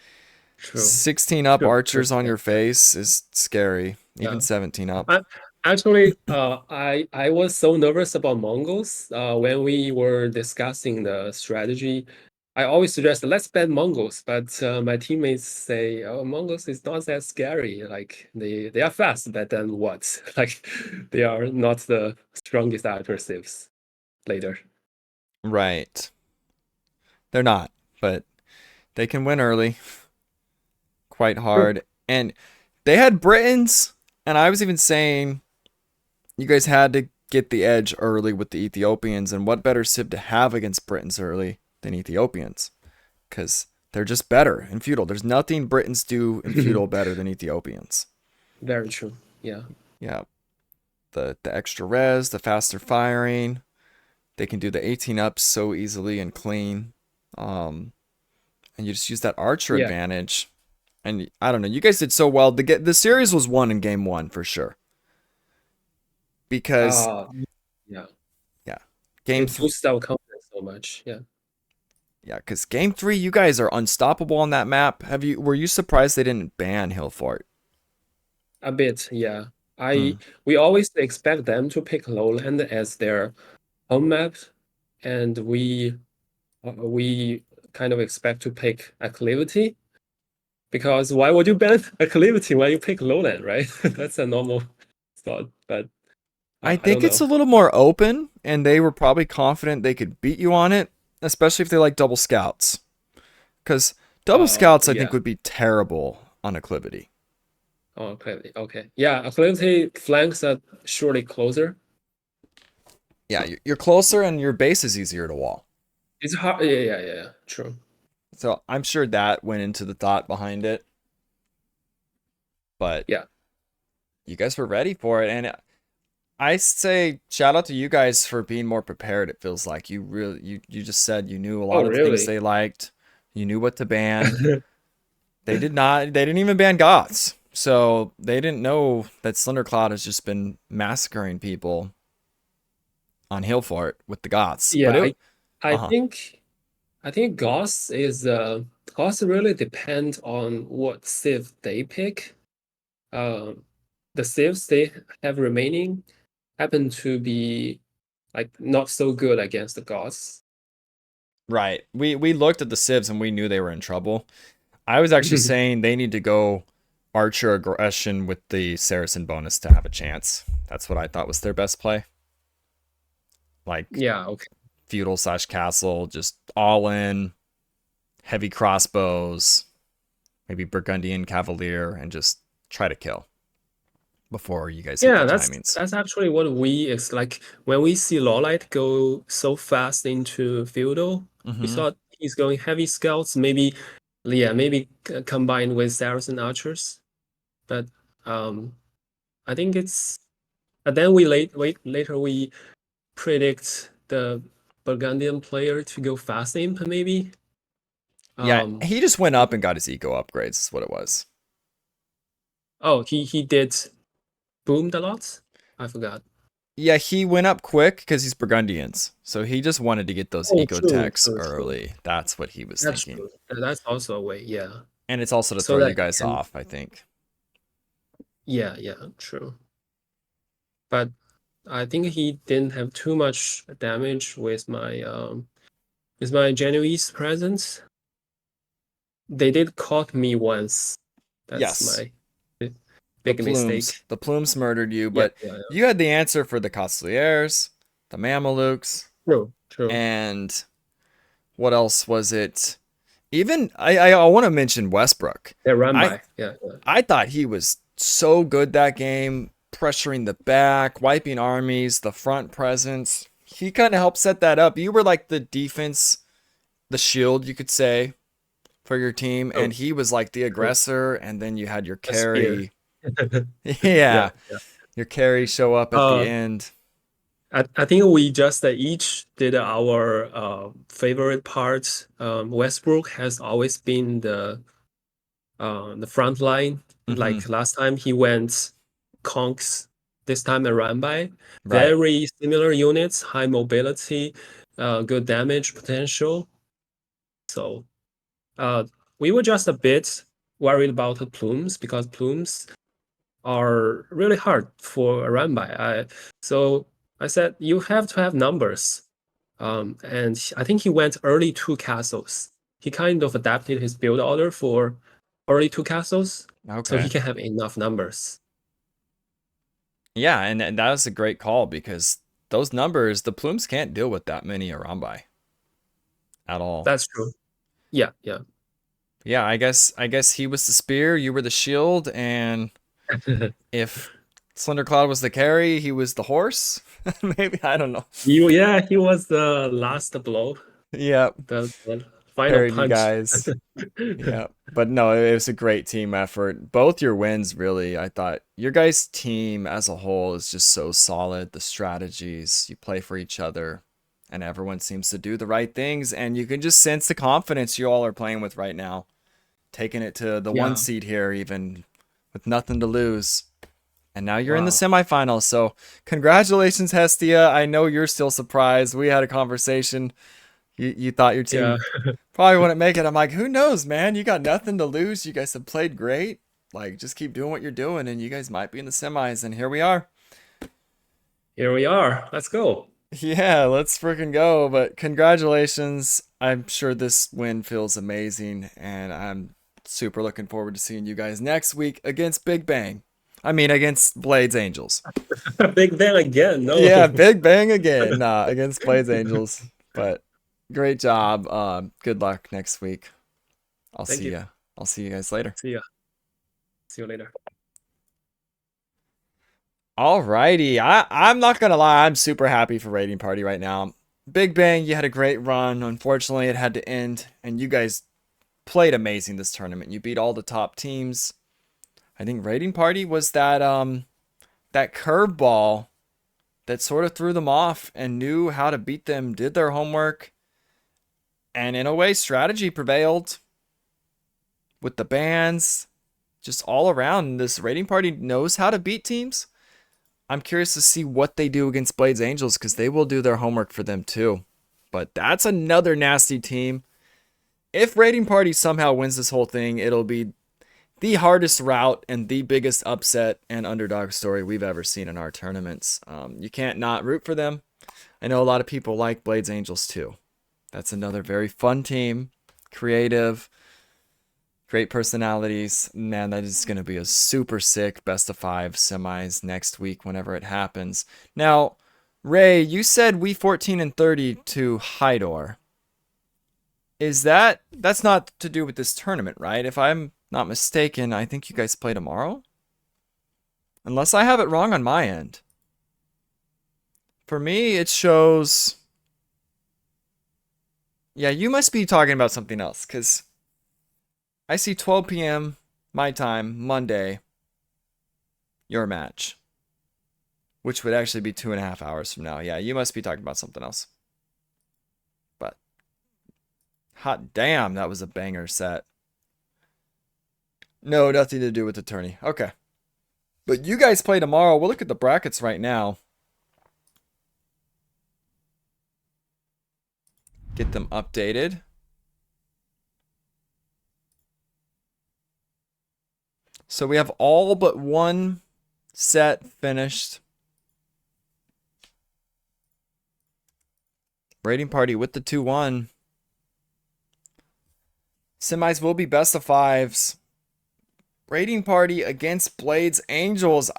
16 up archers on your face is scary. Even 17 up. I was so nervous about Mongols when we were discussing the strategy. I always suggest let's ban Mongols, but my teammates say, "Oh, Mongols is not that scary. Like they are fast, but then what? Like they are not the strongest aggressives later." Right. They're not, but they can win early quite Sure. hard. And they had Britons, and I was even saying you guys had to get the edge early with the Ethiopians, and what better civ to have against Britons early than Ethiopians? Because they're just better in feudal. There's nothing Britons do in feudal better than Ethiopians. Very true. Yeah. Yeah, the extra res, the faster firing. They can do the 18 ups so easily and clean. And you just use that archer Yeah. advantage. And I don't know, you guys did so well. The series was won in game 1 for sure. Because Yeah. yeah, game It 3, boosts our confidence so much. Yeah. yeah, because game 3 you guys are unstoppable on that map. Were you surprised they didn't ban Hillfort? A bit, yeah. Hmm. We always expect them to pick Lowland as their home map, and we kind of expect to pick Acclivity, because why would you ban Acclivity when you pick Lowland, right? That's a normal thought, but I I don't think it's know. a little more open, and they were probably confident they could beat you on it, especially if they like double scouts. Because double scouts, I think, Yeah. would be terrible on Acclivity. Oh, Acclivity. Okay. Yeah, Acclivity flanks are surely closer. Yeah, you're closer, and your base is easier to wall. It's hard. Yeah. True. So I'm sure that went into the thought behind it. But Yeah. you guys were ready for it, and I say shout out to you guys for being more prepared. It feels like you really you just said you knew a lot Oh, of the things really? they liked. You knew what to ban. They didn't even ban Goths. So they didn't know that Slendercloud has just been massacring people on Hillfort with the Goths. But Yeah, it I uh-huh. think Goths really depend on what civ they pick. The civs they have remaining happen to be like not so good against the Goths. Right. We looked at the civs and we knew they were in trouble. I was actually saying they need to go Archer aggression with the Saracen bonus to have a chance. That's what I thought was their best play. Like Yeah, okay. feudal / castle, just all in, heavy crossbows, maybe Burgundian cavalier, and just try to kill before you guys hit Yeah, the that's timings. that's actually what it's like when we see Lawlight go so fast into feudal. We Mm-hmm. thought he's going heavy scouts, maybe, yeah, maybe combined with Saracen archers. But I think it's. And then later we predict the Burgundian player to go fast imp maybe. Yeah, Um, he just went up and got his eco upgrades. Is what it was. oh, he did boomed a lot. I forgot. Yeah, he went up quick because he's Burgundians. So he just wanted to get those Oh, eco techs true. early. That's what he was That's thinking. true. That's also a way. Yeah. And it's also to So throw that you guys can. off, I think. Yeah, true. But I think he didn't have too much damage with my Genoese presence. They did caught me once. That's Yes. my big mistake. The plumes murdered you, Yeah, but you had the answer for the Costliers, the Mamelukes, True. and what else was it? Even I want to mention Westbrook. They run I by. Yeah. I thought he was so good that game, pressuring the back, wiping armies, the front presence. He kind of helped set that up. You were like the defense, the shield, you could say, for your team, Oh, and he was like the aggressor, and then you had your a spear. carry. Yeah. Your carry show up at the Uh, end. I think we just each did our favorite parts. Westbrook has always been the front line. Mm-hmm. Like last time he went conks, this time a run by. Right. Very similar units, high mobility, good damage potential. So we were just a bit worried about the plumes because plumes are really hard for a run by. So I said you have to have numbers. And I think he went early 2 castles. He kind of adapted his build order for early 2 castles, so he Okay. can have enough numbers. Yeah, and that was a great call because those numbers, the plumes can't deal with that many Arambai. at all. That's true. Yeah, yeah. Yeah, I guess he was the spear, you were the shield, and if Slender Cloud was the carry, he was the horse. Maybe, I don't know. Yeah, he was the last blow, Yeah, the final carried you punch. guys. Yeah, but no, it was a great team effort. Both your wins, really. I thought your guys' team as a whole is just so solid. The strategies, you play for each other, and everyone seems to do the right things. And you can just sense the confidence you all are playing with right now. Taking it to the Yeah. 1 seed here, even with nothing to lose. And now you're in the Wow. semifinals. So congratulations, Hestia. I know you're still surprised. We had a conversation. You thought your team probably wouldn't make it. I'm like, who knows, man? You got nothing to lose. You guys have played great. Like, just keep doing what you're doing, and you guys might be in the semis. And here we are. Here we are. Let's go. Yeah, let's freaking go. But congratulations. I'm sure this win feels amazing, and I'm super looking forward to seeing you guys next week against Big Bang. I mean, against Blades Angels. Big Bang again. No. Yeah, Big Bang again. Nah, against Blades Angels. But great job. Good luck next week. Thank you. I'll see you guys later. See ya. See you later. Alrighty. I'm not gonna lie, I'm super happy for Raiding Party right now. Big Bang, you had a great run. Unfortunately, it had to end, and you guys played amazing this tournament. You beat all the top teams. I think Raiding Party was that curveball that sort of threw them off and knew how to beat them, did their homework, and in a way, strategy prevailed with the bans, just all around. This Raiding Party knows how to beat teams. I'm curious to see what they do against Blades Angels, because they will do their homework for them too. But that's another nasty team. If Raiding Party somehow wins this whole thing, it'll be the hardest route and the biggest upset and underdog story we've ever seen in our tournaments. You can't not root for them. I know a lot of people like Blades Angels too. That's another very fun team, creative, great personalities. Man, that is going to be a super sick best of 5 semis next week whenever it happens. Now, Ray, you said we 14 and 30 to Hydor. That's not to do with this tournament, right? If I'm not mistaken, I think you guys play tomorrow? Unless I have it wrong on my end. For me, it shows... Yeah, you must be talking about something else, because I see 12 p.m. my time, Monday, your match. Which would actually be 2.5 hours from now. Yeah, you must be talking about something else. But, hot damn, that was a banger set. No, nothing to do with the tourney. Okay. But you guys play tomorrow. We'll look at the brackets right now. Get them updated. So we have all but one set finished. Raiding Party with the 2-1. Semis will be best of 5s. Raiding Party against Blades Angels.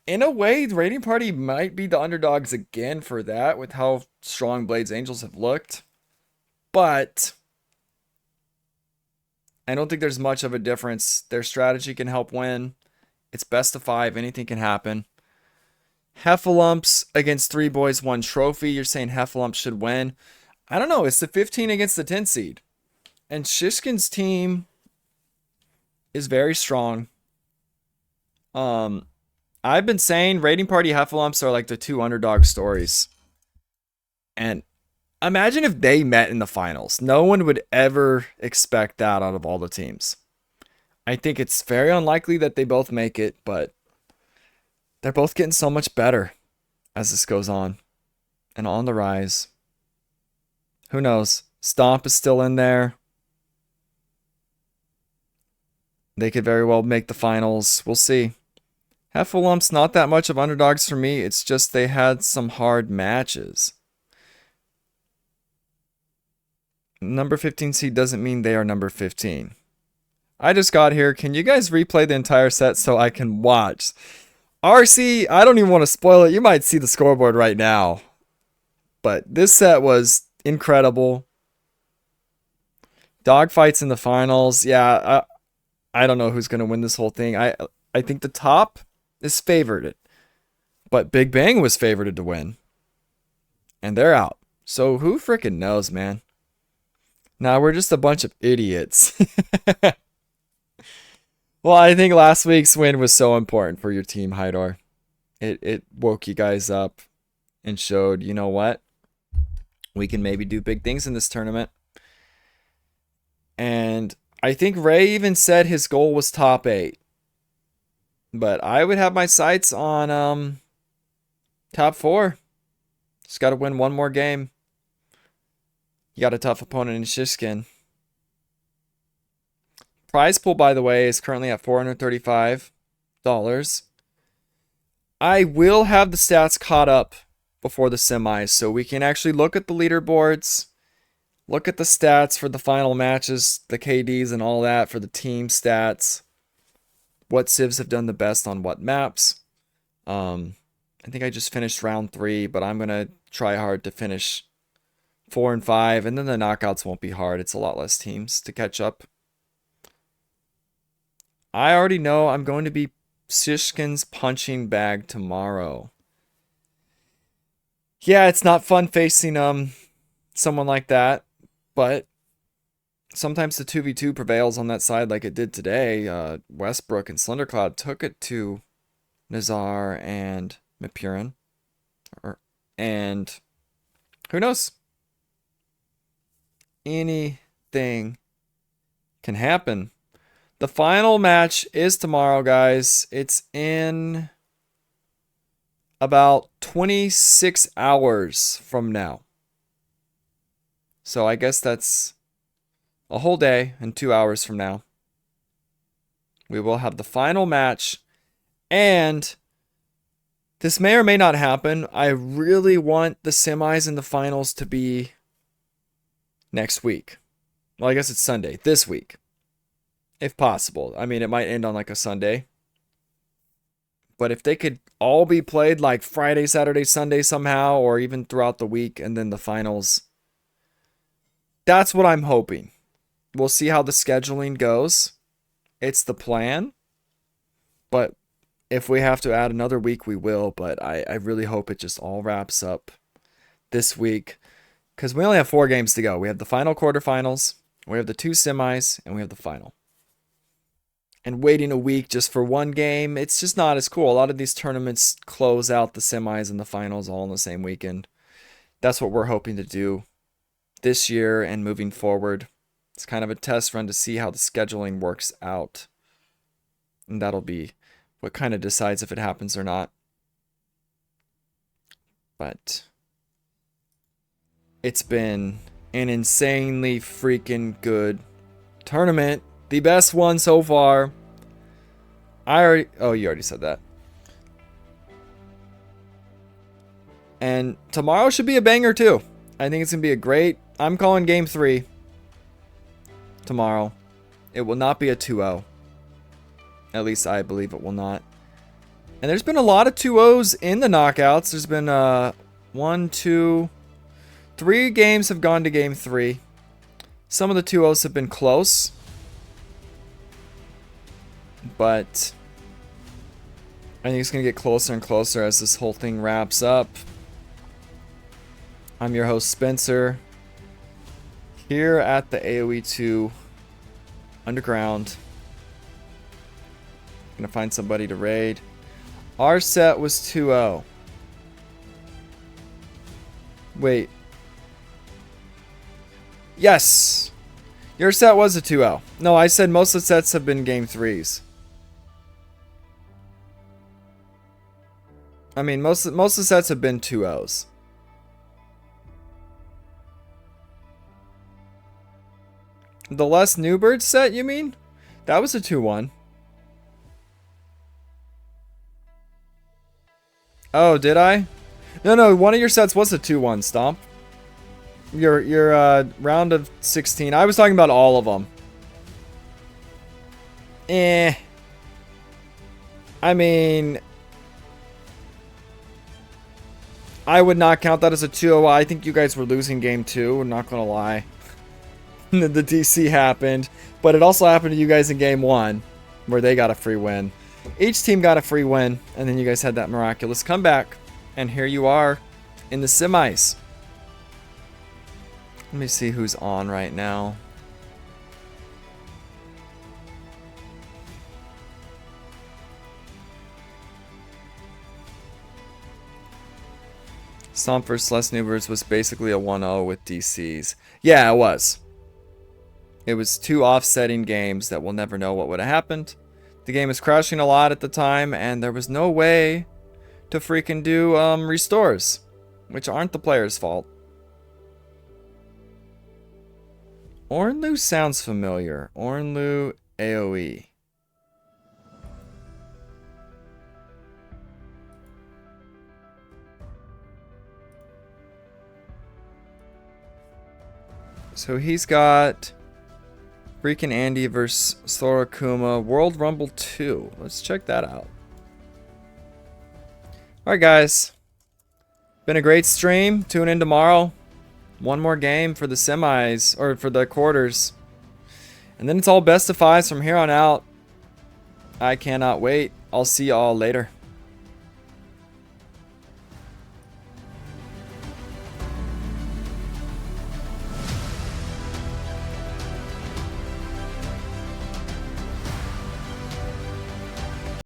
In a way, Raiding Party might be the underdogs again for that with how strong Blades Angels have looked. But I don't think there's much of a difference. Their strategy can help win. It's best of 5. Anything can happen. Heffalumps against 3 boys, 1 trophy. You're saying Heffalumps should win. I don't know. It's the 15 against the 10 seed. And Shishkin's team is very strong. I've been saying Raiding Party Heffalumps are like the 2 underdog stories. And imagine if they met in the finals. No one would ever expect that out of all the teams. I think it's very unlikely that they both make it, but they're both getting so much better as this goes on. And on the rise. Who knows? Stomp is still in there. They could very well make the finals. We'll see. Heffalumps, not that much of underdogs for me. It's just they had some hard matches. Number 15 seed doesn't mean they are number 15. I just got here. Can you guys replay the entire set so I can watch? RC, I don't even want to spoil it. You might see the scoreboard right now. But this set was incredible. Dogfights in the finals. Yeah, I don't know who's going to win this whole thing. I think the top is favored, but Big Bang was favored to win. And they're out. So who freaking knows, man? Nah, we're just a bunch of idiots. Well, I think last week's win was so important for your team, Hydor. It woke you guys up and showed, you know what? We can maybe do big things in this tournament. And I think Ray even said his goal was top 8. But I would have my sights on top 4. Just got to win one more game. You got a tough opponent in Shishkin. Prize pool, by the way, is currently at $435. I will have the stats caught up before the semis, so we can actually look at the leaderboards, look at the stats for the final matches, the KDs and all that for the team stats, what civs have done the best on what maps. I think I just finished round 3, but I'm going to try hard to finish 4 and 5, and then the knockouts won't be hard. It's a lot less teams to catch up. I already know I'm going to be Shishkin's punching bag tomorrow. Yeah, it's not fun facing someone like that, but sometimes the 2v2 prevails on that side like it did today. Westbrook and Slendercloud took it to Nazar and Mapurin. And who knows? Anything can happen. The final match is tomorrow, guys. It's in about 26 hours from now. So I guess that's a whole day and 2 hours from now. We will have the final match. And this may or may not happen. I really want the semis and the finals to be next week. Well, I guess it's Sunday. This week. If possible. I mean, it might end on like a Sunday. But if they could all be played like Friday, Saturday, Sunday somehow, or even throughout the week, and then the finals. That's what I'm hoping. We'll see how the scheduling goes. It's the plan. But if we have to add another week, we will. But I really hope it just all wraps up this week. Because we only have 4 games to go. We have the final quarterfinals, we have the 2 semis, and we have the final. And waiting a week just for one game, it's just not as cool. A lot of these tournaments close out the semis and the finals all in the same weekend. That's what we're hoping to do this year and moving forward. It's kind of a test run to see how the scheduling works out. And that'll be what kind of decides if it happens or not. But it's been an insanely freaking good tournament. The best one so far. Oh, you already said that. And tomorrow should be a banger too. I think it's going to be a great... I'm calling game 3 tomorrow. It will not be a 2-0. At least I believe it will not. And there's been a lot of 2-0s in the knockouts. There's been 1, 2, 3 games have gone to game 3. Some of the 2-0s have been close. But I think it's going to get closer and closer as this whole thing wraps up. I'm your host, Spencer. Here at the AoE 2 Underground. Gonna find somebody to raid. Our set was 2-0. Wait. Yes! Your set was a 2-0. No, I said most of the sets have been game 3s. I mean, most of the sets have been 2-0s. The Les Newbird set, you mean? That was a 2-1. Oh, did I? No, one of your sets was a 2-1, Stomp. Your round of 16. I was talking about all of them. I mean, I would not count that as a 2-0. I think you guys were losing game 2. I'm not going to lie. the DC happened, but it also happened to you guys in game 1, where they got a free win. Each team got a free win, and then you guys had that miraculous comeback, and here you are in the semis. Let me see who's on right now. Stomp vs. Les Newbers was basically a 1-0 with DCs. Yeah, it was. It was 2 offsetting games that we'll never know what would have happened. The game was crashing a lot at the time, and there was no way to freaking do restores, which aren't the player's fault. Ornlu sounds familiar. Ornlu AoE. So he's got freaking Andy versus Sorakuma World Rumble 2. Let's check that out. Alright guys. Been a great stream. Tune in tomorrow. One more game for the semis, or for the quarters. And then it's all best of 5s from here on out. I cannot wait. I'll see y'all later.